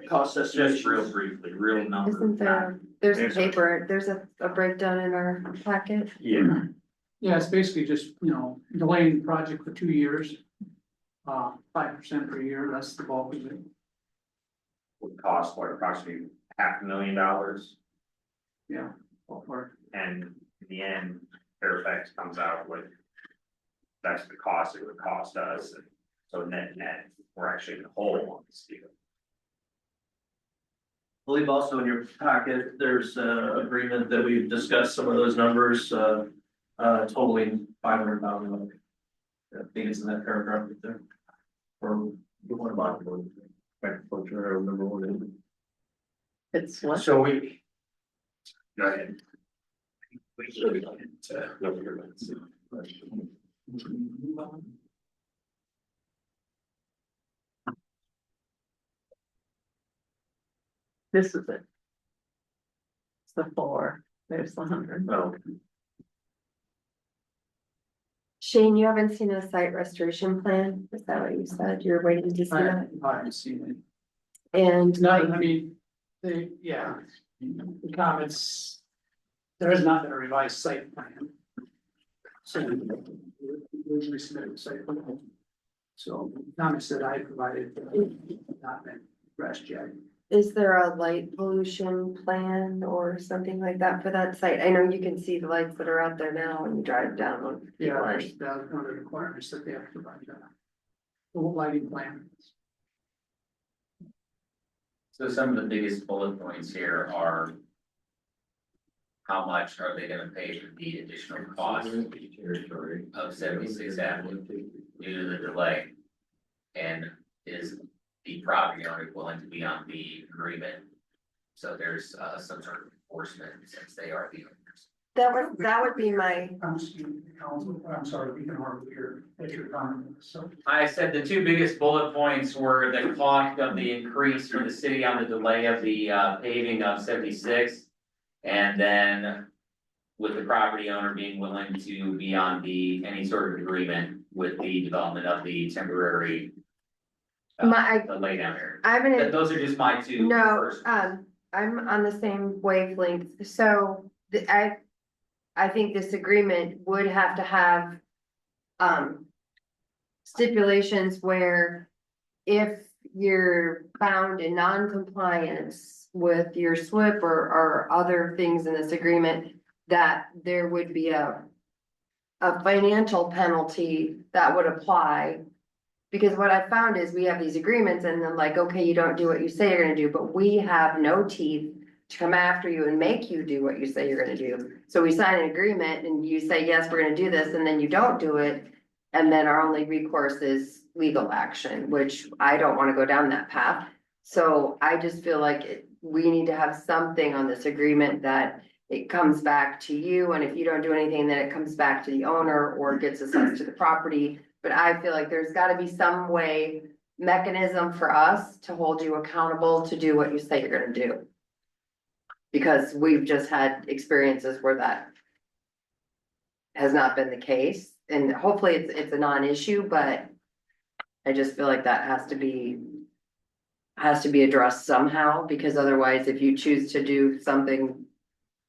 cost estimations. Just real briefly, real number. Isn't there, there's a paper, there's a breakdown in our packet. Yeah. Yeah, it's basically just, delaying the project for 2 years. 5% per year, that's the bulk of it. Would cost what, approximately $500,000? Yeah. Ballpark. And in the end, Fairfax comes out with, that's the cost it would cost us. And so net, we're actually in the hole on this deal. I believe also in your packet, there's a agreement that we've discussed some of those numbers, totaling $500,000. I think it's in that paragraph right there. Or you want to buy one? I'm sure I remember what it is. It's what? So we. Go ahead. We should go into. This is it. It's the 4, there's the 100. Oh. Shane, you haven't seen a site restoration plan? Is that what you said? You're waiting to see that? I haven't seen it. And No, I mean, the comments, there has not been a revised site plan. So we usually submit a site plan. So comments that I provided have not been addressed yet. is there a light pollution plan or something like that for that site? I know you can see the lights that are out there now when you drive down on. Yeah, that's one of the requirements that they have to provide, the lighting plan. So some of the biggest bullet points here are how much are they gonna pay for the additional cost of 76 Avenue due to the delay? And is the property owner willing to be on the agreement? So there's some sort of enforcement since they are the owners. That would be my, I'm sorry, we can hardly hear what you're commenting, so. I said the two biggest bullet points were the cost of the increase for the city on the delay of the paving of 76. And then with the property owner being willing to be on any sort of agreement with the development of the temporary the laydown area. I haven't. Those are just my two. No, first. I'm on the same wavelength, so I think this agreement would have to have. Stipulations where if you're found in non-compliance with your SWIP or other things in this agreement, that there would be a financial penalty that would apply. Because what I found is we have these agreements and then like, okay, you don't do what you say you're gonna do, but we have no teeth to come after you and make you do what you say you're gonna do. So we sign an agreement and you say, yes, we're gonna do this, and then you don't do it. And then our only recourse is legal action, which I don't wanna go down that path. So I just feel like we need to have something on this agreement that it comes back to you, and if you don't do anything, then it comes back to the owner or gets assessed to the property. But I feel like there's gotta be some mechanism for us to hold you accountable to do what you say you're gonna do. Because we've just had experiences where that has not been the case, and hopefully it's a non-issue, but I just feel like that has to be addressed somehow, because otherwise, if you choose to do something,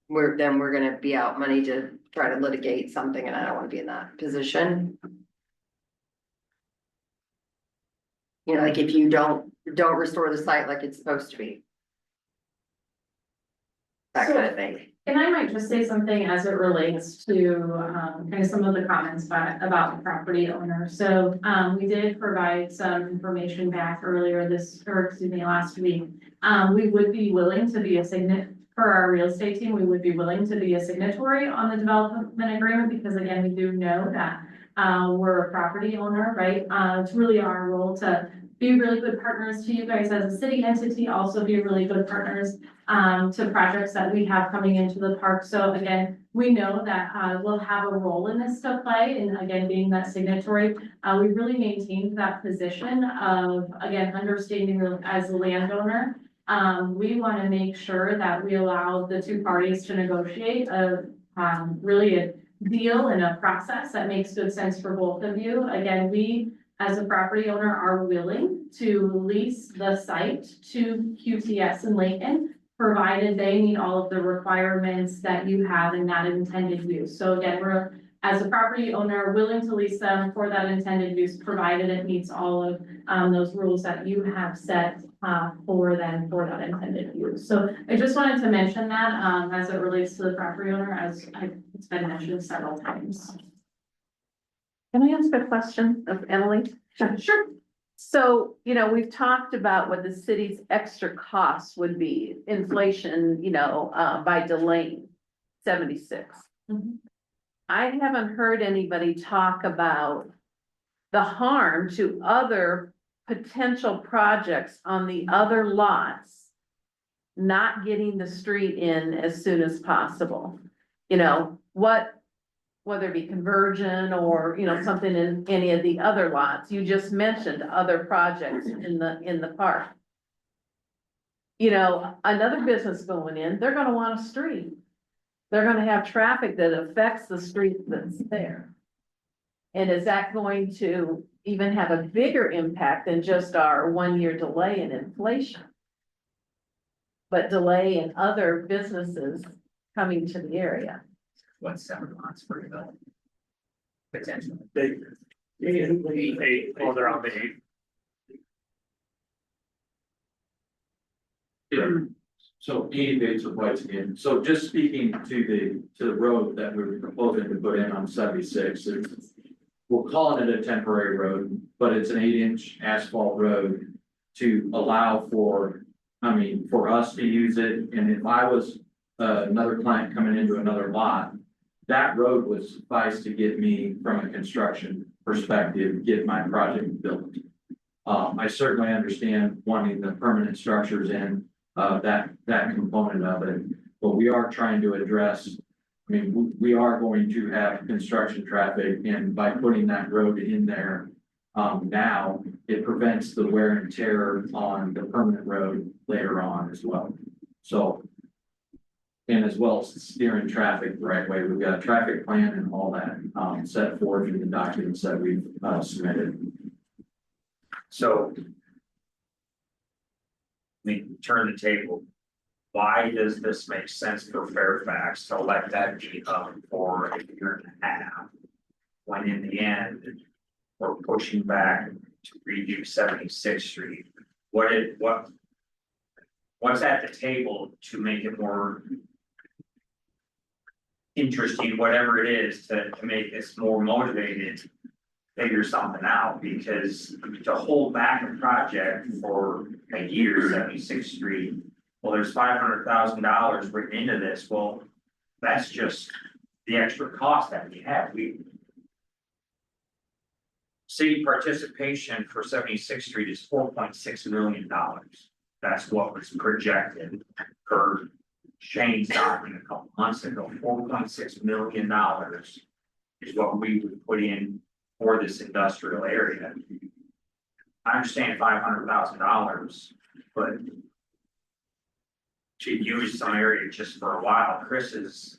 we're gonna be out money to try to litigate something, and I don't wanna be in that position. You know, like if you don't restore the site like it's supposed to be. That kind of thing. And I might just say something as it relates to kind of some of the comments about the property owner. So we did provide some information back earlier last week. We would be willing to be for our real estate team, we would be willing to be a signatory on the development agreement, because again, we do know that we're a property owner, right? It's really our role to be really good partners to you guys as a city entity, also be really good partners to projects that we have coming into the park. So again, we know that we'll have a role in this to play, and again, being that signatory, we really maintained that position of, again, understanding as a landowner. We want to make sure that we allow the two parties to negotiate really a deal and a process that makes good sense for both of you. Again, we as a property owner are willing to lease the site to QTS in Lincoln, provided they meet all of the requirements that you have in that intended use. So again, we're as a property owner, willing to lease them for that intended use, provided it meets all of those rules that you have set for them for that intended use. So I just wanted to mention that as it relates to the property owner, as it's been mentioned several times. Can I ask a question of Emily? Sure. So, you know, we've talked about what the city's extra costs would be, inflation, you know, by delaying 76. Mhm. I haven't heard anybody talk about the harm to other potential projects on the other lots not getting the street in as soon as possible. You know, whether it be conversion or, you know, something in any of the other lots. You just mentioned other projects in the park. You know, another business going in, they're gonna want a street. They're gonna have traffic that affects the street that's there. And is that going to even have a bigger impact than just our 1-year delay in inflation? But delay in other businesses coming to the area. What 7 months for development? Potentially. They, Oh, they're on the 8th. So Dean Bates with Whites again. So just speaking to the road that we're proposing to put in on 76, we're calling it a temporary road, but it's an 8-inch asphalt road to allow for, I mean, for us to use it. And if I was another client coming into another lot, that road would suffice to get me from a construction perspective, get my project built. I certainly understand wanting the permanent structures in, that component of it, but we are trying to address. I mean, we are going to have construction traffic, and by putting that road in there, now it prevents the wear and tear on the permanent road later on as well. So, and as well as steering traffic the right way, we've got a traffic plan and all that, set forth in the documents that we've submitted. So. I mean, turn the table. Why does this make sense for Fairfax to let that be up for a year and a half? When in the end, we're pushing back to redo 76th Street. What's at the table to make it more interesting, whatever it is, to make this more motivated, figure something out, because to hold back a project for a year, 76th Street, well, there's $500,000 written into this. Well, that's just the extra cost that we have. City participation for 76th Street is $4.6 million. That's what was projected per Shane's document a couple months ago. $4.6 million is what we would put in for this industrial area. I understand $500,000, but to use some area just for a while, Chris's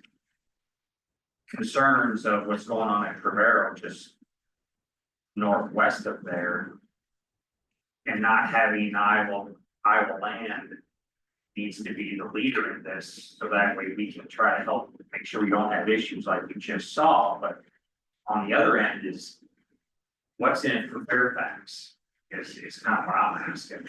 concerns of what's going on at Trevero, just northwest of there, and not having Iowa land needs to be the leader in this, so that way we can try to help make sure we don't have issues like we just saw. But on the other end is what's in it for Fairfax is kind of what I'm asking.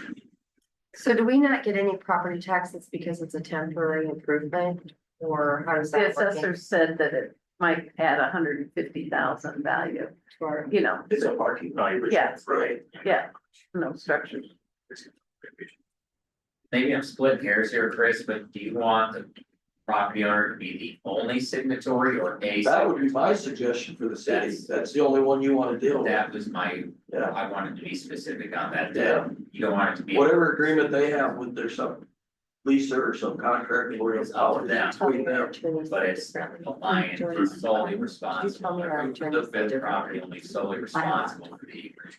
So do we not get any property taxes because it's a temporary improvement, or how does The that work? assessor said that it might add 150,000 value for, you know. It's a parking lot. Yes, Right. yeah, no structures. Maybe I'm splitting hairs here, Chris, but do you want the property owner to be the only signatory or a? That would be my suggestion for the city. That's the only one you want to deal with. That was my, Yeah. I wanted to be specific on that, Yeah. you don't want it to be. Whatever agreement they have with their leaser or subcontractor, or it's out Yeah. between them. But it's compliant, it's solely responsible, the fifth property only solely responsible for the acreage.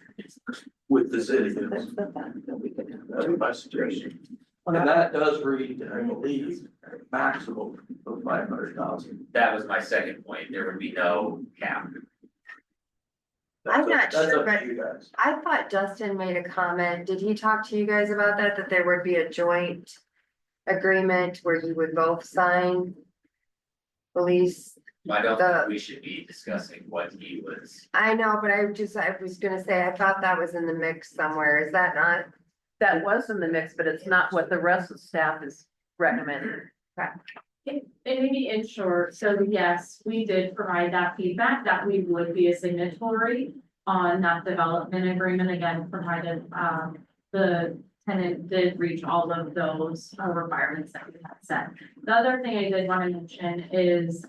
With the city. That's my suggestion. And that does read, I believe, maximum of 500,000. That was my second point, there would be no cap. I'm not That's sure, up but to you guys. I thought Dustin made a comment. Did he talk to you guys about that there would be a joint agreement where you would both sign the lease? I don't think we should be discussing what he was. I know, but I was gonna say, I thought that was in the mix somewhere. Is that not? That was in the mix, but it's not what the rest of the staff is recommending. And maybe in short, so yes, we did provide that feedback that we would be a signatory on that development agreement, again, provided, the tenant did reach all of those requirements that we had set. The other thing I did want to mention is,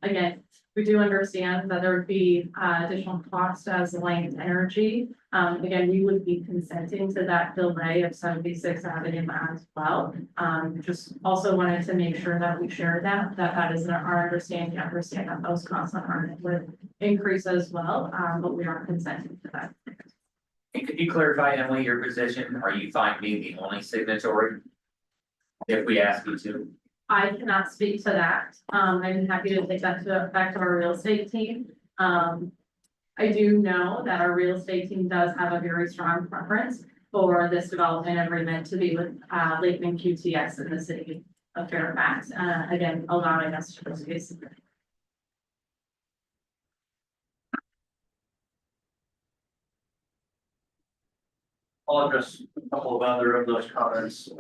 again, we do understand that there would be additional cost as Lane Energy. Again, we would be consenting to that delay of 76 Avenue as well. Just also wanted to make sure that we share that is our understanding, understand that those costs on our end would increase as well, but we are consenting to that. And could you clarify, Emily, your position? Are you fine being the only signatory? If we ask you to? I cannot speak to that. I'm happy to take that back to our real estate team. I do know that our real estate team does have a very strong preference for this development agreement to be with Lakeland QTS in the city of Fairfax. Again, allowing us to proceed. I'll address a couple of other of those comments.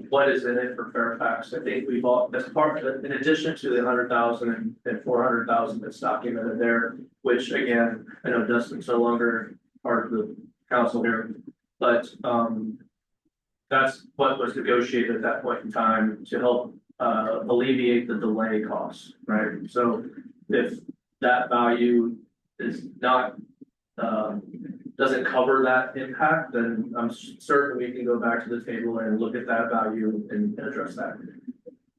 What is in it for Fairfax? I think we've all, as part of, in addition to the 100,000 and 400,000 that's documented there, which again, I know Dustin's no longer part of the council here, but that's what was negotiated at that point in time to help alleviate the delay costs, right? So if that value is not doesn't cover that impact, then I'm certain we can go back to the table and look at that value and address that.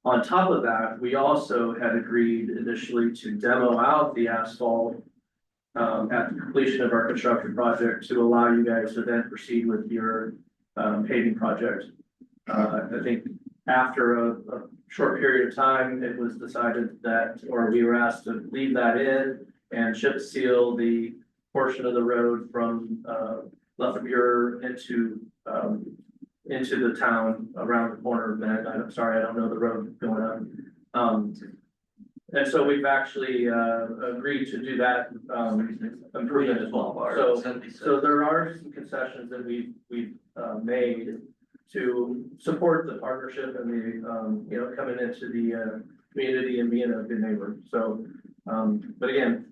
On top of that, we also had agreed initially to demo out the asphalt at the completion of our construction project to allow you guys to then proceed with your paving project. I think after a short period of time, it was decided that, or we were asked to leave that in and chip seal the portion of the road from Lefebvre into the town around the corner of that. I'm sorry, I don't know the road going up. And so we've actually agreed to do that improvement as well. So there are some concessions that we've made to support the partnership and the you know, coming into the community and being a good neighbor. So but again,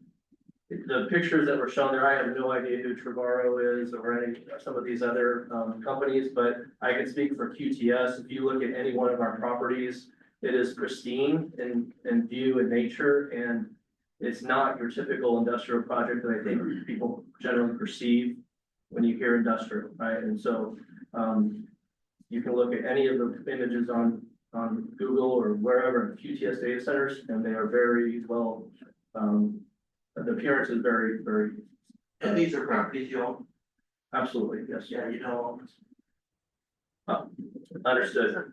the pictures that were shown there, I have no idea who Trevorrow is or any, some of these other companies, but I can speak for QTS. If you look at any one of our properties, it is pristine in view and nature, and it's not your typical industrial project that I think people generally perceive when you hear industrial, right? And so you can look at any of the images on Google or wherever, QTS data centers, and they are very well, the appearance is very, very. And these are properties you own? Absolutely, yes. Yeah, you know. Understood.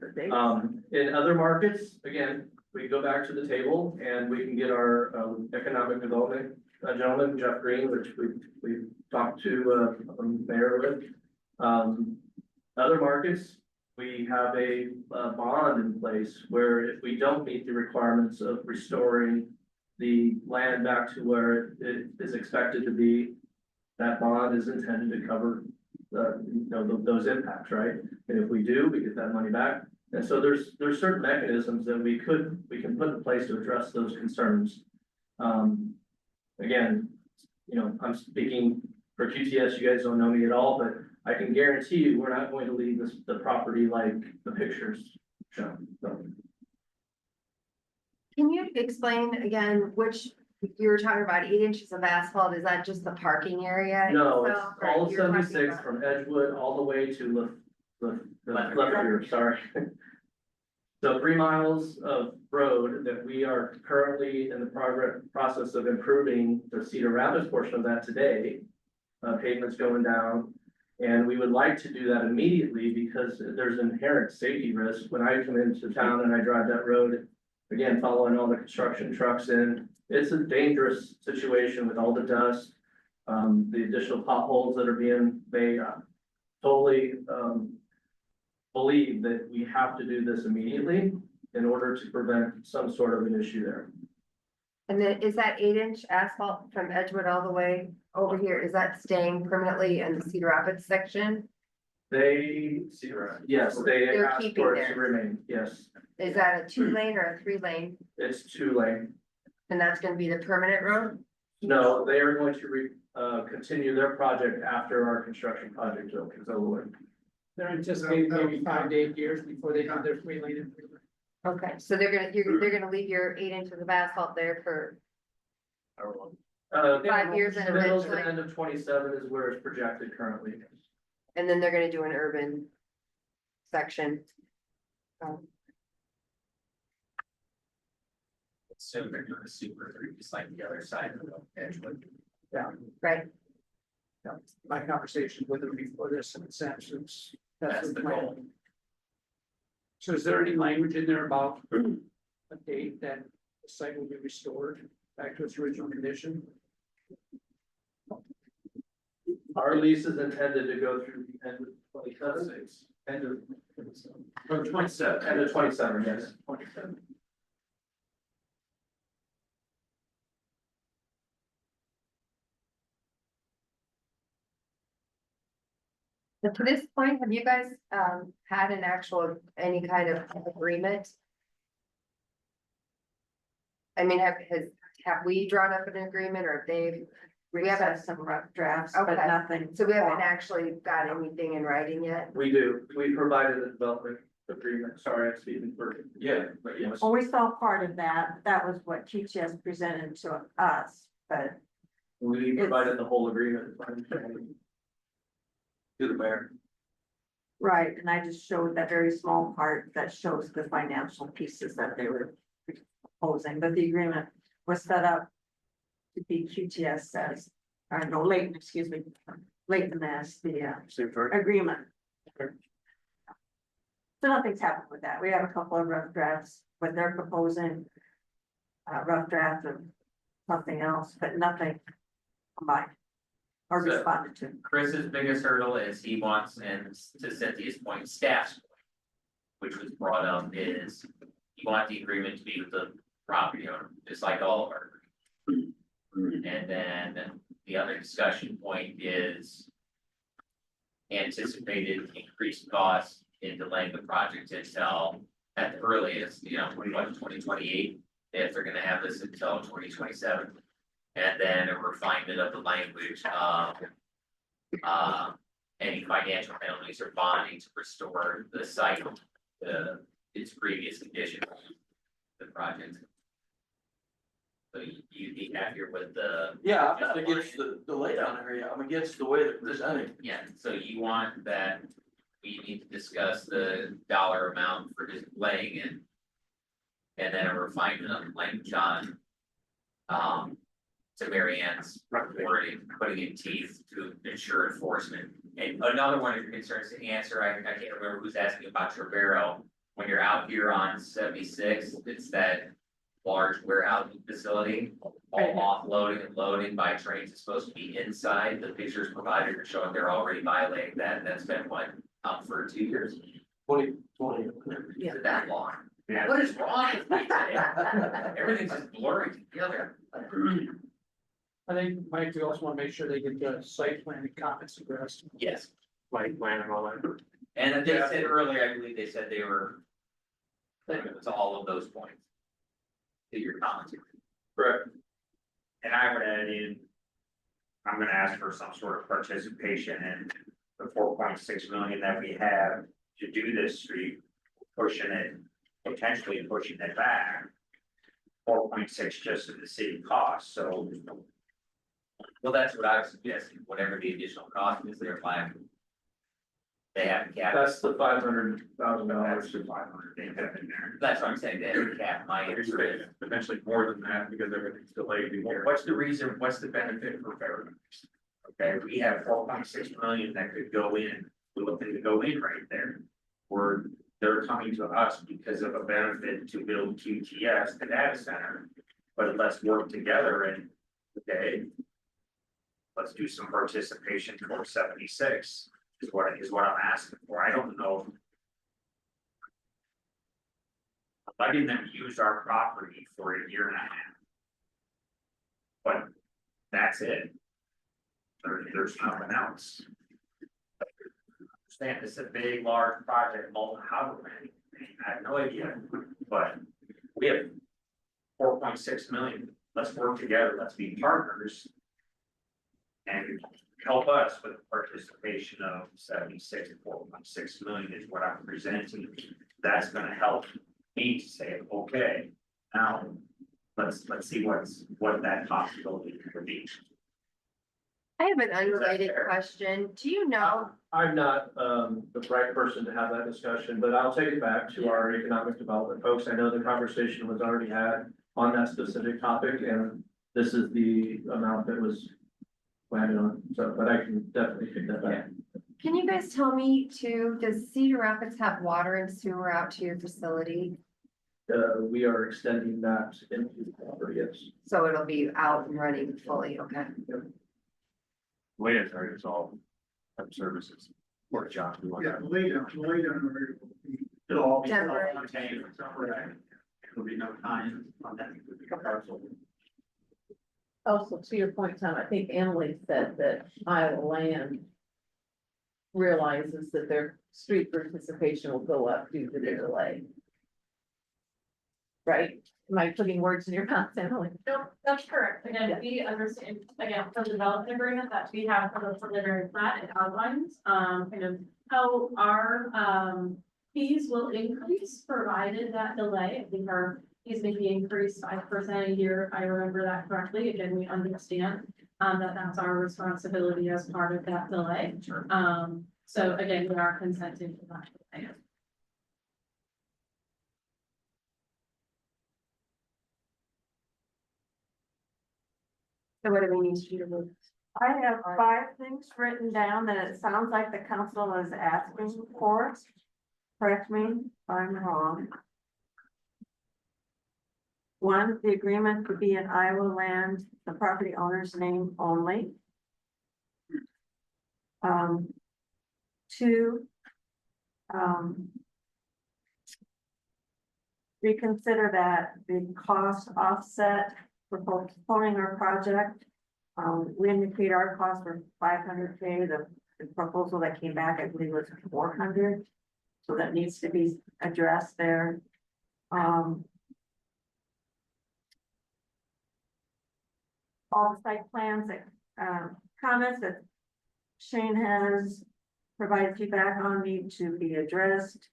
In other markets, again, we go back to the table and we can get our economic development gentleman, Jeff Green, which we talked to Mayor with. Other markets, we have a bond in place where if we don't meet the requirements of restoring the land back to where it is expected to be, that bond is intended to cover those impacts, right? And if we do, we get that money back. And so there's certain mechanisms that we can put in place to address those concerns. Again, you know, I'm speaking for QTS, you guys don't know me at all, but I can guarantee you, we're not going to leave the property like the pictures show. So. Can you explain again, which, you were talking about 8 inches of asphalt, is that just the parking area? No, it's itself, or all of you're talking 76 about- from Edgewood all the way to Lefebvre, sorry. So 3 miles of road that we are currently in the process of improving the Cedar Rapids portion of that today. Pavement's going down, and we would like to do that immediately because there's inherent safety risk when I come into town and I drive that road. Again, following all the construction trucks in, it's a dangerous situation with all the dust, the additional potholes that are being made. Totally believe that we have to do this immediately in order to prevent some sort of an issue there. And then is that 8-inch asphalt from Edgewood all the way over here? Is that staying permanently in the Cedar Rapids section? They, yes, they They're asked keeping for it to there. remain, yes, Is that a 2-lane or a 3-lane? it's 2-lane. And that's gonna be the permanent road? No, they are going to continue their project after our construction project is over with. They're anticipating maybe 5 to 8 years before they do their 3-lane improvement. Okay, so they're gonna leave your 8 inches of asphalt there for 5 years and Middle to eventually, end of 27 is where it's projected currently. and then they're gonna do an urban section. Soon they're doing a super three, just like the other side of the Edgewood. Yeah. Right. My conversation with them before this, and it's absolutely, that's the goal. plan. So is there any language in there about a date that the site will be restored back to its original condition? Our lease is intended to go through the end of 27. End of 27, end of 27, yes. 27. But to this point, have you guys had an actual, any kind of agreement? I mean, have we drawn up an agreement or have they? We have some rough drafts, but Okay. nothing. So we haven't actually got anything in writing yet? We do, we provided a development agreement, sorry, I'm speaking for. Yeah, but yes. Well, we saw part of that. That was what QTS presented to us, but We provided the whole agreement. To the mayor. right, and I just showed that very small part that shows the financial pieces that they were proposing, but the agreement was set up to be QTS says, or no, Leighton, excuse me, Leighton as the agreement. So nothing's happened with that. We have a couple of rough drafts, but they're proposing a rough draft of something else, but nothing combined or So- responded to. Chris's biggest hurdle is he wants, and to Cynthia's point, staff's point, which was brought up, is you want the agreement to be with the property owner, just like all of our. And then the other discussion point is anticipated increased costs in delaying the project until at the earliest, 2028, if they're gonna have this until 2027. And then a refinement of the language of any financial penalties or bonding to restore the site to its previous condition, the project. So you'd be happier with the. Yeah, I'm not against the laydown area, I'm against the way they're presenting. Yeah, so you want that, we need to discuss the dollar amount for just laying it. And then a refinement of the language on. To Mary Ann's wording, putting in teeth to ensure enforcement. And another one of your concerns to answer, I can't remember who's asking about Trevero. When you're out here on 76, it's that large warehousing facility. All offloading and loading by trains is supposed to be inside. The pictures provided are showing they're already violating that. That's been for 2 years. 2020. Is it that long? Yeah. What is wrong with me today? Everything's just blurring together. I think, Mike, we also want to make sure they get the site plan and comments addressed. Yes. Like plan and all that. And then they said earlier, I believe they said they were. That it was all of those points. To your comments. Correct. And I would add in, I'm gonna ask for some sort of participation in the 4.6 million that we have to do this street, pushing it, potentially pushing it back. 4.6 just in the city cost, so. Well, that's what I was suggesting, whatever the additional cost is, they're like. They haven't capped. That's the $500,000. That's the 500 they have in there. That's what I'm saying, they haven't capped my interest. Potentially more than that because everything's delayed here. What's the reason, what's the benefit for Fairfax? Okay, we have 4.6 million that could go in, we're looking to go in right there. They're coming to us because of a benefit to build QTS, the data center. But let's work together and, okay. Let's do some participation towards 76 is what I'm asking for. I don't know. Letting them use our property for a year and a half. But that's it. There's nothing else. Understand it's a big, large project, how many, I have no idea, but we have 4.6 million, let's work together, let's be partners. And help us with participation of 4.6 million is what I'm presenting. That's gonna help me to say, okay, now, let's see what that possibility could be. I have an unrelated question. Do you know, I'm not, the right person to have that discussion, but I'll take it back to our economic development folks. I know the conversation was already had on that specific topic, and this is the amount that was planted on, so, but I can definitely take that back. can you guys tell me too, does Cedar Rapids have water and sewer out to your facility? We are extending that into the property, yes. So it'll be out and running fully, okay? Way it's already resolved, services, or John. Yeah, later. It'll all be Temporary. self-contained, there'll be no time on that parcel. Also, to your point, Tom, I think Emily said that Iowa Land realizes that their street participation will go up due to the delay. Right? Am I putting words in your mouth, Emily? No, that's correct. Again, we understand, again, for the development agreement that we have for the preliminary plat, it outlines, kind of how our, fees will increase provided that delay. I think our fees may be increased 5% a year, if I remember that correctly. Again, we understand, that that's our responsibility as part of that delay. So again, we are consenting to that delay. So what do we need you to do? I have 5 things written down that it sounds like the council is asking for. Correct me if I'm wrong. 1, the agreement would be in Iowa Land, the property owner's name only. 2, reconsider that the cost offset for postponing our project. We indicate our cost for 500K, the proposal that came back, I believe was 400. So that needs to be addressed there. All site plans that, comments that Shane has provided feedback on need to be addressed.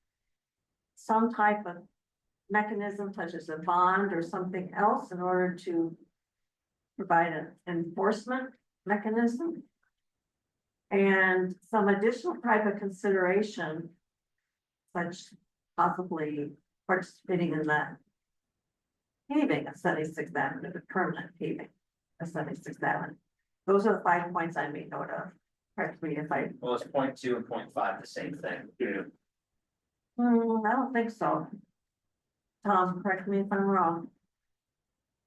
Some type of mechanism such as a bond or something else in order to provide an enforcement mechanism. And some additional type of consideration, such possibly participating in that paving of 76th Avenue, the permanent paving of 76th Avenue. Those are the 5 points I made note of. Correct me if I. Well, it's 0.2 and 0.5, the same thing. Yeah. I don't think so. Tom, correct me if I'm wrong.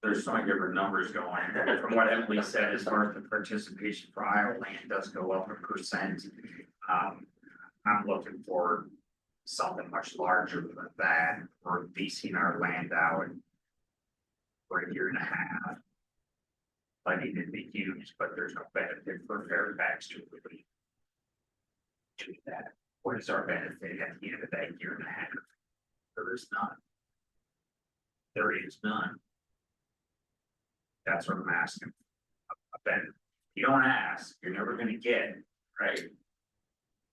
There's so many different numbers going, from what Emily said, as far as the participation for Iowa Land does go up 1%. I'm looking for something much larger than that, we're leasing our land out for 1.5 years. I need to be huge, but there's no benefit for Fairfax to really do that. What is our benefit at the end of that 1.5 years? There is none. There is none. That's what I'm asking. A benefit. You don't ask, you're never gonna get, right?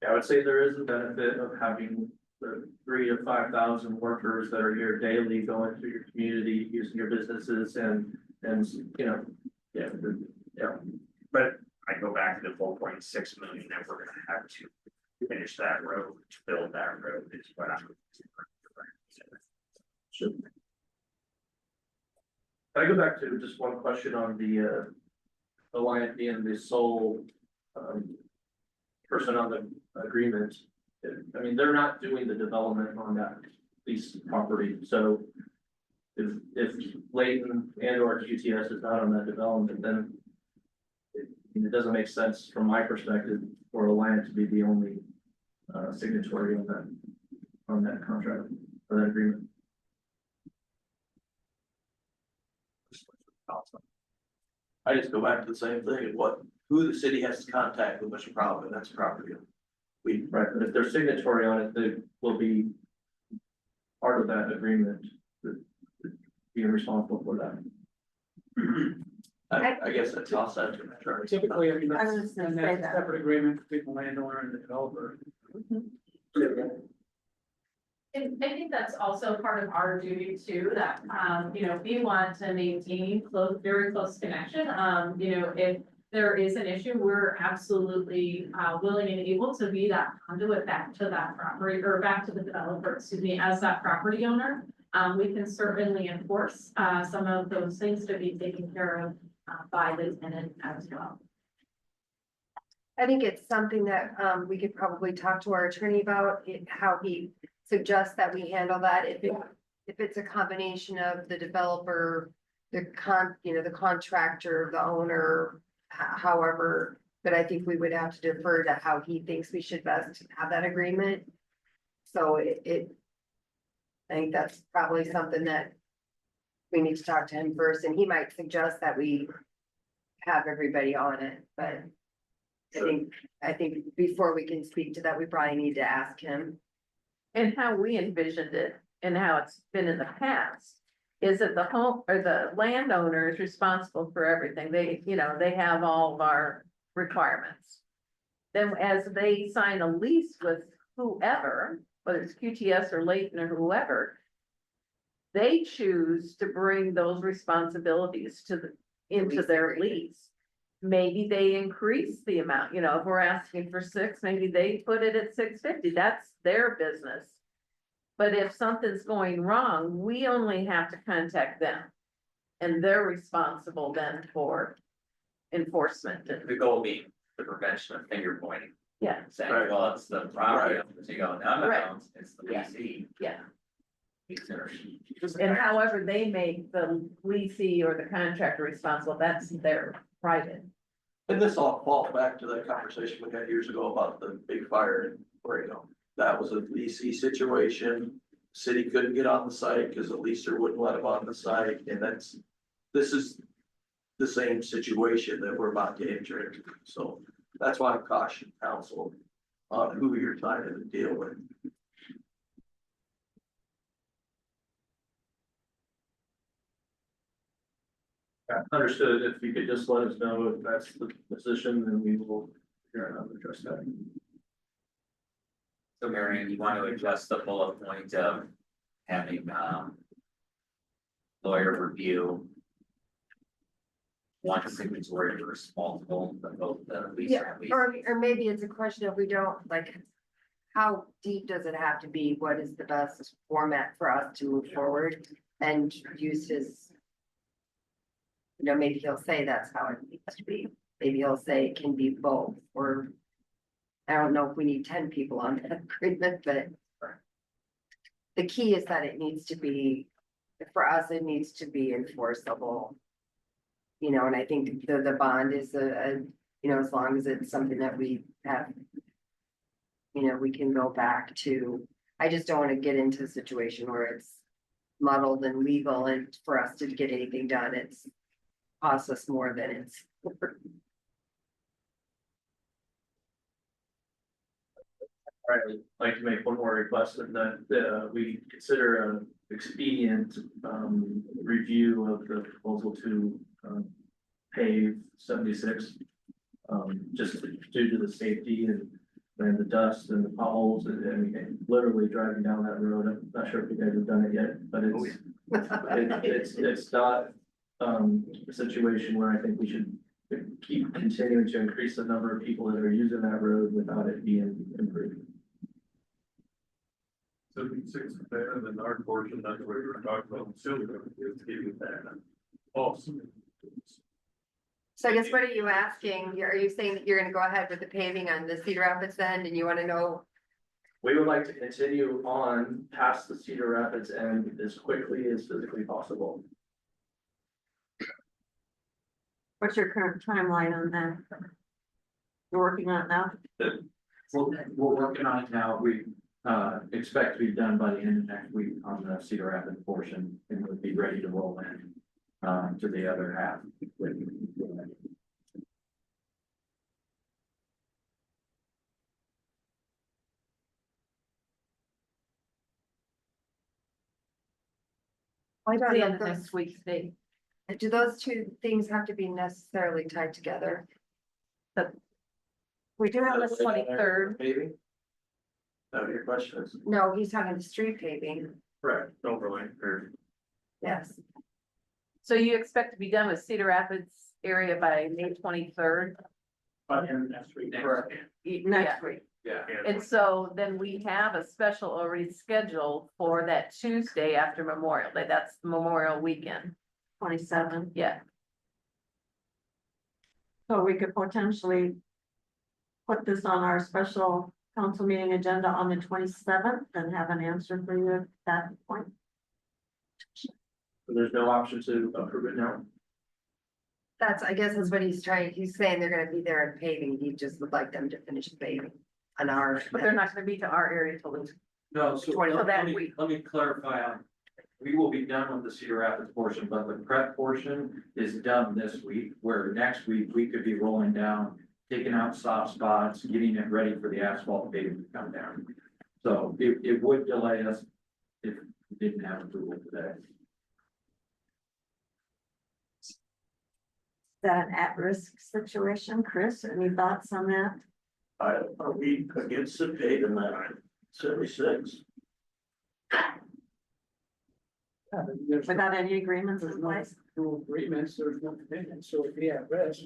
I would say there is a benefit of having the 3,000 to 5,000 workers that are here daily going through your community, using your businesses and, you know, yeah. But I go back to the 4.6 million that we're gonna have to finish that road, to build that road is what I'm. Sure. Can I go back to just one question on the Alliant being the sole, person on the agreement? I mean, they're not doing the development on that lease property, so if Layton and or QTS is not on that development, then it doesn't make sense from my perspective for Alliant to be the only signatory on that contract, or that agreement. I just go back to the same thing, who the city has to contact with Mr. Problem, that's property. Right, but if they're signatory on it, they will be part of that agreement, being responsible for that. I guess that's all set to maturity. Typically, I mean, I that's, was just gonna and say that's a that. separate agreement between the landowner and the developer. And I think that's also part of our duty too, that, we want to maintain very close connection. If there is an issue, we're absolutely, willing and able to be that conduit back to that property or back to the developer, as that property owner. We can certainly enforce, some of those things to be taken care of, by the tenant as well. I think it's something that, we could probably talk to our attorney about, how he suggests that we handle that. If it's a combination of the developer, the contractor, the owner, however, but I think we would have to defer to how he thinks we should best have that agreement. So I think that's probably something that we need to talk to him first, and he might suggest that we have everybody on it, but I think before we can speak to that, we probably need to ask him. And how we envisioned it and how it's been in the past is that the home or the landowner is responsible for everything. They have all of our requirements. Then as they sign a lease with whoever, whether it's QTS or Layton or whoever, they choose to bring those responsibilities into their lease. Maybe they increase the amount, if we're asking for 6, maybe they put it at $650, that's their business. But if something's going wrong, we only have to contact them. And they're responsible then for enforcement. The goal being the prevention of finger pointing, Yeah, saying, well, it's the property owners, you go, no, Right. it's the Yeah. leasing. yeah. It's And however they make the leasee or the contractor responsible, that's their private. And this all falls back to that conversation we had years ago about the big fire in Oregon. That was a leasing situation. City couldn't get on the site because the leaser wouldn't let them on the site, and this is the same situation that we're about to enter into. So that's why I'm cautioning council on who you're trying to deal with. Understood, if you could just let us know if that's the position, then we will figure out how to address that. So Marion, you want to adjust the bullet point of having, lawyer review one signatory to responsible, but both the lease and lease. Or maybe it's a question of we don't, how deep does it have to be? What is the best format for us to move forward and use his? Maybe he'll say that's how it needs to be. Maybe he'll say it can be both, or I don't know if we need 10 people on that agreement, but the key is that it needs to be, for us, it needs to be enforceable. And I think the bond is as long as it's something that we have, we can go back to. I just don't want to get into a situation where it's muddled and legal, and for us to get anything done, it's costs us more than it's. All right, I'd like to make one more request, and that we consider an expedient review of the proposal to pave 76. Just due to the safety and the dust and the potholes and literally driving down that road. I'm not sure if you guys have done it yet, but it's not a situation where I think we should keep continuing to increase the number of people that are using that road without it being improved. 76 there, and then our portion, that's where we were talking about, silver, is giving that. Awesome. So I guess what are you asking? Are you saying that you're gonna go ahead with the paving on the Cedar Rapids end, and you wanna know? We would like to continue on past the Cedar Rapids end as quickly as physically possible. What's your current timeline on that? You're working on it now? We're working on it now. We expect to be done by the end of next week on the Cedar Rapids portion, and we'll be ready to roll in to the other half. I don't The know end if of those, next week's date. do those two things have to be necessarily tied together? We do have a That's 23rd. Maybe? Is that what your question is? No, he's talking the street paving, Correct, overlay, or yes. So you expect to be done with Cedar Rapids area by May 23rd? By the end of next week. Correct. Next week. Yeah. And so then we have a special already scheduled for that Tuesday after Memorial Day. That's Memorial Weekend. 27. Yeah. So we could potentially put this on our special council meeting agenda on the 27th and have an answer for you at that point. There's no option to approve it now? I guess that's what he's saying they're gonna be there and paving, he just would like them to finish the paving on our. But they're not gonna be to our area till the No, so So that let week. me clarify on. We will be done with the Cedar Rapids portion, but the prep portion is done this week, where next week we could be rolling down, taking out soft spots, getting it ready for the asphalt paving to come down. So it would delay us if we didn't have approval today. Is that an at-risk situation, Chris? Any thoughts on that? Are we against the paving that 76? There's Without any agreements in no place? agreements, there's no commitment, so if we have risk.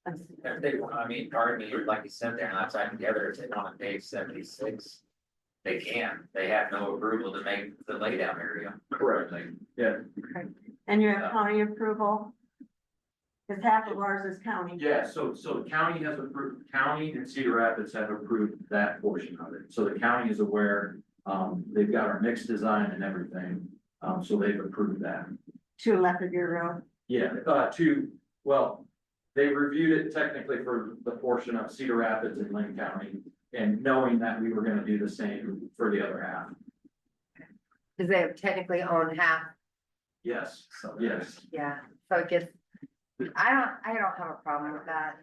If they, I mean, part of me would like to sit there and not tie together, if they wanna pay 76. They can, they have no approval to make the laydown area. Correct. Like, Yeah. And you have county approval? Because half of ours is county. Yeah, so the county has approved, county and Cedar Rapids have approved that portion of it. So the county is aware, they've got our mixed design and everything. So they've approved that. To Lefferville Road. Yeah, well, they reviewed it technically for the portion of Cedar Rapids and Lynn County. And knowing that we were gonna do the same for the other half. Cause they have technically own half, Yes, yes. yeah, so it gets, I don't have a problem with that.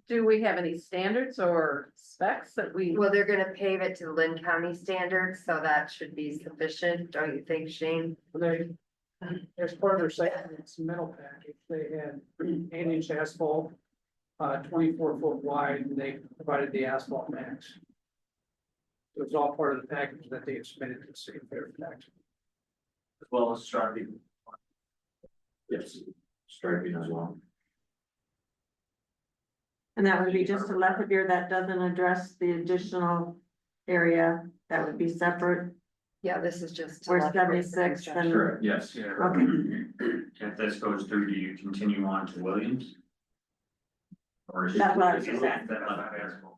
Do we have any standards or specs that we? Well, they're gonna pave it to Lynn County standards, so that should be sufficient, don't you think, Shane? They, as part of their site, it's metal package, they had 8-inch asphalt, 24-foot wide, and they provided the asphalt max. It was all part of the package that they had submitted to the city of Fairfax. As well as striping. Yes, striping as well. And that would be just to Lefferville, that doesn't address the additional area, that would be separate. Yeah, this is just. We're 76, then. Sure, yes. Okay. If this goes through, do you continue on to Williams? Or is it? That's what I was is saying. that left asphalt?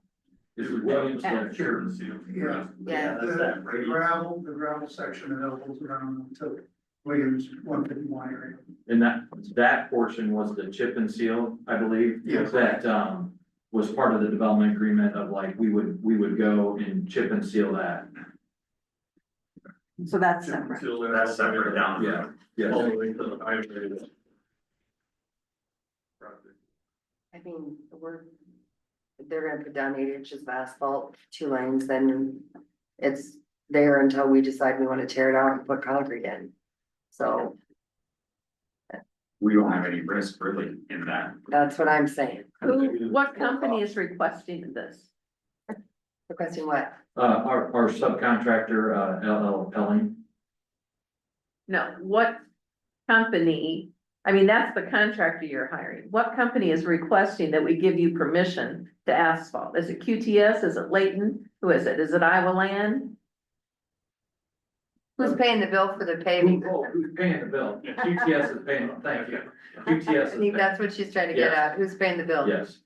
Is it Williams? Yeah. Sure. Yeah. That's that. The gravel section of that goes around to Williams 151 area. And that portion was the chip and seal, I believe. Yes. That, was part of the development agreement of like, we would go and chip and seal that. So that's separate. That's separate down. Yeah, yeah. All the way to the highway. I mean, they're gonna put down 8 inches of asphalt, 2 lanes, then it's there until we decide we wanna tear it out and put concrete in. So We don't have any risk really in that. that's what I'm saying. What company is requesting this? Requesting what? Our subcontractor, LL Pelling. No, what company, I mean, that's the contractor you're hiring. What company is requesting that we give you permission to asphalt? Is it QTS? Is it Layton? Who is it? Is it Iowa Land? Who's paying the bill for the paving? Who's paying the bill? QTS is paying, thank you. QTS I is think paying, that's what she's trying to get Yes. at. Who's paying the bill? yes.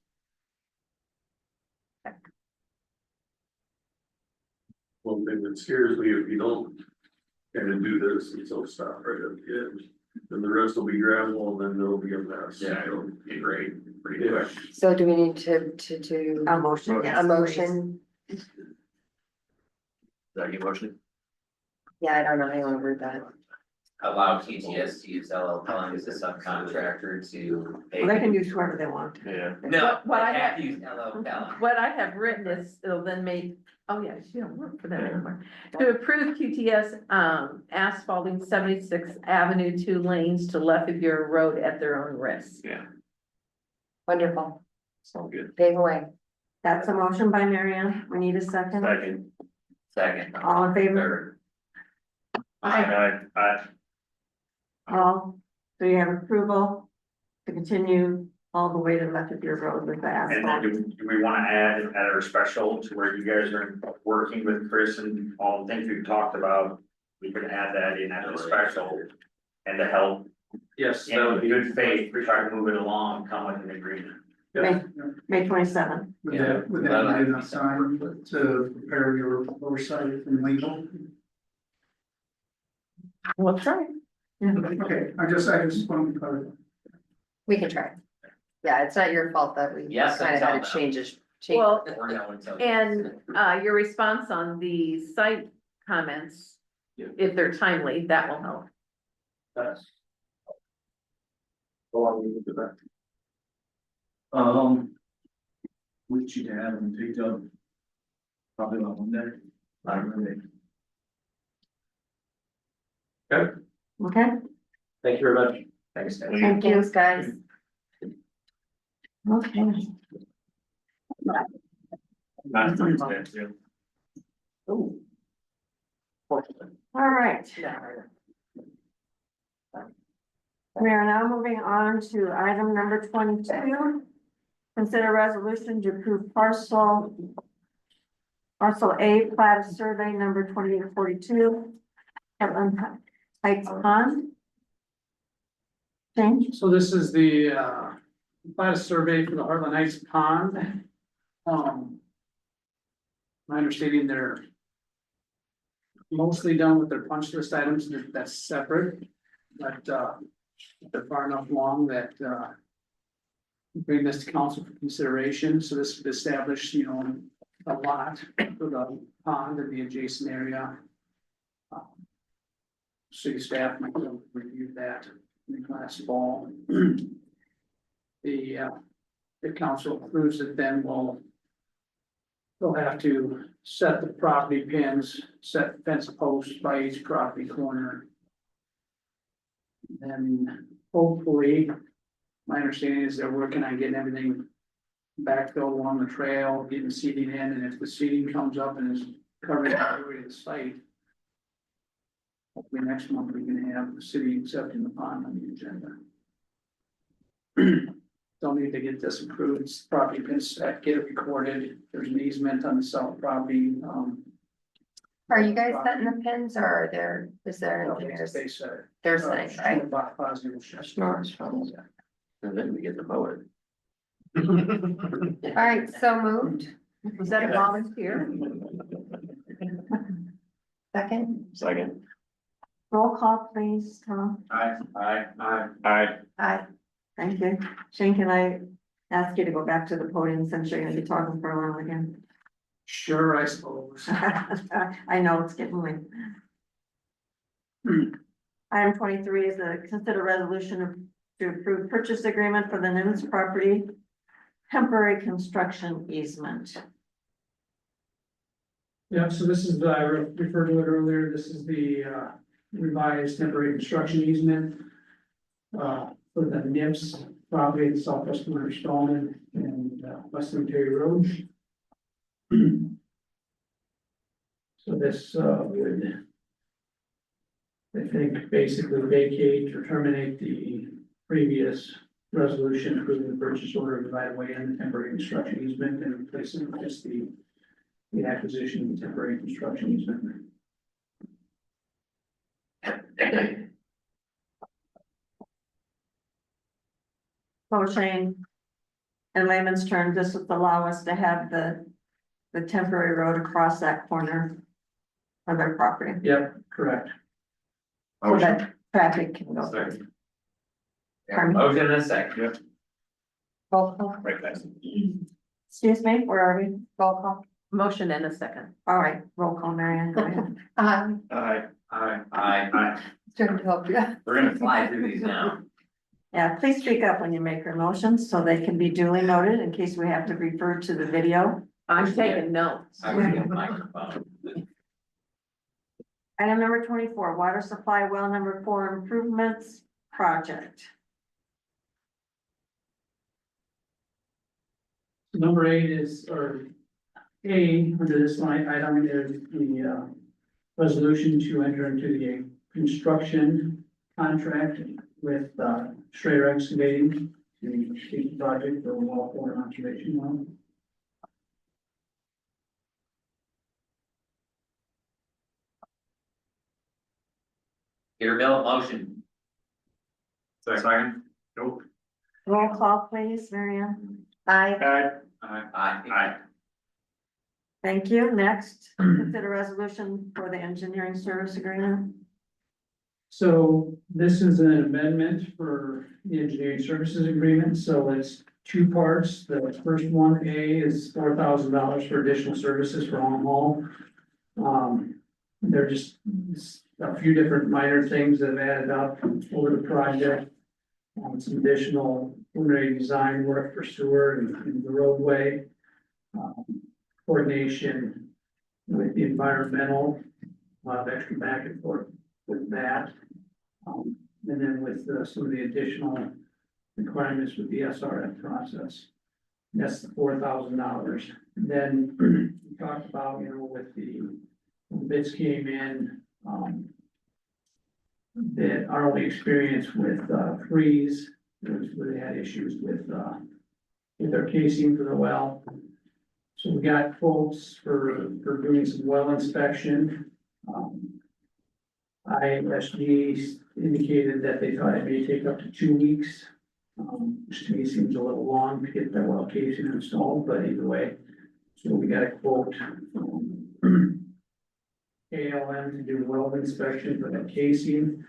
One thing that scares me, if you don't kind of do this, it'll stop right at the edge. Then the rest will be gravel and then there'll be a mess. Yeah, it'll be great, pretty quick. So do we need to do A motion, yes, a please. motion? Is that your motion? Yeah, I don't know how you wanna word that. allow QTS to use LL Pelham as a subcontractor to pay. Well, they can use whoever they want. Yeah. What No, I they have have- to use LL Pelham. What I have written is, it'll then make, oh yeah, she don't work for that anymore. To approve QTS, asphalting 76th Avenue, 2 lanes to Lefferts Road at their own risk. Yeah. Wonderful. Sounds good. Pave away. That's a motion by Marianne. We need a second. Second. All in favor? Aye. All, so you have approval to continue all the way to Lefferts Road with the And then asphalt. do we wanna add at our special to where you guys are working with Chris and all the things we've talked about? We can add that in at the special and to help Yes, that in would be. good faith, we try to move it along, come with an agreement. May 27th. Yeah. Would that be enough time to prepare your oversight from legal? We'll try. Okay, I just want to clarify. We can try. Yeah, it's not your fault that we Yes, kind of until had now. to change. Well, Or no until. and, your response on the site comments, if they're timely, that will help. That's. We should have them picked up. Probably about Monday. Okay, Thank you very much. Thanks. thank you. Thanks, guys. Okay. All right. We are now moving on to item number 22. Consider resolution to approve parcel A plat of survey number 2842. Heartland Heights Pond. Change. So this is the, plat survey for the Heartland Heights Pond. My understanding they're mostly done with their punch list items, that's separate, but, they're far enough along that, bring this to council for consideration, so this would establish, a lot for the pond and the adjacent area. City staff might go review that in the last fall. The council approves it, then they'll have to set the property pins, set fence posts by each property corner. Then hopefully, my understanding is they're working on getting everything backfilled along the trail, getting seeding in, and if the seeding comes up and is covering the area of the site. Hopefully next month we can have the city accepting the pond on the agenda. Don't need to get this approved, it's property been set, get it recorded, there's an easement on the south property, Are you guys setting the pins or are there, is there engineers? they said. They're saying, right? Positive. And then we get the mower. All right, so moved. Was that a volunteer? Second? Roll call, please, Tom. Aye. Thank you. Shane, can I ask you to go back to the podium since you're gonna be talking for a while again? Sure, I suppose. I know it's getting late. Item 23 is a consider resolution to approve purchase agreement for the Nimitz property. Temporary construction easement. Yeah, so this is, I referred to it earlier, this is the revised temporary construction easement. For the NIPS property in southwest corner of Stallman and Western Terry Road. So this would, I think, basically vacate or terminate the previous resolution approving the purchase order of right of way and the temporary construction easement and replace it with just the acquisition of the temporary construction easement. So Shane, in layman's terms, this would allow us to have the temporary road across that corner of their property. Yep, correct. So that traffic can go through. Pardon me? Motion in a second. Roll call. Right back. Excuse me, where are we? Roll call. Motion and a second. All right, roll call, Marianne, go ahead. Aye. Aye. Aye. Trying to help you. We're gonna fly through these now. Yeah, please speak up when you make your motions so they can be duly noted in case we have to refer to the video. I'm taking notes. I was getting microphone. Item number 24, water supply well number 4 improvements project. Number 8 is, or A, under this line item is the resolution to enter into the construction contract with Schrader Excavating to complete the project for well water conservation well. Peterbilt motion. Second. Nope. Roll call, please, Marianne. Aye. Aye. Thank you. Next, consider resolution for the engineering service agreement. So this is an amendment for the engineering services agreement, so it's two parts. The first one, A, is $4,000 for additional services for on haul. They're just a few different minor things that have added up over the project. Some additional preliminary design work for sewer and the roadway. Coordination with the environmental, a lot of extra back and forth with that. And then with some of the additional requirements with the SRF process. That's the $4,000. Then we talked about, with the bids came in, that our only experience with freeze was where they had issues with their casing for the well. So we got quotes for doing some well inspection. ISG indicated that they thought it may take up to 2 weeks. Which to me seems a little long to get that well casing installed, but either way. So we got a quote from ALM to do well inspection for that casing.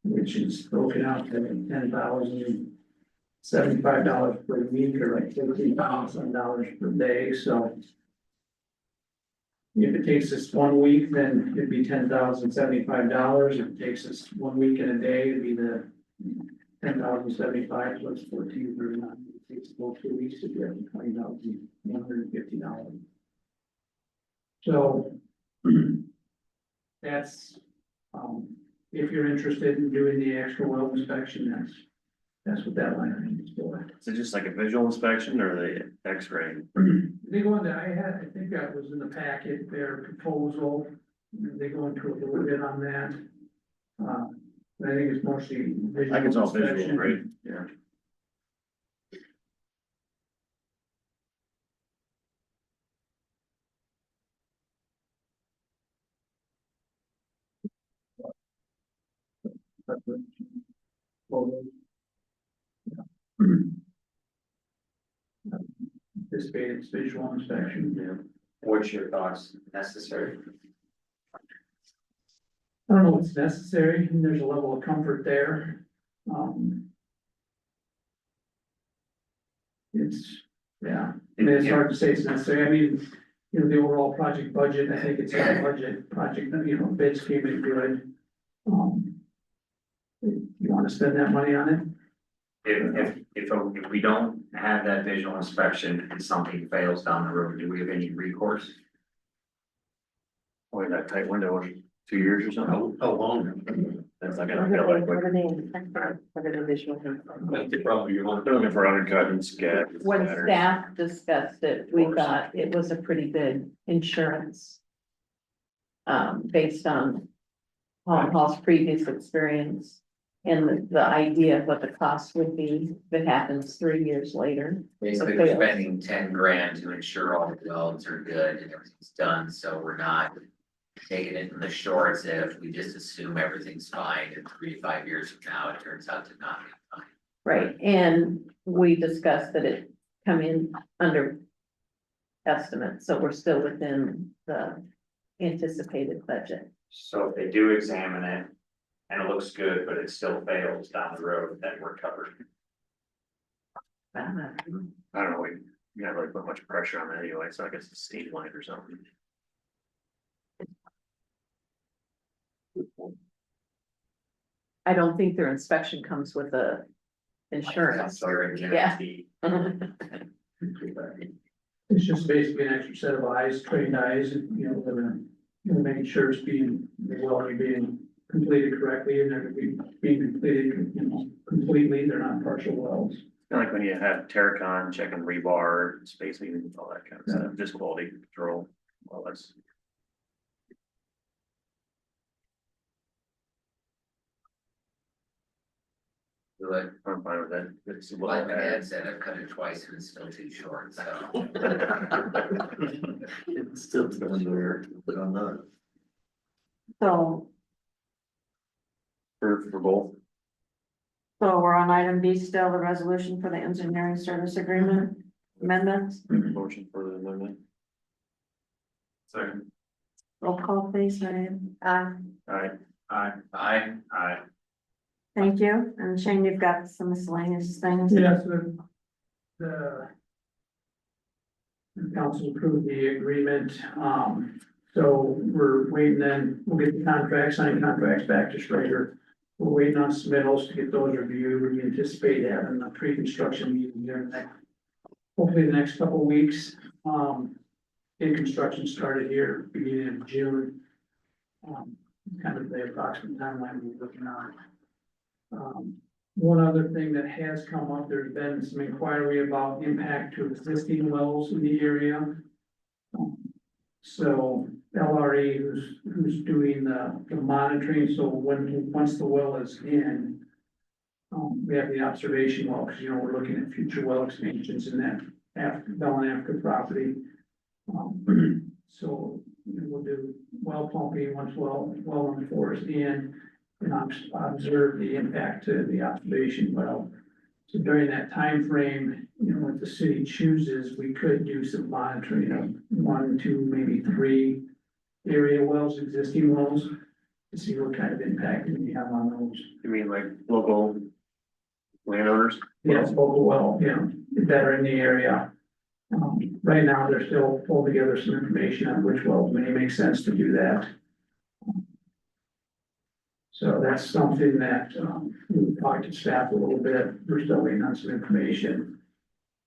Which is broken out to $10,075 per week or like $15,000 per day, so. If it takes us 1 week, then it'd be $10,075. If it takes us 1 week and a day, it'd be the $10,075 plus $14,39. It takes about 2 weeks to get $20,150. So that's, if you're interested in doing the extra well inspection, that's what that line item is for. Is it just like a visual inspection or the X-ray? They go into, I think that was in the packet, their proposal, they go into a little bit on that. I think it's mostly visual I think it's all visual, inspection. right? Yeah. Anticipated visual inspection. Yeah. What's your thoughts? Necessary? I don't know what's necessary, and there's a level of comfort there. It's, yeah, I mean, it's hard to say it's necessary. I mean, the overall project budget, I think it's a budget project, bids came in good. You wanna spend that money on it? If we don't have that visual inspection and something fails down the road, do we have any recourse? Only that tight window of 2 years or something. How long? That's not gonna feel like. What are they inspecting? What are the visual? Probably you want. They're looking for undercut and scat. When scatters. staff discussed it, we thought it was a pretty good insurance. Based on Hall's previous experience and the idea of what the cost would be if it happens 3 years later. Basically, we're spending 10 grand to ensure all the welds are good and everything's done, so we're not taking it in the shorts if we just assume everything's fine and 3 to 5 years from now, it turns out to not be fine. Right, and we discussed that it come in under estimate, so we're still within the anticipated budget. So if they do examine it and it looks good, but it still fails down the road, then we're covered. I don't know, we can't really put much pressure on it anyway, so I guess it's steam line or something. I don't think their inspection comes with a insurance. Yeah. It's just basically an extra set of eyes, trained eyes, you know, that are, you know, making sure it's being, the well are being completed correctly and they're being completed, you know, completely, they're not partial wells. Kind of like when you have Terracon checking rebar, spacing, all that kind of stuff, just quality control, all that's. Like, I'm fine with that. It's a little like my bad. dad said, I've cut it twice and it's still too short, so. It's still there, but I'm not. So, For both. so we're on item B still, the resolution for the engineering service agreement amendments. Motion for the amendment. Second. Roll call please, Ryan. Aye. Aye. Thank you. And Shane, you've got some miscellaneous things. Yes, the council approved the agreement, so we're waiting then, we'll get the contracts, signed contracts back to Schrader. We're waiting on submittals to get those reviewed, we anticipate having a pre-construction meeting here in the next, hopefully the next couple of weeks. In construction started here beginning of June. Kind of the approximate timeline we're looking on. One other thing that has come up, there's been some inquiry about impact to existing wells in the area. So LRE, who's doing the monitoring, so once the well is in, we have the observation well, because, you know, we're looking at future well expansions in that after property. So we'll do well pumping once well number 4 is in. And observe the impact to the observation well. So during that time frame, you know, if the city chooses, we could do some monitoring of 1, 2, maybe 3 area wells, existing wells, to see what kind of impact we have on those. You mean like local landowners? Yes, local well, yeah, that are in the area. Right now, they're still pulling together some information on which wells may make sense to do that. So that's something that, we talked to staff a little bit, we're still waiting on some information.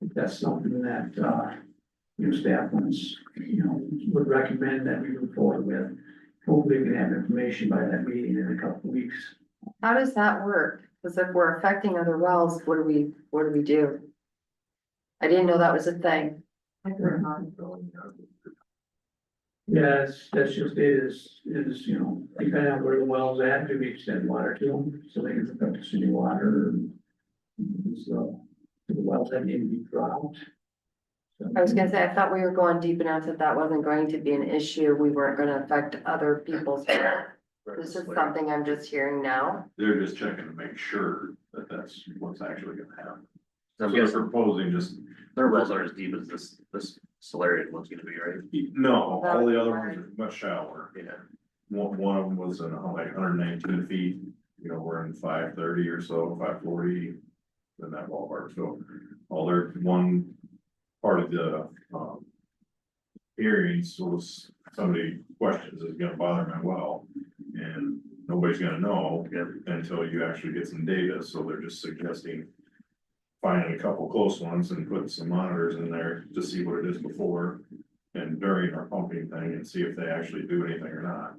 If that's something that, you know, staff wants, you know, would recommend that we move forward with. Hopefully we can have information by that meeting in a couple of weeks. How does that work? Because if we're affecting other wells, what do we do? I didn't know that was a thing. Yeah, that's just it is, you know, depending on where the well's at, do we extend water to them, so they can hook up to city water. So, the wells that need to be dropped. I was gonna say, I thought we were going deep enough that that wasn't going to be an issue. We weren't gonna affect other people's. This is something I'm just hearing now. They're just checking to make sure that that's what's actually gonna happen. I'm So they're guessing proposing just, their wells are as deep as this Solarian one's gonna be, right? no, all the other ones are much shallower. Yeah. One of them was in like 119 feet, you know, we're in 530 or so, 540. In that ballpark, so all their one part of the hearings was somebody questions is gonna bother my well. And nobody's gonna know until you actually get some data, so they're just suggesting. Finding a couple close ones and putting some monitors in there to see what it is before and during our pumping thing and see if they actually do anything or not.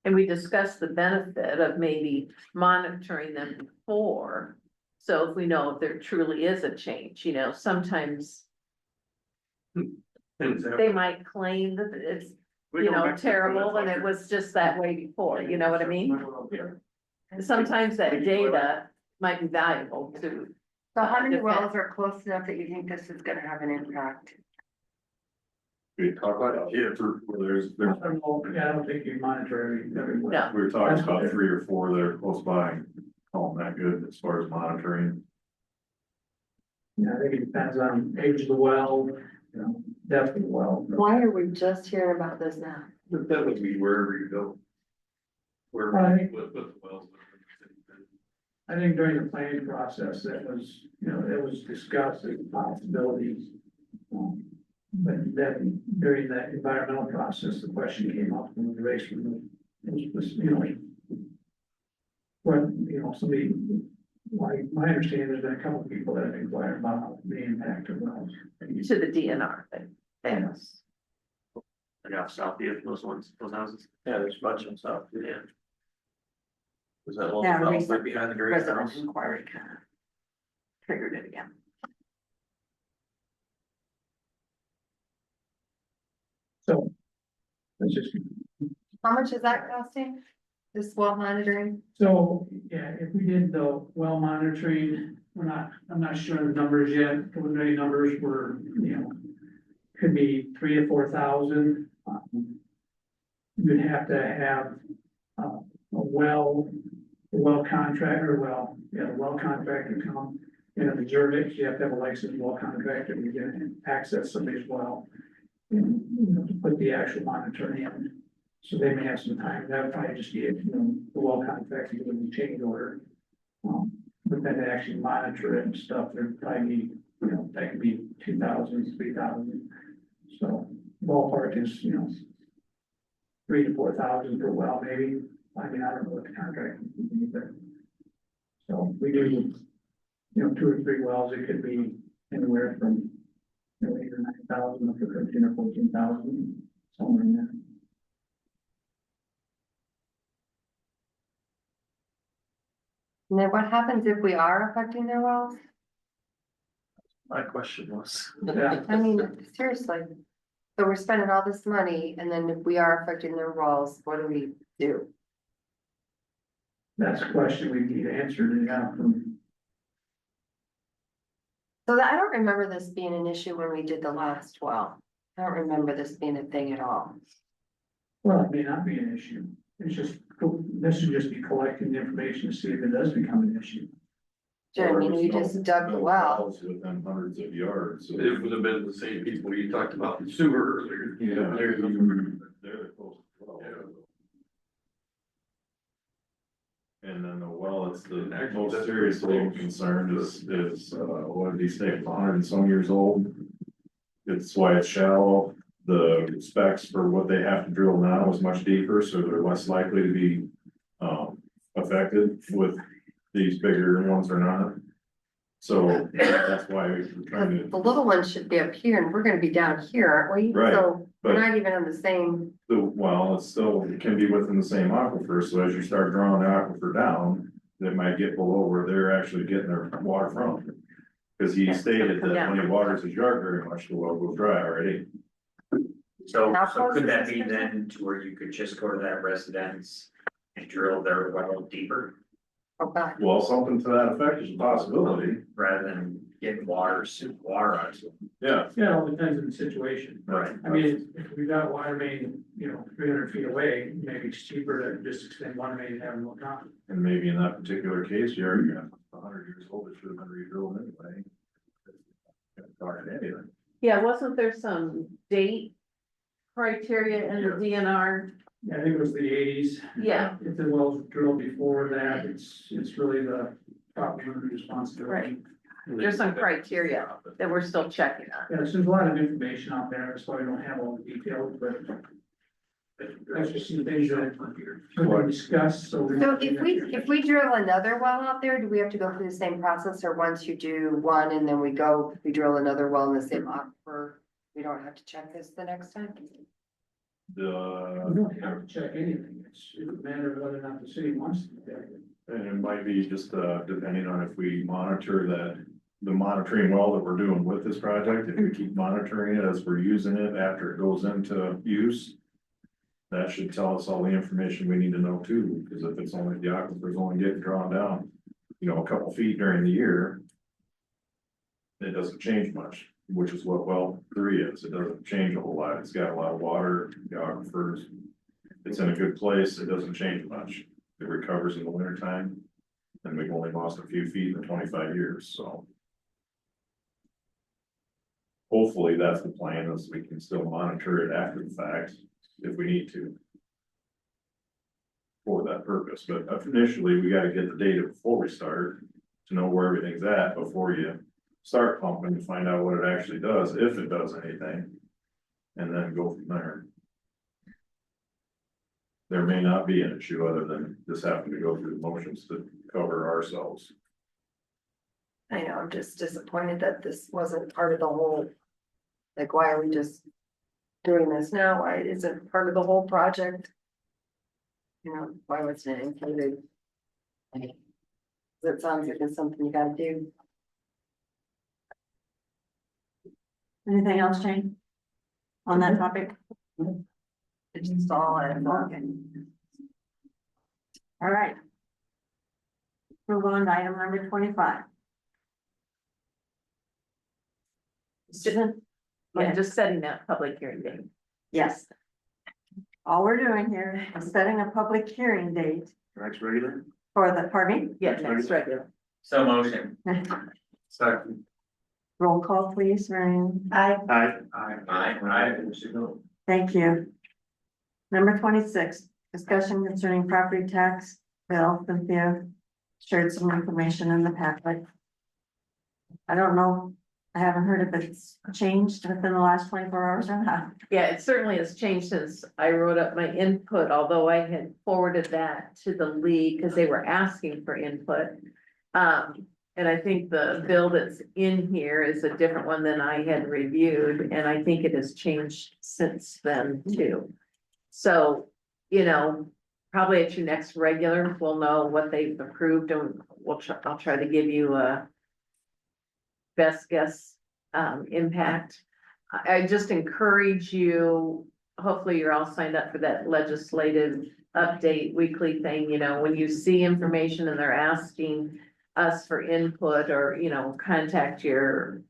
And we discussed the benefit of maybe monitoring them before. So if we know if there truly is a change, you know, sometimes they might claim that it's, you know, terrible and it was just that way before, you know what I mean? Sometimes that data might be valuable to. So how many wells are close enough that you think this is gonna have an impact? We talk about it, where I don't think you monitor every well. No. we were talking about 3 or 4 that are close by, call them that good as far as monitoring. Yeah, I think it depends on age of the well, you know, depth of the well. Why are we just hearing about this now? But that would be wherever you go. Where, Right. with the wells. I think during the planning process, that was, you know, it was discussed as possibilities. But then during that environmental process, the question came up when we raised from It's just, you know. Well, you know, somebody, my understanding is that a couple of people that have inquired about the impact of wells. To the DNR thing. Thanks. Yeah, Southview, those ones, those houses. Yeah, there's a bunch of stuff, yeah. Was that little Yeah, development recent behind the great resident house? inquiry kind of triggered it again. So. Let's just, How much is that costing? This well monitoring? so, yeah, if we did the well monitoring, I'm not sure the numbers yet, preliminary numbers were, you know. Could be 3,000 to 4,000. You'd have to have, a well contractor, the well contractor come and observe it. You have to have a licensed well contractor to get access somebody's well. And, you know, to put the actual monitoring in. So they may have some time, that would probably just be, you know, the well contractor doing the change order. But then to actually monitor it and stuff, there'd probably be, you know, that could be 2,000, 3,000. So ballpark is, you know, 3,000 to 4,000 per well, maybe. I mean, I don't know what the contract would be, but. So we do, you know, 2 or 3 wells, it could be anywhere from, you know, 8,000 or 9,000 up to 13,000 or 14,000, somewhere in there. And then what happens if we are affecting their wells? My question was. Yeah. I mean, seriously. So we're spending all this money and then if we are affecting their wells, what do we do? That's a question we need answered, yeah, from, So I don't remember this being an issue when we did the last well. I don't remember this being a thing at all. well, it may not be an issue. It's just, this should just be collecting the information to see if it does become an issue. Do you know what I mean? We just dug the well. Within hundreds of yards, so. It would have been the same people you talked about in sewer earlier. Yeah. They're close to well. And then the well, it's the most seriously concerned is, what did he say, 100 and some years old? It's why it's shallow, the specs for what they have to drill now is much deeper, so they're less likely to be, affected with these bigger ones or not. So that's why we're trying to. The little one should be up here and we're gonna be down here, aren't we? Right, So we're but- not even on the same, Well, it's still, it can be within the same aquifer, so as you start drawing the aquifer down, it might get below where they're actually getting their water from. Cause he Yeah, it's stated gonna come that when he down. waters his yard very much, the well goes dry already. So, How so close could is that this be person? then to where you could just go to that residence and drill their well deeper oh God, Well, something to that effect is a possibility, rather than getting water onto it? yeah. Yeah, it all depends on the situation. Right. I mean, if we've got water main, you know, 300 feet away, maybe it's cheaper to just extend one main and have them look on. And maybe in that particular case, you're 100 years old, it should have been re-drilled anyway. Darn it, anyway. Yeah, wasn't there some date criteria in the DNR? Yeah, I think it was the 80s. Yeah. If the wells drilled before that, it's really the property owner's responsibility. There's some criteria that we're still checking on. Yeah, so there's a lot of information out there, that's why we don't have all the details, but that's just some things that we discussed, so. so if we drill another well out there, do we have to go through the same process? Or once you do one and then we drill another well in the same aquifer? We don't have to check this the next time? We don't have to check anything, it's a matter of whether or not the city wants to do that. And it might be just, depending on if we monitor that, the monitoring well that we're doing with this project, if we keep monitoring it as we're using it after it goes into use. That should tell us all the information we need to know too, because if it's only, the aquifer's only getting drawn down, you know, a couple feet during the year. It doesn't change much, which is what well 3 is, it doesn't change a whole lot, it's got a lot of water, the aquifers. It's in a good place, it doesn't change much, it recovers in the winter time. And we've only lost a few feet in 25 years, so. Hopefully that's the plan, is we can still monitor it after the fact, if we need to. For that purpose, but initially, we gotta get the data before we start, to know where everything's at before you start pumping to find out what it actually does, if it does anything. And then go from there. there may not be an issue other than just having to go through the motions to cover ourselves. I know, I'm just disappointed that this wasn't part of the whole. Like, why are we just doing this now? Why isn't it part of the whole project? You know, why wasn't it included? That sounds like it's something you gotta do. Anything else, Jane? On that topic? It's just all and All right. Move on to item number 25. Susan? Yeah, just setting that public hearing date. Yes. All we're doing here is setting a public hearing date Next regular? for the, pardon me? Yeah, next regular. So motion. Second. Roll call, please, Marion. Aye. Aye. Thank you. Number 26, discussion concerning property tax bill. Cynthia shared some information in the packet. I don't know, I haven't heard if it's changed within the last 24 hours or not. Yeah, it certainly has changed since I wrote up my input, although I had forwarded that to the league because they were asking for input. And I think the bill that's in here is a different one than I had reviewed, and I think it has changed since then too. So, you know, probably at your next regular, we'll know what they've approved, and I'll try to give you a best guess impact. I just encourage you, hopefully you're all signed up for that legislative update weekly thing, you know, when you see information and they're asking us for input, or, you know, contact your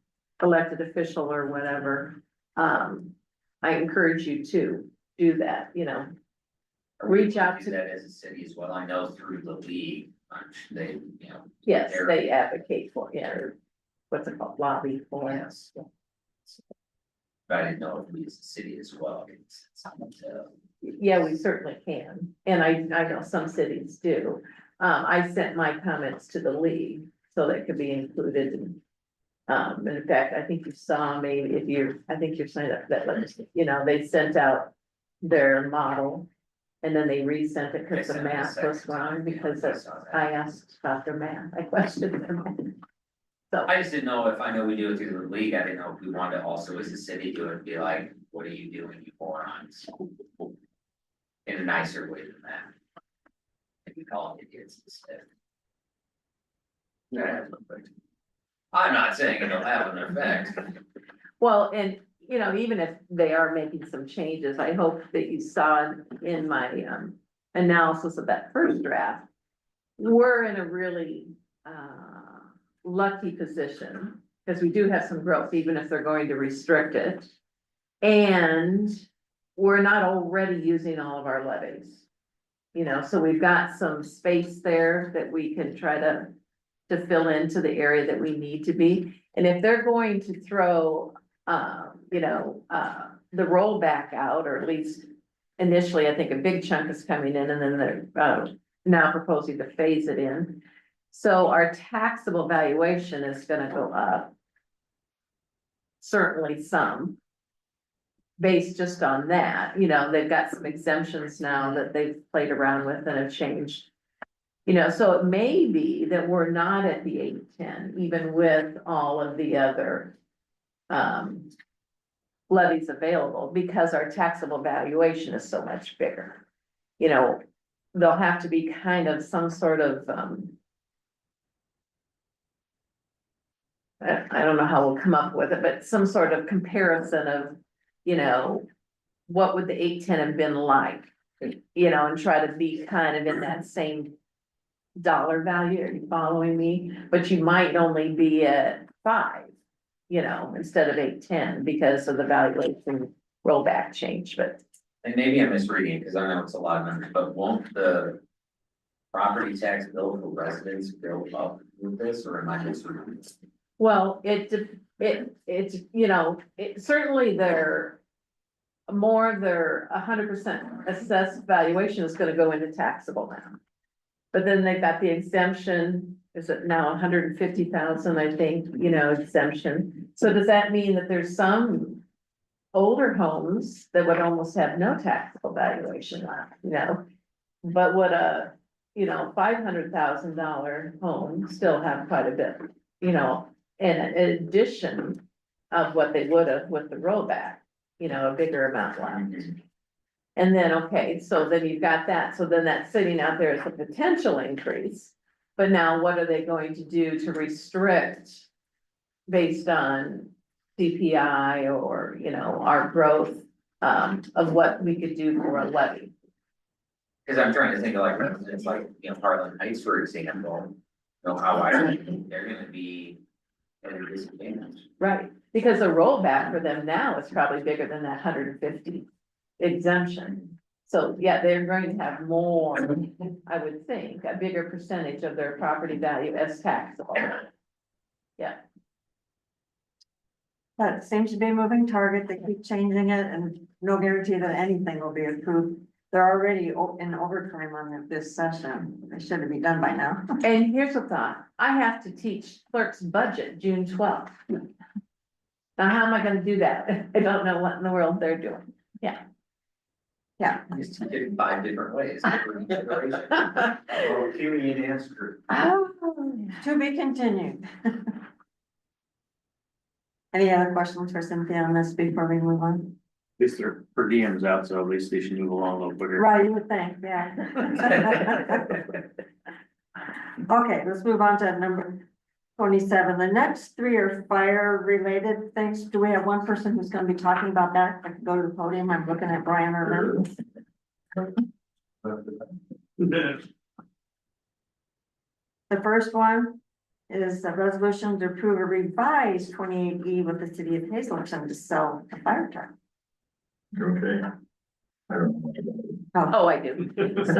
elected official or whatever. I encourage you to do that, you know. Reach out to that as a city as well. I know through the league, they, you know. Yes, they're- they advocate for, yeah, what's it called, lobby for. Yes. But I didn't know if we as a city as well. It's something to. Yeah, we certainly can, and I know some cities do. I sent my comments to the league, so that could be included. And in fact, I think you saw maybe I think you're signed up for that legislation, you know, they sent out their model. And then they resent it because the math was wrong, because I asked about their math, I questioned their math. So I just didn't know if, I know we do it through the league, I didn't know if we wanted to also as a city do it and be like, what are you doing, you morons? In a nicer way than that. If you call them idiots instead. Yeah. I'm not saying it'll have an effect. well, and you know, even if they are making some changes, I hope that you saw in my analysis of that first draft. We're in a really lucky position, because we do have some growth, even if they're going to restrict it. And we're not already using all of our levies. You know, so we've got some space there that we can try to fill into the area that we need to be. And if they're going to throw the rollback out, or at least initially, I think a big chunk is coming in, and then they're now proposing to phase it in. So our taxable valuation is gonna go up. Certainly some. Based just on that, you know, they've got some exemptions now that they've played around with and have changed. You know, so it may be that we're not at the 810, even with all of the other levies available, because our taxable valuation is so much bigger. You know, there'll have to be kind of some sort of I don't know how we'll come up with it, but some sort of comparison of, you know, what would the 810 have been like? You know, and try to be kind of in that same dollar value. Are you following me? But you might only be at 5, you know, instead of 810, because of the valuation rollback change, but. And maybe I'm misreading, because I know it's a lot of numbers, but won't the property tax bill for residents go up with this, or am I misreading this? Well, it's, you know, it certainly their 100% assessed valuation is gonna go into taxable now. But then they've got the exemption, is it now 150,000, I think, you know, exemption. So does that mean that there's some older homes that would almost have no taxable valuation left, you know? But would a, $500,000 home still have quite a bit, in addition of what they would have with the rollback, a bigger amount left. And then, okay, so then you've got that, so then that's sitting out there as a potential increase. But now what are they going to do to restrict based on CPI or, our growth, of what we could do for a levy? Cause I'm trying to think of like residents like, Harlan Heights, for example. How I think they're gonna be at a disadvantage. Right, because the rollback for them now is probably bigger than that 150 exemption. So, yeah, they're going to have more, I would think, a bigger percentage of their property value as taxable. Yeah. But it seems to be a moving target. They keep changing it and no guarantee that anything will be approved. They're already in overtime on this session. They should be done by now. And here's a thought, I have to teach clerk's budget June 12th. Now, how am I gonna do that? I don't know what in the world they're doing. Yeah. Yeah. Just teach it 5 different ways. For each iteration. Oh, period answer. To be continued. Any other questions for Cynthia on this before we move on? At least their per diems out, so at least they should move along a little quicker. Right, you would think, yeah. Okay, let's move on to number 27. The next 3 are fire related things. Do we have one person who's gonna be talking about that? I can go to the podium. I'm looking at Brian or Lynn. The first one is a resolution to approve a revised 28E with the city of Hazleton to sell a fire truck. Okay. I don't know. Oh, I do. So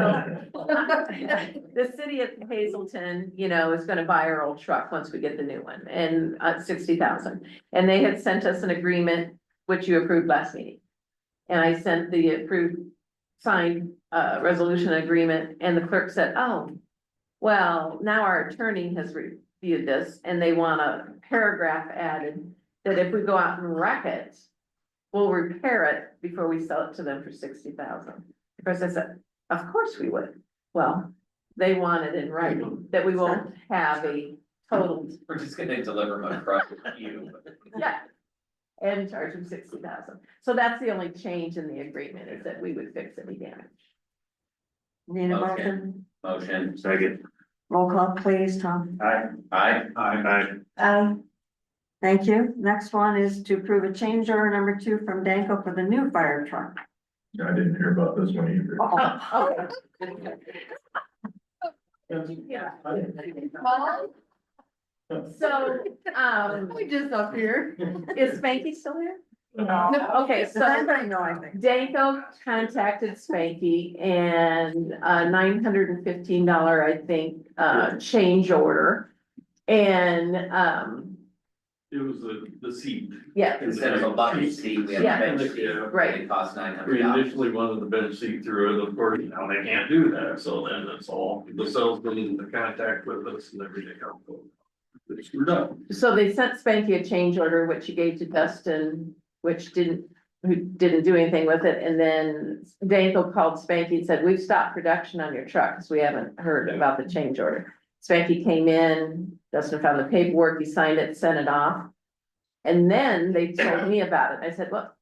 the city of Hazleton, is gonna buy our old truck once we get the new one and 60,000. And they had sent us an agreement, which you approved last meeting. And I sent the approved signed resolution agreement and the clerk said, oh, well, now our attorney has reviewed this and they want a paragraph added that if we go out and wreck it, we'll repair it before we sell it to them for 60,000. Of course, I said, of course we would. Well, they want it in writing that we won't have a total. We're just gonna deliver my product to you. Yeah. And charge them 60,000. So that's the only change in the agreement is that we would fix any damage. Need a motion? Motion. Second. Roll call, please, Tom. Aye. Thank you. Next one is to approve a change order number 2 from Danco for the new fire truck. I didn't hear about this one either. Yeah. So, We just up here. is Spanky still here? No. Okay, Does so anybody know, I think? Danco contacted Spanky and $915, I think, change order. And, It was the seat. yeah, Instead of a bucket seat, we have a Yeah. bench seat. Right. It costs We $900. initially wanted the bench seat through it, of course, now they can't do that, so then it's all, the salesman in the contact with us and everything else. They screwed up. so they sent Spanky a change order, which he gave to Dustin, who didn't do anything with it, and then Danco called Spanky and said, we've stopped production on your truck, because we haven't heard about the change order. Spanky came in, Dustin found the paperwork, he signed it, sent it off. And then they told me about it, I said, well,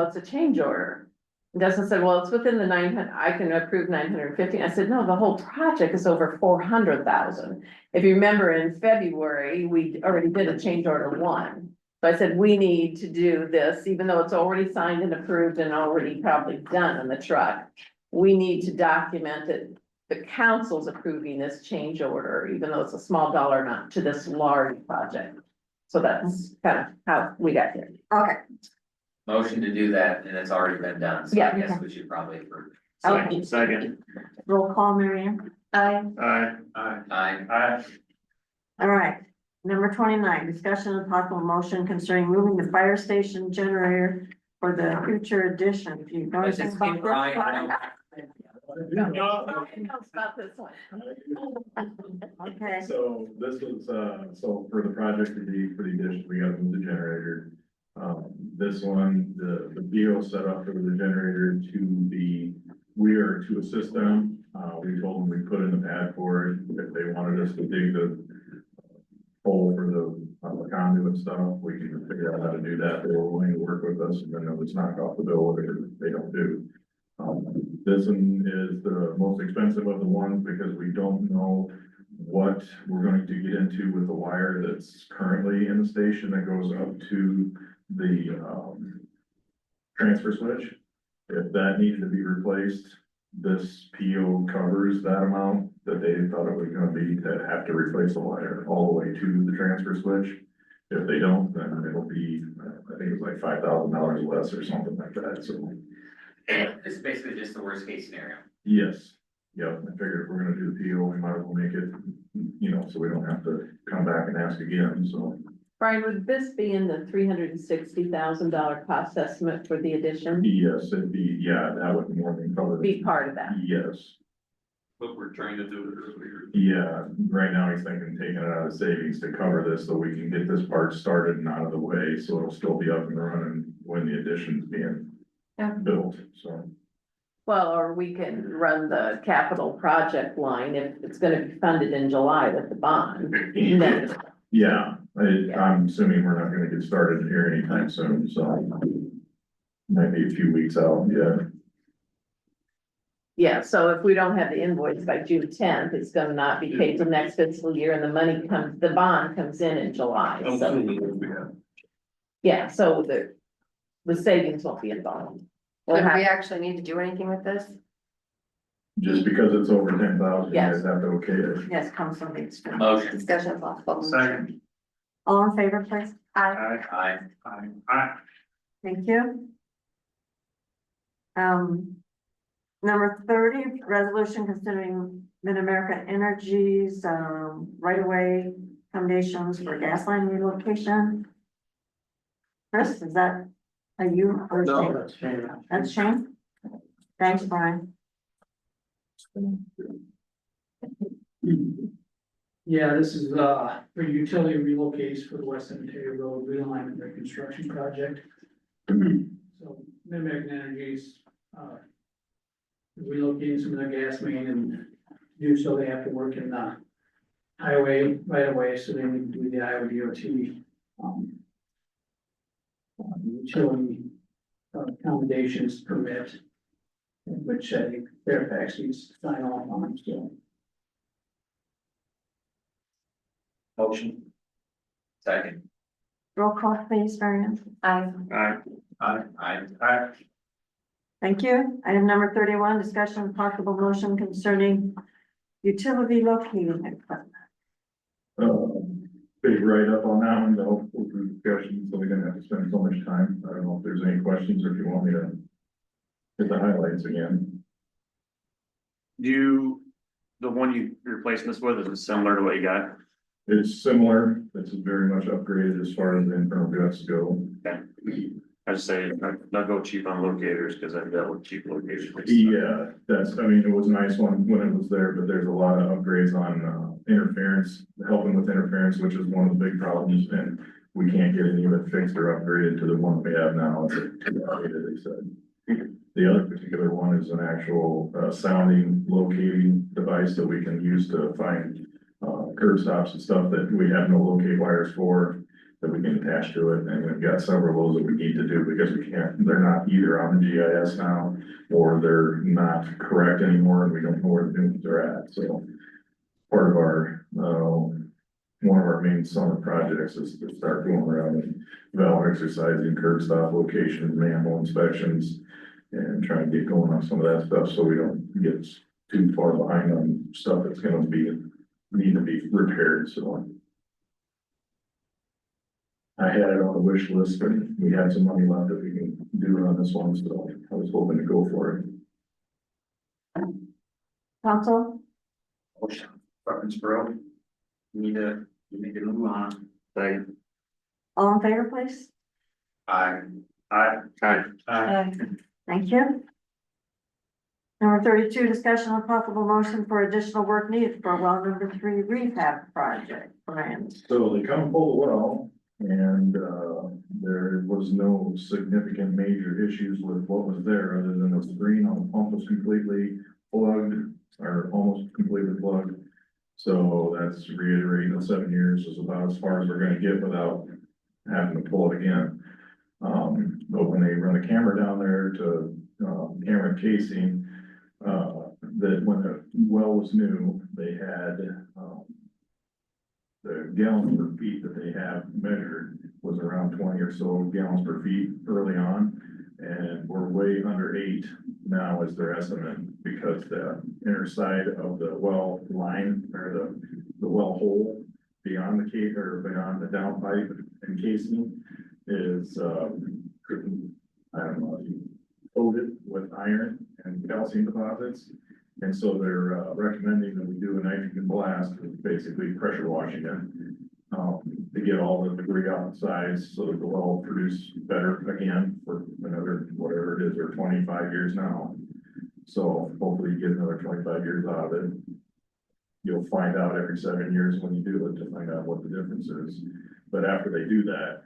it's a change order. And Dustin said, well, it's within the 900, I can approve 950. I said, no, the whole project is over 400,000. If you remember in February, we already did a change order 1. So I said, we need to do this, even though it's already signed and approved and already probably done on the truck. We need to document that the council's approving this change order, even though it's a small dollar amount to this large project. So that's kind of how we got here. Okay. Motion to do that, and it's already been done, so Yeah. I guess we should probably approve. Okay. Second. Roll call, Miriam. Aye. Aye. All right. Number 29, discussion of possible motion concerning moving the fire station generator for the future edition. Do you know Let's anything just keep about Brian. this? Brian knows about this one. Okay. So this was, so for the project to be for the addition, we got to move the generator. This one, the deal set up for the generator to be we are to assist them. We told them we put in the pad for it. If they wanted us to dig the hole for the conduit stuff, we can figure out how to do that. They were willing to work with us, and then they'll just knock off the bill, whatever they don't do. This one is the most expensive of the ones because we don't know what we're going to get into with the wire that's currently in the station that goes up to the, transfer switch. If that needed to be replaced, this PO covers that amount that they thought it was gonna be to have to replace the wire all the way to the transfer switch. If they don't, then it'll be, I think it's like $5,000 less or something like that, so. It's basically just the worst case scenario. Yes, yep, I figured if we're gonna do the PO, we might as well make it, so we don't have to come back and ask again, so. Brian, would this be in the $360,000 cost estimate for the addition? Yes, it'd be, yeah, that would more than cover. Be part of that? Yes. But we're trying to do it earlier. Yeah, right now he's thinking taking it out of savings to cover this so we can get this part started and out of the way, so it'll still be up and running when the addition's being built, so. Well, or we can run the capital project line if it's gonna be funded in July with the bond. Then- Yeah, I'm assuming we're not gonna get started here anytime soon, so. Might be a few weeks out, yeah. Yeah, so if we don't have the invoice by June 10th, it's gonna not be paid till next fiscal year and the bond comes in July, so. Yeah, so the savings won't be involved. Do we actually need to do anything with this? Just because it's over 10,000, you Yes. guys have to okay it. Yes, Council needs to. Motion. Discussion of possible. Second. All in favor, please? Aye. Aye. Thank you. Number 30, resolution considering Mid-America Energy's, right-of-way foundations for gas line relocation. Chris, is that a you or No, Shane? that's Shane. That's Shane? Thanks, Brian. Yeah, this is, for utility relocates for the West Cemetery Road realignment reconstruction project. So, Mid-American Energy's, relocating some of their gas main and do so they have to work in the highway right away, so they need to do the Iowa DOT, utility accommodations permit, which I think Fairfax needs to sign off on, so. Motion. Second. Roll call, please, Marion. Aye. Aye. Thank you. Item number 31, discussion of possible motion concerning utility locating equipment. Big write-up on that one, though, for discussion, so we didn't have to spend so much time. I don't know if there's any questions or if you want me to hit the highlights again. The one you replacing this with, is it similar to what you got? It's similar, it's very much upgraded as far as the internal guts go. Okay. I just say, not go cheap on locators, because I've dealt with cheap locators. Yeah, it was a nice one when it was there, but there's a lot of upgrades on interference, helping with interference, which is one of the big problems, and we can't get any of it fixed or upgraded to the one we have now. It's too outdated, they said. The other particular one is an actual sounding locating device that we can use to find curb stops and stuff that we have no locate wires for, that we can attach to it, and we've got several of those that we need to do because we can't, they're not either on the GIS now, or they're not correct anymore, and we don't know where the units are at, so. Part of our, one of our main summer projects is to start going around and valve exercising, curb stop locations, manhole inspections, and try and get going on some of that stuff, so we don't get too far behind on stuff that's gonna need to be repaired, so. I had it on the wish list, but we had some money left that we can do on this one, so I was hoping to go for it. Council, Motion. Preference, bro. You need to move on. Second. all in favor, please? Aye. Thank you. Number 32, discussion on possible motion for additional work needed for well number 3 rehab project. Brian. So they come pull the well, And, there was no significant major issues with what was there, other than the screen on the pump was completely plugged, or almost completely plugged. So that's reiterating the 7 years is about as far as we're gonna get without having to pull it again. But when they run a camera down there to, camera casing, that when the well was new, they had, the gallons per feet that they have measured was around 20 or so gallons per feet early on. And we're way under 8 now is their estimate, because the inner side of the well line, or the well hole beyond the cave, or beyond the downpipe and casing is, I don't know, coated with iron and calcium deposits. And so they're recommending that we do a nitrogen blast, basically pressure washing it, to get all the debris out the sides, so that the well will produce better again for another, whatever it is, or 25 years now. So hopefully you get another 25 years out of it. You'll find out every 7 years when you do it to find out what the difference is. But after they do that,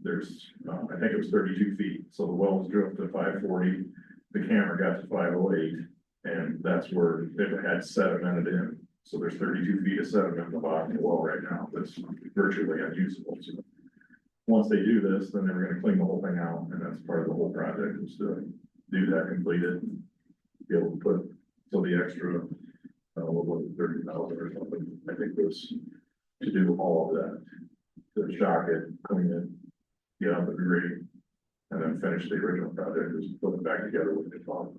there's, I think it was 32 feet. So the well was drilled to 540, the camera got to 508. And that's where it had sedimented in. So there's 32 feet of sediment at the bottom of the well right now that's virtually unusable. So once they do this, then they're gonna clean the whole thing out, and that's part of the whole project, is to do that, complete it, be able to put, so the extra, what was it, 30,000 or something, I think was to do all of that, to shock it, clean it, get out the debris, and then finish the original project, is put it back together with the top.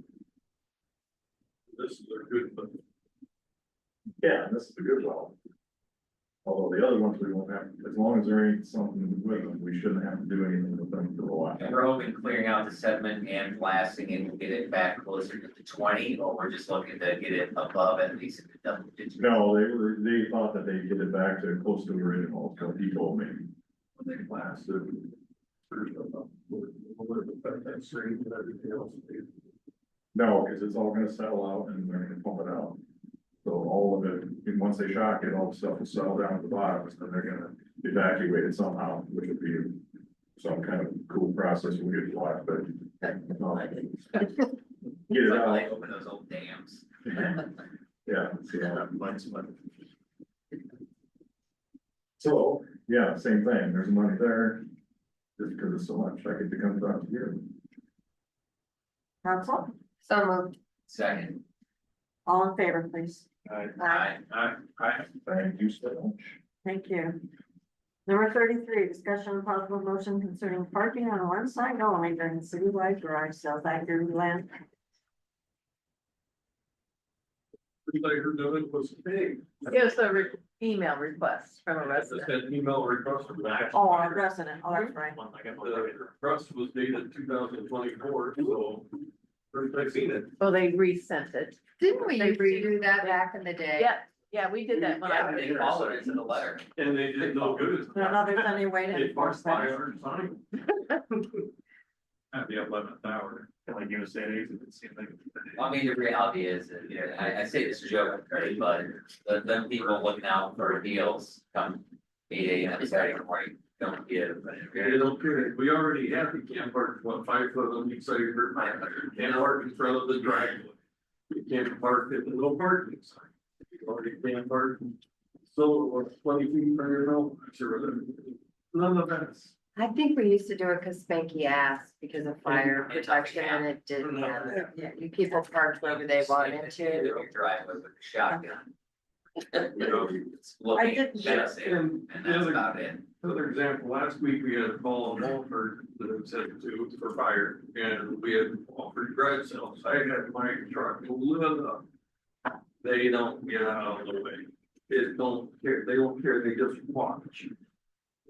This is a good one. Yeah, this is a good well. Although the other ones we won't have, as long as there ain't something with them, we shouldn't have to do anything with them for a while. And we're hoping clearing out the sediment and blasting it will get it back closer to the 20, or we're just looking to get it above at least the double digits. No, they thought that they'd get it back to close to the original, so he told me. When they blasted. No, because it's all gonna settle out and they're gonna pump it out. So all of it, and once they shock it, all the stuff will settle down at the bottom, and then they're gonna evacuate it somehow, which would be some kind of cool process we get to watch, but. Get it out. Like open those old dams. Yeah. So, yeah, same thing, there's money there, just because it's so much, I get to come down here. Council, So moved. Second. all in favor, please. Aye. Thank you so much. Thank you. Number 33, discussion of possible motion concerning parking on one side only during citywide garage sales. I agree with Lynn. Everybody heard of it was big. It was a email request from a Just resident. had email request from that. Oh, our resident, oh, that's right. The request was dated 2024, so first I've seen it. Well, they resent it. Didn't we They used to do that back in the day? Yeah, we did that. when I Yeah, was they in followed it to the letter. And they did no good. I don't know if there's any way to They enforce forced that. 500 signs. At the 11th hour. Like you were saying, it seemed like. I mean, the reality is that, you know, I say this joke, right, but the people looking out for deals come 8 AM Saturday morning, don't give. They don't care. We already have the camp park, 5 foot on each side of your mind. You can't park in front of the driveway. You can't park at the no parking sign. You already can't park. So 20 feet from your home, sure. None of that's. I think we used to do it because Spanky asked because of fire protection and it didn't have, you people parked wherever they wanted to. Your driveway with a shotgun. You know, It's looking didn't- menacing, and that's about it. Another example, last week we had a call in Walford that said to for fire, and we had offered garage sales. I had my truck lit up. They don't get out of the way. They don't care, they just watch.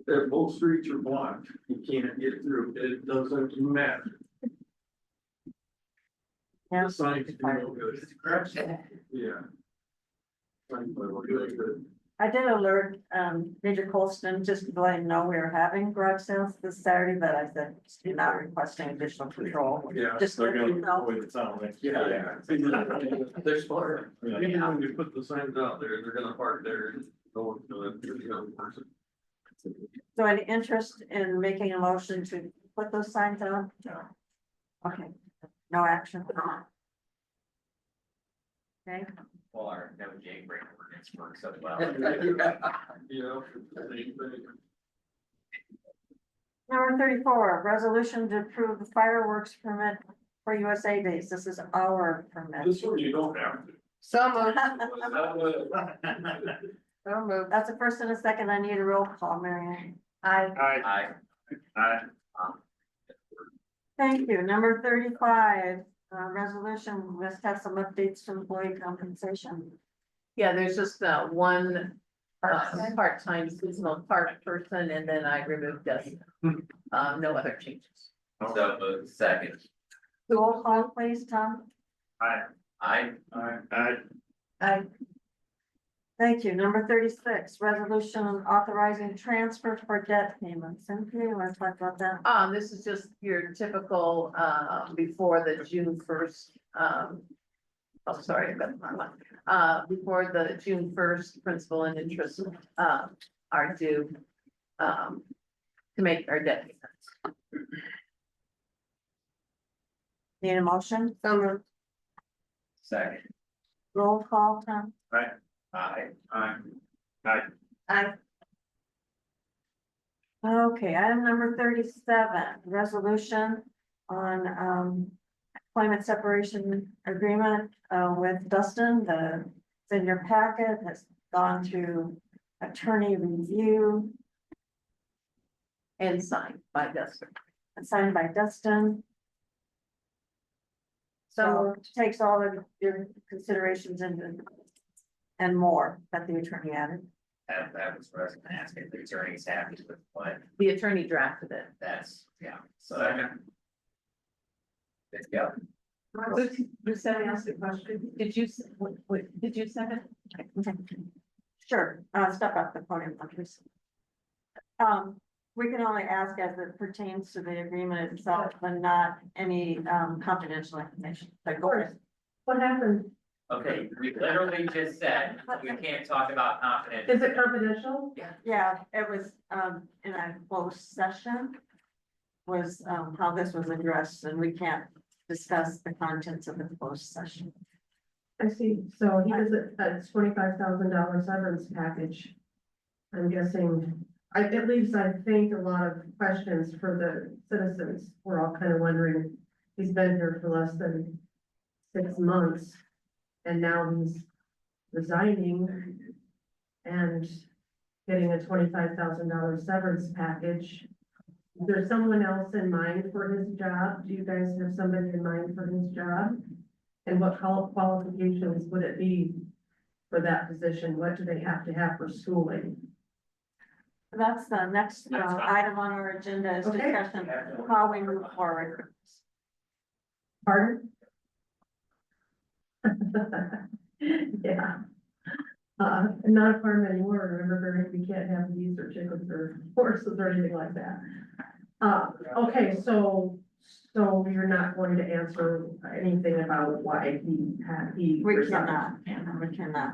If both streets are blocked, you can't get through, it doesn't matter. Yeah. The signs do no good. Yeah. I did alert, Major Colston, just to let him know we were having garage sales this Saturday, but I said, do not requesting additional control. Yeah. Just They're let you gonna know. avoid the sound, like. Yeah. They're smart. Even when you put the signs out there, they're gonna park there and no one's gonna, there's no person. So any interest in making a motion to put those signs on? No. Okay, no action. Okay, Well, our no Jake break ordinance works so well. You know. number 34, resolution to approve the fireworks permit for USA Days. This is our permit. This one you don't have to. So moved. So moved. That's a first and a second. I need a roll call, Marianne. I, Thank you. Number 35, resolution, we must have some updates to employee compensation. Yeah, there's just one part-time seasonal park person, and then I removed Dustin. No other changes. so moved. Second. Roll call, please, Tom. I, Thank you. Number 36, resolution authorizing transfer for debt payments. Cynthia, you want to talk about that? This is just your typical, before the June first, oh, sorry, I got the wrong one. Before the June first, principal and interest, are due, to make our debt payments. Need a motion? So moved. second. Roll call, Tom. I, Aye. Okay, item number 37, resolution on employment separation agreement with Dustin. It's in your packet, has gone through attorney review And signed by Dustin. and signed by Dustin. So takes all of your considerations into and more that the attorney added. that was what I was gonna ask, if the attorney's happy with what, The attorney drafted it. that's, yeah, so. Let's go. Who said ask a question? Did you, did you second? Sure, step up the podium, please. We can only ask as it pertains to the agreement itself, but not any confidential information. But go ahead. What happened? Okay, we literally just said, we can't talk about confidential. Is it confidential? Yeah, it was in a closed session. Was how this was addressed, and we can't discuss the contents of the closed session. I see. So he was at $25,000 severance package. I'm guessing, it leaves, I think, a lot of questions for the citizens. We're all kind of wondering, he's been here for less than 6 months. And now he's resigning and getting a $25,000 severance package. Is there someone else in mind for his job? Do you guys have somebody in mind for his job? And what qualifications would it be for that position? What do they have to have for schooling? That's the next item on our agenda is Okay. discussion how we move forward. Pardon? Yeah. Not a farm anymore, remember, we can't have bees or chickens or horses or anything like that. Okay, so you're not going to answer anything about why he. We resigned? cannot, we cannot.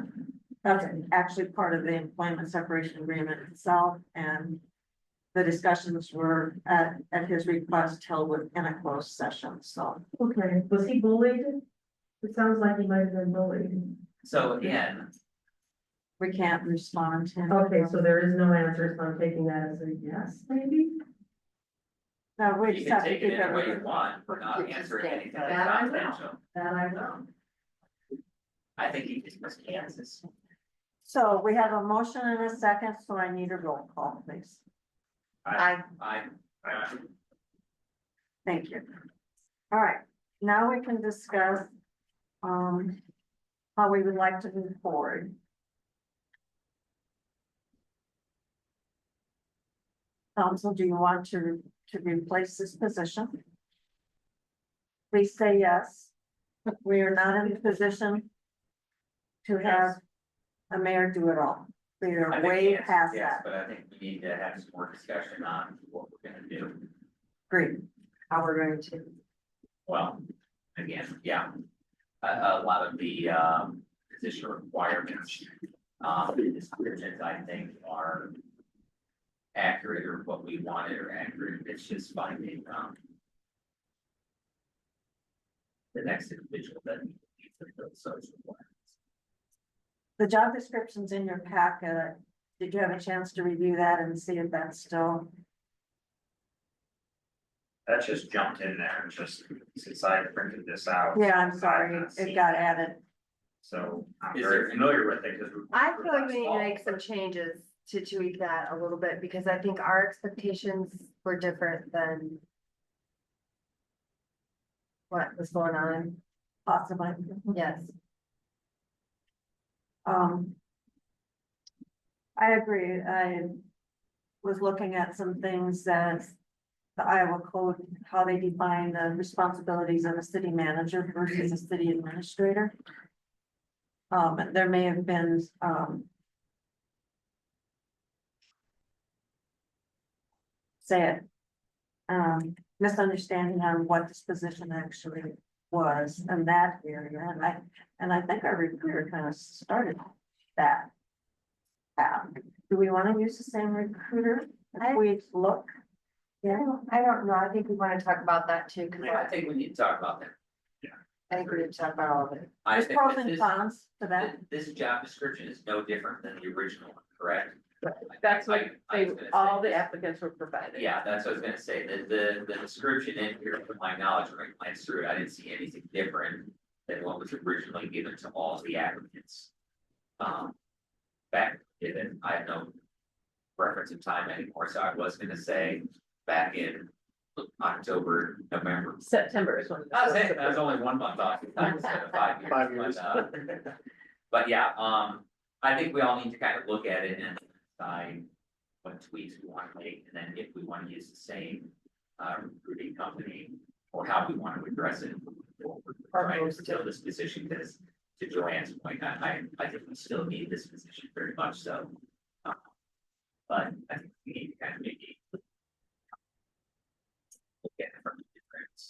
That's actually part of the employment separation agreement itself, and the discussions were at his request held in a closed session, so. Okay, was he bullied? It sounds like he might have been bullied. So again, We can't respond to him. Okay, so there is no answer, so I'm taking that as a yes, maybe? No, we you just can have to take keep it any way you everything. want, we're not answering anything That that's I will. confidential. That I will. I think he just was Kansas. So we have a motion and a second, so I need a roll call, please. I, Thank you. All right, now we can discuss how we would like to move forward. Council, do you want to replace this position? Please say yes. We are not in a position to have a mayor do it all. We I are think way yes, past yes, that. but I think we need to have some more discussion on what we're gonna do. Great. How we're going to. Well, again, yeah, a lot of the, position requirements, descriptions, I think are accurate or what we wanted or accurate, it's just finding, the next individual that needs to fill those requirements. The job description's in your packet. Did you have a chance to review that and see if that's still? That just jumped in there, just since I printed this out. Yeah, I'm sorry, it got added. So I'm Is very there- familiar with it because. I feel like we need to make some changes to tweak that a little bit, because I think our expectations were different than what was going on. Possibly. Yes. I agree. I was looking at some things that the Iowa code, how they define the responsibilities of a city manager versus a city administrator. And there may have been, misunderstanding on what this position actually was in that area, and I think our recruiter kind of started that. Do we want to use the same recruiter if we look? Yeah, I don't know. I think we want to talk about that too, because I think we need to talk about that. I think we need to talk about all of it. I There's think pros that and this, cons to that. this job description is no different than the original one, correct? That's what I they, was gonna say all the this- applicants were provided. Yeah, that's what I was gonna say, the description in here, from my knowledge, when I glanced through it, I didn't see anything different than what was originally given to all the applicants. Back in, I have no reference of time anymore, so I was gonna say, back in October, November. September is when. I was saying, that was only 1 month off, instead of 5 years. 5 years. But yeah, I think we all need to kind of look at it and decide what tweaks we want to make, and then if we want to use the same recruiting company, or how we want to address it. Trying to fill this position, because to Joanne's point, I think we still need this position very much so. But I think we need to kind of maybe look at it from a different.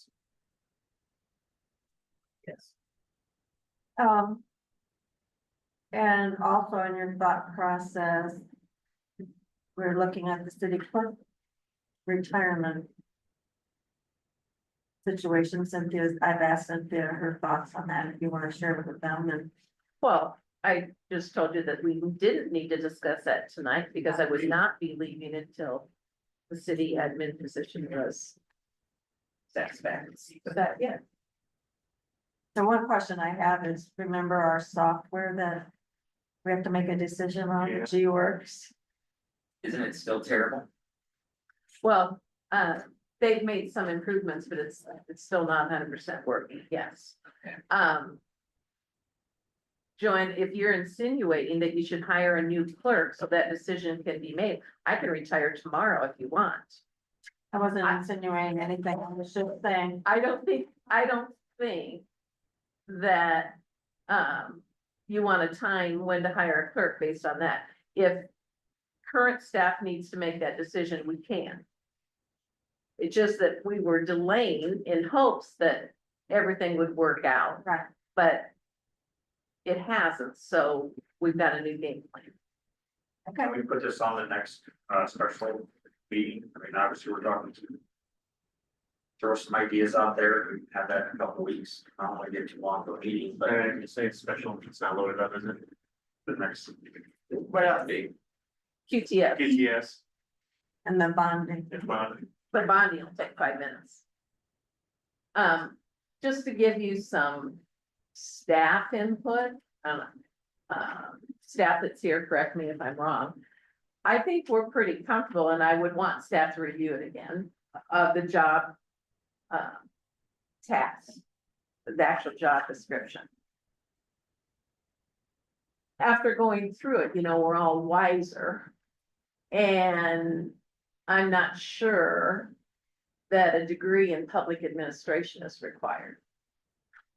Yes. And also in your thought process, we're looking at the city clerk retirement situation. I've asked Cynthia her thoughts on that, if you want to share with them. And Well, I just told you that we didn't need to discuss that tonight because I would not be leaving until the city admin position was Satisfactory. that, yeah. so one question I have is, remember our software that we have to make a decision on, Yeah. G-Works? Isn't it still terrible? Well, they've made some improvements, but it's still not 100% working, yes. Okay. Joanne, if you're insinuating that you should hire a new clerk so that decision can be made, I can retire tomorrow if you want. I wasn't insinuating anything, I was just saying, I don't think that, you want a time when to hire a clerk based on that. If current staff needs to make that decision, we can. It's just that we were delaying in hopes that everything would work out, right, but it hasn't, so we've got a new game plan. okay. Can we put this on the next special meeting? I mean, obviously, we're talking to. Throw some ideas out there, we have that in a couple of weeks, I don't want to get too long for a meeting, but you say it's special, it's not loaded up, is it? The next. What else? QTF, PTS, And the bonding. it's bonding. the bonding will take 5 minutes. Just to give you some staff input, staff that's here, correct me if I'm wrong. I think we're pretty comfortable, and I would want staff to review it again, of the job tasks, the actual job description. After going through it, we're all wiser. And I'm not sure that a degree in public administration is required.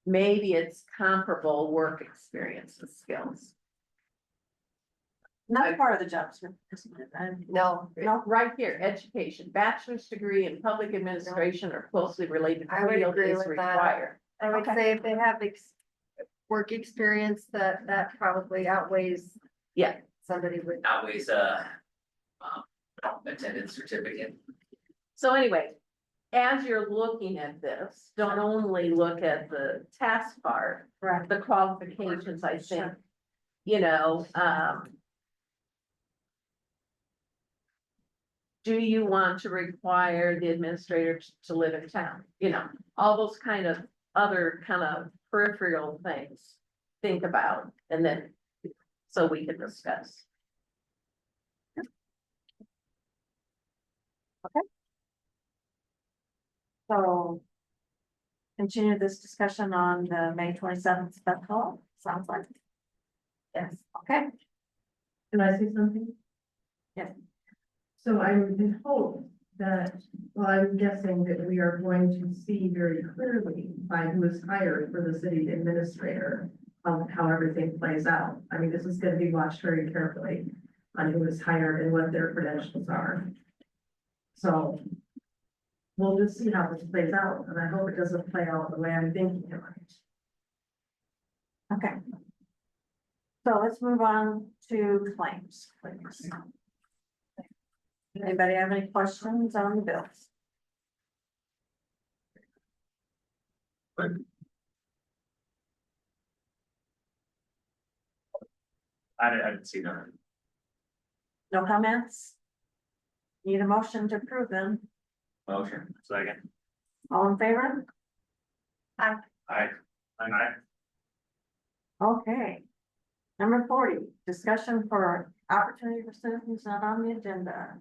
Maybe it's comparable work experience and skills. Not part of the job description. No, No, Right here, education, bachelor's degree in public administration or closely related I would field agree is with that. required. I would Okay. say if they have work experience, that probably outweighs. Yeah. Somebody with. Outweighs attendance certificate. So anyway, as you're looking at this, don't only look at the task part, Right. the qualifications, I think, you know, do you want to require the administrator to live in town? You know, all those kind of other kind of peripheral things. Think about, and then, so we can discuss. So continue this discussion on the May 27th special, sounds like. Yes, okay, Can I say something? yes. So I'm in hope that, well, I'm guessing that we are going to see very clearly by who is hired for the city administrator, how everything plays out. I mean, this is gonna be watched very carefully on who is hired and what their credentials are. So we'll just see how this plays out, and I hope it doesn't play out the way I'm thinking it might. Okay. So let's move on to claims, please. Anybody have any questions on the bills? I didn't see none. No comments? Need a motion to approve them, Motion, second. all in favor? Aye. Aye. Okay. Number 40, discussion for opportunity for citizens not on the agenda.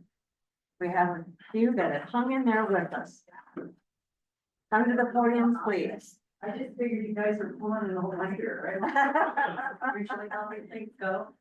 We have a few that have hung in there with us. Come to the podium, please. I just figured you guys were pulling an all nighter, right? Usually how these things go.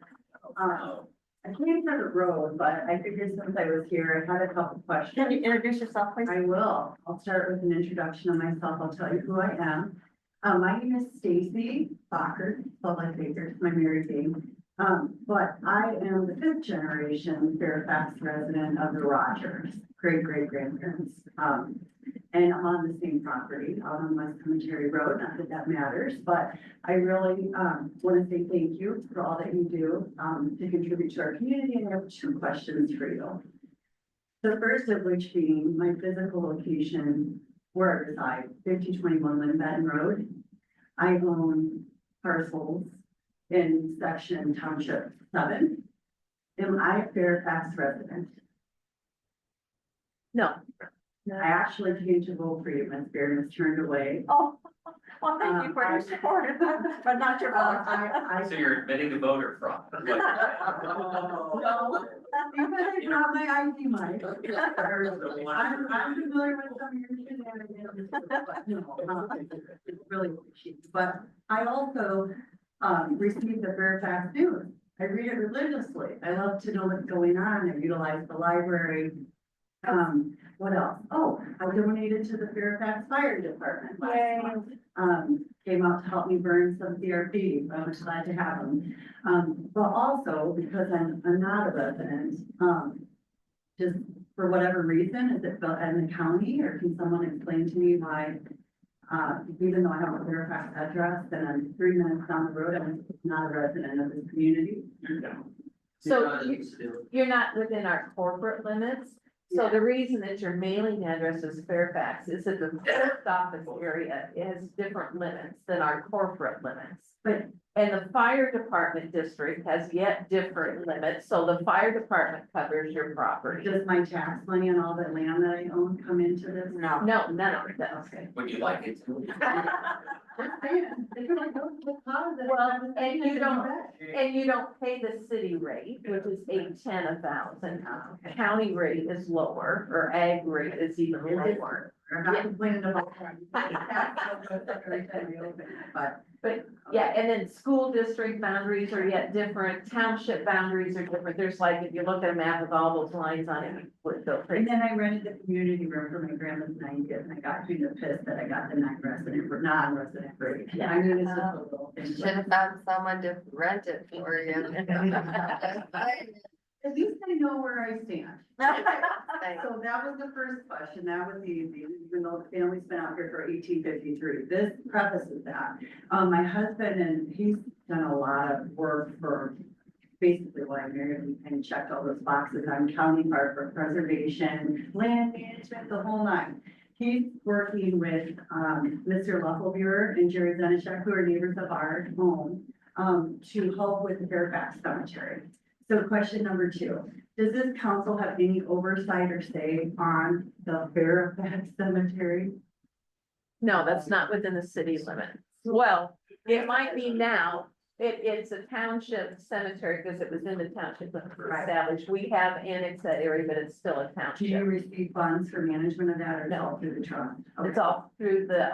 I came from the road, but I figured since I was here, I had a couple questions. Can you introduce yourself, please? I will. I'll start with an introduction of myself. I'll tell you who I am. My name is Stacy Bacher, spelled like Baker, it's my married name. But I am the 5th generation Fairfax resident of the Rogers, great grandparents. And on the same property, out on West Cemetery Road, not that that matters, but I really, want to say thank you for all that you do, to contribute to our community, and I have 2 questions for you. The first of which being my physical location, where I reside, 5021 Lynn Benton Road. I own parcels in section township 7. Am I a Fairfax resident? No. I actually came to vote for you, Ms. Beard, was turned away. Oh, well, thank you for your support, but not your vote. So you're admitting to voter fraud. No, even if not my ID, Mike. I'm familiar with some of your shenanigans, but no, it's really cheap. But I also, received the Fairfax News. I read it religiously. I love to know what's going on. I utilize the library. What else? Oh, I donated to the Fairfax Fire Department last month. Came out to help me burn some CRP. I was glad to have them. But also because I'm not a resident, just for whatever reason, is it felt in the county, or can someone explain to me why, even though I have a Fairfax address and I'm 3 minutes down the road, I'm not a resident of this community? So you're not within our corporate limits. So the reason that your mailing address is Fairfax is that the post office area has different limits than our corporate limits. But And the fire department district has yet different limits, so the fire department covers your property. does my tax money and all the land that I own come into this? No. No, none of it does. Would you like it to? Well, and you don't pay the city rate, which is 810 a thousand. County rate is lower, or ag rate is even lower. I'm not complaining about that. But yeah, and then school district boundaries are yet different, township boundaries are different. There's like, if you look at a map with all those lines on it, you would go And crazy. then I rented the community room for my grandma's 90th, and I got kind of pissed that I got the non-resident rate. Yeah. I mean, it's just a little thing. Should have found someone to rent it for you. At least I know where I stand. So that was the first question. That was easy, even though the family's been out here for 1853. This prefaces that. My husband, and he's done a lot of work for basically why I'm here, we kind of checked all those boxes on county park for preservation, land management, the whole nine. He's working with, Mr. Luffelbuer and Jerry Zenishek, who are neighbors of our home, to help with the Fairfax Cemetery. So question number 2, does this council have any oversight or say on the Fairfax Cemetery? No, that's not within the city limits. Well, it might be now. It's a township cemetery because it was in the township when it was established. We have annexed that area, but it's still a Do you township. receive funds for management of that or is it No. all through the trust? It's all through the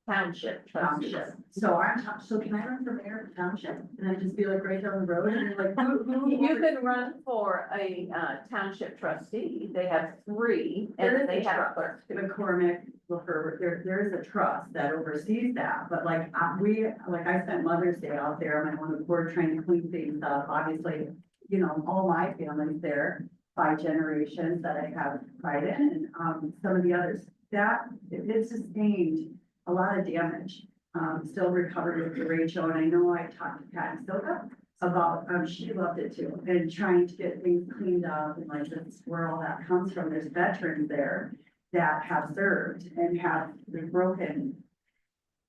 township trustees. Township. So so can I run for mayor of the township? And I just be like right down the road and like, who? You can run for a township trustee. They have 3 There and is they a have a trust. clerk too. McCormick, there is a trust that oversees that, but like, I spent Mother's Day out there, I'm on the board trying to clean things up, obviously, you know, all my family's there, 5 generations that I have pride in, and, some of the others, it's sustained a lot of damage. Still recovered with Rachel, and I know I talked to Pat Silva about, she loved it too, and trying to get things cleaned up, and like, that's where all that comes from, there's veterans there that have served and have been broken.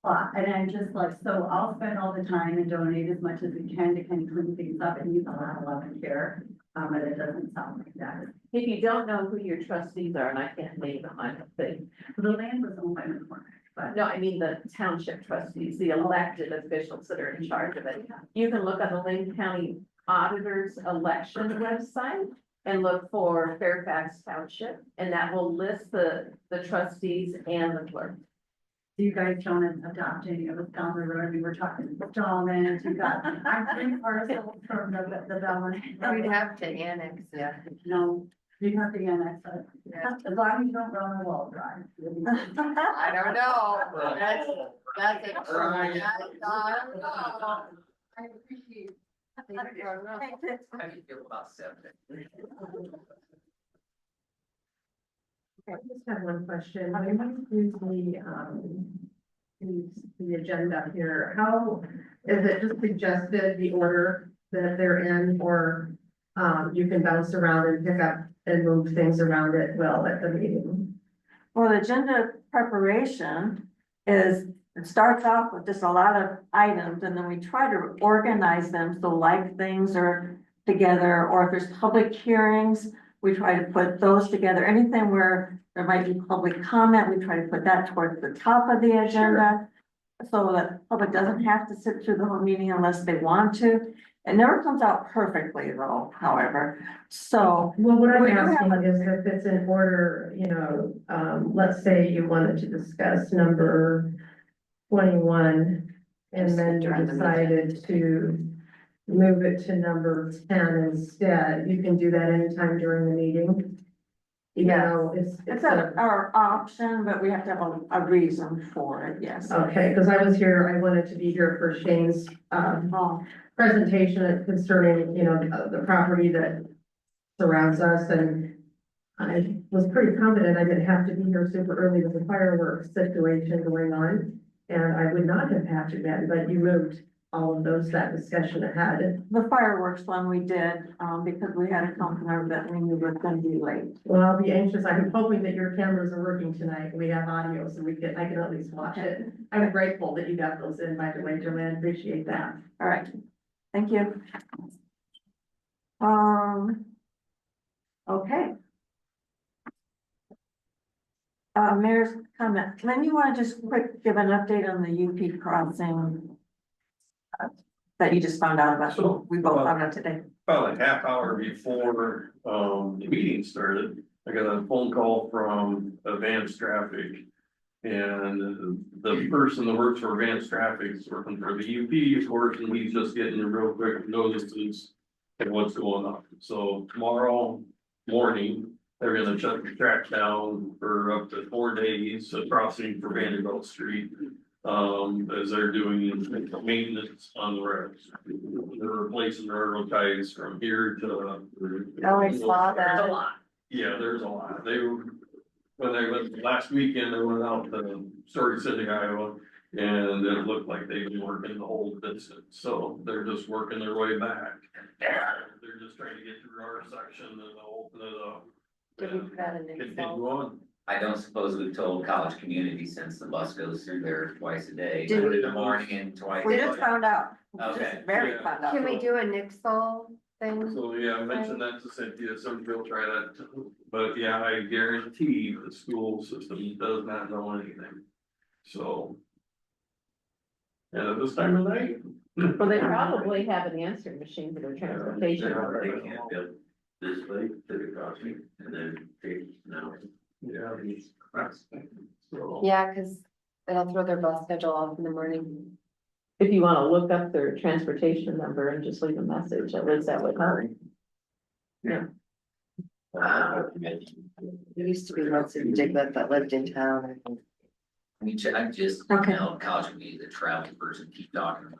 And I'm just like, so I'll spend all the time and donate as much as we can to kind of clean things up and use a lot of love and care. But it doesn't sound like that. If you don't know who your trustees are, and I can't name them, I don't think. The land was owned by McCormick, but No, I mean the township trustees, the elected officials that are in charge of it. You can look on the Lynn County Auditor's election website and look for Fairfax Township, and that will list the trustees and the clerk. you guys don't adopt any of us down the road. We were talking installments. You got, I'm 3 parcels from the Belmont. We'd have to annex, yeah. No, you have to annex it. Yeah. As long as you don't run a wall drive. I don't know. That's a. Right. I don't know. I appreciate. How do you feel about 7? I just have one question. When we do the agenda here, how is it just suggested the order that they're in, or you can bounce around and pick up and move things around at will at the meeting? Well, the agenda preparation is, it starts off with just a lot of items, and then we try to organize them, so like things are together, or if there's public hearings, we try to put those together. Anything where there might be public comment, we try to put that towards the top of the agenda. So that the public doesn't have to sit through the whole meeting unless they want to. It never comes out perfectly though, however, so. Well, what I'm we do have asking is if it's in order, you know, let's say you wanted to discuss number 21, and then you decided to move it to number 10 instead, you can do that anytime during the meeting. You know, It's our option, but we have to have a reason for it, yes. okay, because I was here, I wanted to be here for Shane's, presentation concerning, you know, the property that surrounds us, and I was pretty confident I didn't have to be here super early with the fireworks situation going on, and I would not have had to then, but you moved all of those, that discussion ahead. The fireworks one we did, because we had a company that we knew was gonna be late. Well, I'll be anxious, I'm hoping that your cameras are working tonight, we have audio, so I can at least watch it. I'm grateful that you got those in, by the way, Joanne, appreciate that. All right, thank you. Okay. Mayor's comment. Lynn, you want to just quick give an update on the UP crossing that you just found out about? So, We both found out today. About a half hour before, the meeting started, I got a phone call from Advanced Traffic. And the person that works for Advanced Traffic is working for the UP, of course, and he's just getting the real quick notices of what's going on. So tomorrow morning, they're gonna shut the track down for up to 4 days, crossing for Vanderbilt Street. As they're doing maintenance on the roads. They're replacing railroad ties from here to. Oh, I saw that. There's a lot. Yeah, there's a lot. When they went last weekend, they went out to Story City, Iowa, And it looked like they've been working the whole distance, so they're just working their way back. They're just trying to get through our section and they'll open it up. Continue on. I don't suppose we've told College Community since the bus goes through there twice a day, Did we- in the morning and twice. We at just night. found out. Okay. Just very Yeah. found out. Can we do a Nixle thing? So, yeah, I mentioned that to Cynthia, so we'll try that, too. But yeah, I guarantee the school system does not know anything, so. And at this time of night. Well, they probably have an answering machine for their transportation. They can't build this way to the crossing and then take, no. Yeah. So. Yeah, cause it'll throw their bus schedule off in the morning. If you wanna look up their transportation number and just leave a message, at least that would help. Yeah. There used to be lots of ridiculous that lived in town. I just, Okay. College Community, the travel person, keep talking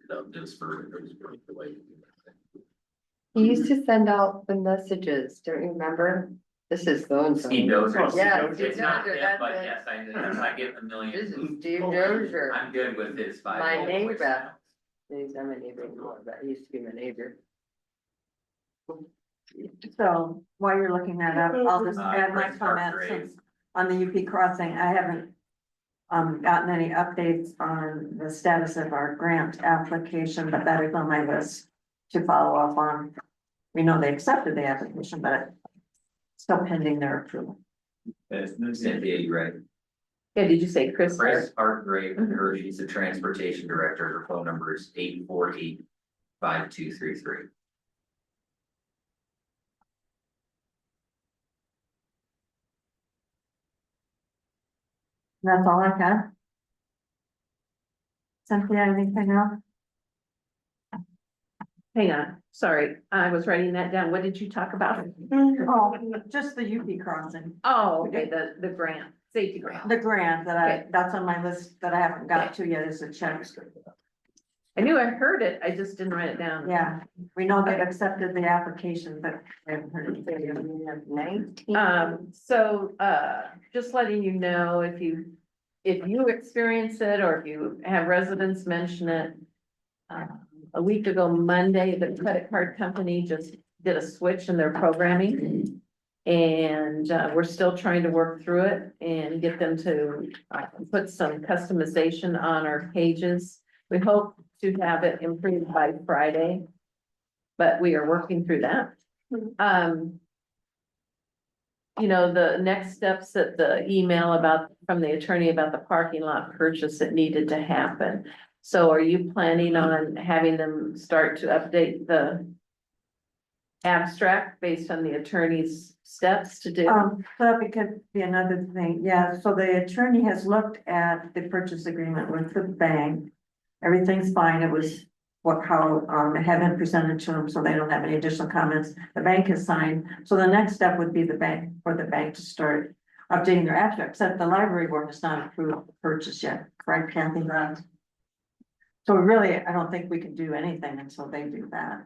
about this for the way. He used to send out the messages, don't you remember? This is so and so. Steve Dozier. Yeah, Steve It's not Dozier, him, that's but it. yes, I get a million. This is Steve Dozier. I'm good with his five. My neighbor. He's not my neighbor anymore, but he used to be my neighbor. So while you're looking that up, I'll just add my Prince Park comments Grade. since on the UP crossing. I haven't gotten any updates on the status of our grant application, but that is on my list to follow up on. We know they accepted the application, but still pending their approval. Cynthia, you right? Yeah, did you say Chris? Chris Hartgrave, her, she's the transportation director, her phone number is 848-5233. That's all I had. Cynthia, anything else? Hang on, sorry, I was writing that down. What did you talk about? Oh, just the UP crossing, Oh, okay, the grant, safety grant. the grant that Okay. that's on my list that I haven't got to yet is a check. I knew I heard it, I just didn't write it down. Yeah, we know they've accepted the application, but I haven't heard anything. 19. So, just letting you know, if you experience it, or if you have residents mention it. A week ago Monday, the credit card company just did a switch in their programming. And, we're still trying to work through it and get them to, put some customization on our pages. We hope to have it improved by Friday, but we are working through that. You know, the next steps that the email from the attorney about the parking lot purchase that needed to happen. So are you planning on having them start to update the abstract based on the attorney's steps to do? So that could be another thing, yeah, so the attorney has looked at the purchase agreement with the bank. Everything's fine, it was how it had been presented to them, so they don't have any additional comments. The bank has signed, so the next step would be for the bank to start updating their abstract, except the library board has not approved the purchase yet, correct, Kathy? So really, I don't think we can do anything until they do that.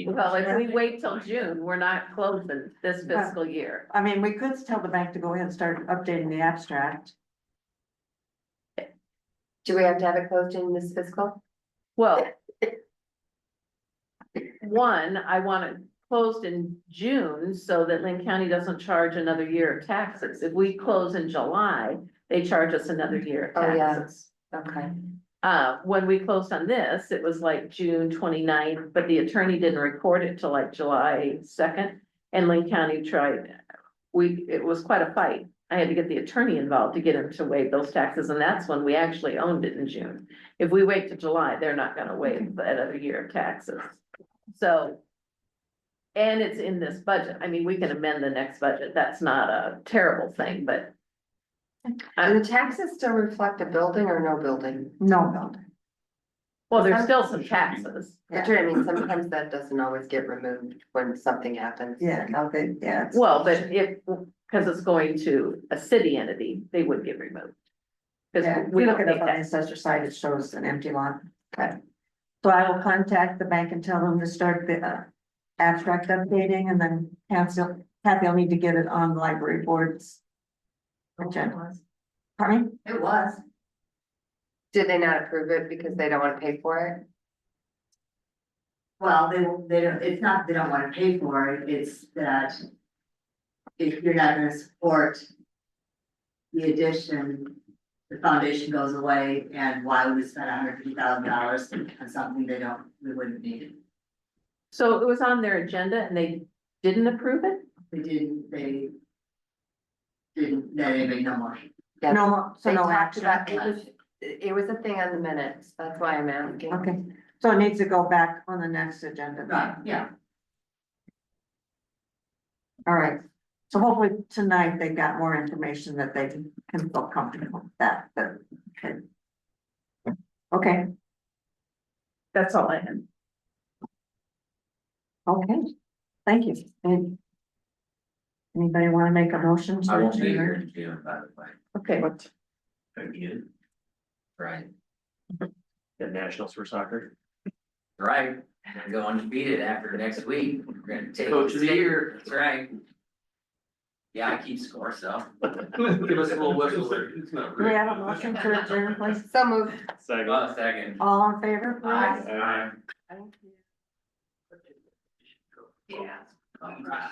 Well, if we wait till June, we're not closing this fiscal year. I mean, we could tell the bank to go ahead and start updating the abstract. Do we have to have it closed in this fiscal? Well, one, I want it closed in June so that Lynn County doesn't charge another year of taxes. If we close in July, they charge us another year of Oh, yeah. taxes. Okay. When we closed on this, it was like June 29th, but the attorney didn't record it till like July 2nd. And Lynn County tried, it was quite a fight. I had to get the attorney involved to get him to waive those taxes, and that's when we actually owned it in June. If we wait to July, they're not gonna waive that other year of taxes. So. And it's in this budget. I mean, we can amend the next budget. That's not a terrible thing, but. Do the taxes still reflect a building or no building? No building. Well, there's still some taxes. That's what I mean, sometimes that doesn't always get removed when something happens. Yeah, okay, yeah. Well, but because it's going to a city entity, they would get removed. Yeah, Because we we look don't at pay it on the tax. assessor side, it shows an empty lot. Okay. So I will contact the bank and tell them to start the abstract updating, and then Kathy will need to get it on the library boards. agenda. Pardon me? It was. Did they not approve it because they don't wanna pay for it? Well, they don't, it's not, they don't wanna pay for it, it's that if you're not gonna support the addition, the foundation goes away, and why would we spend $150,000 on something we wouldn't need? So it was on their agenda and they didn't approve it? They didn't, they made no motion. Yeah, No more, so they no talked action. about, it was a thing on the minutes, that's why I'm asking. Okay, so it needs to go back on the next agenda. Right, yeah. All right, so hopefully tonight they got more information that they can feel comfortable with that, but, okay. Okay, That's all I had. okay, thank you. Anybody want to make a motion? to I won't be here adjourn? in June, by the way. Okay, what? You? Right, The Nationals for soccer. right, I'm gonna go undefeated after next week, we're gonna take. Coach of the year. That's right. Yeah, I keep score, so. Give us a little whistle. It's not Do we great. have a motion to adjourn, please? So moved. Second. Second. All in favor, please? Aye. Thank you. Yeah. All right.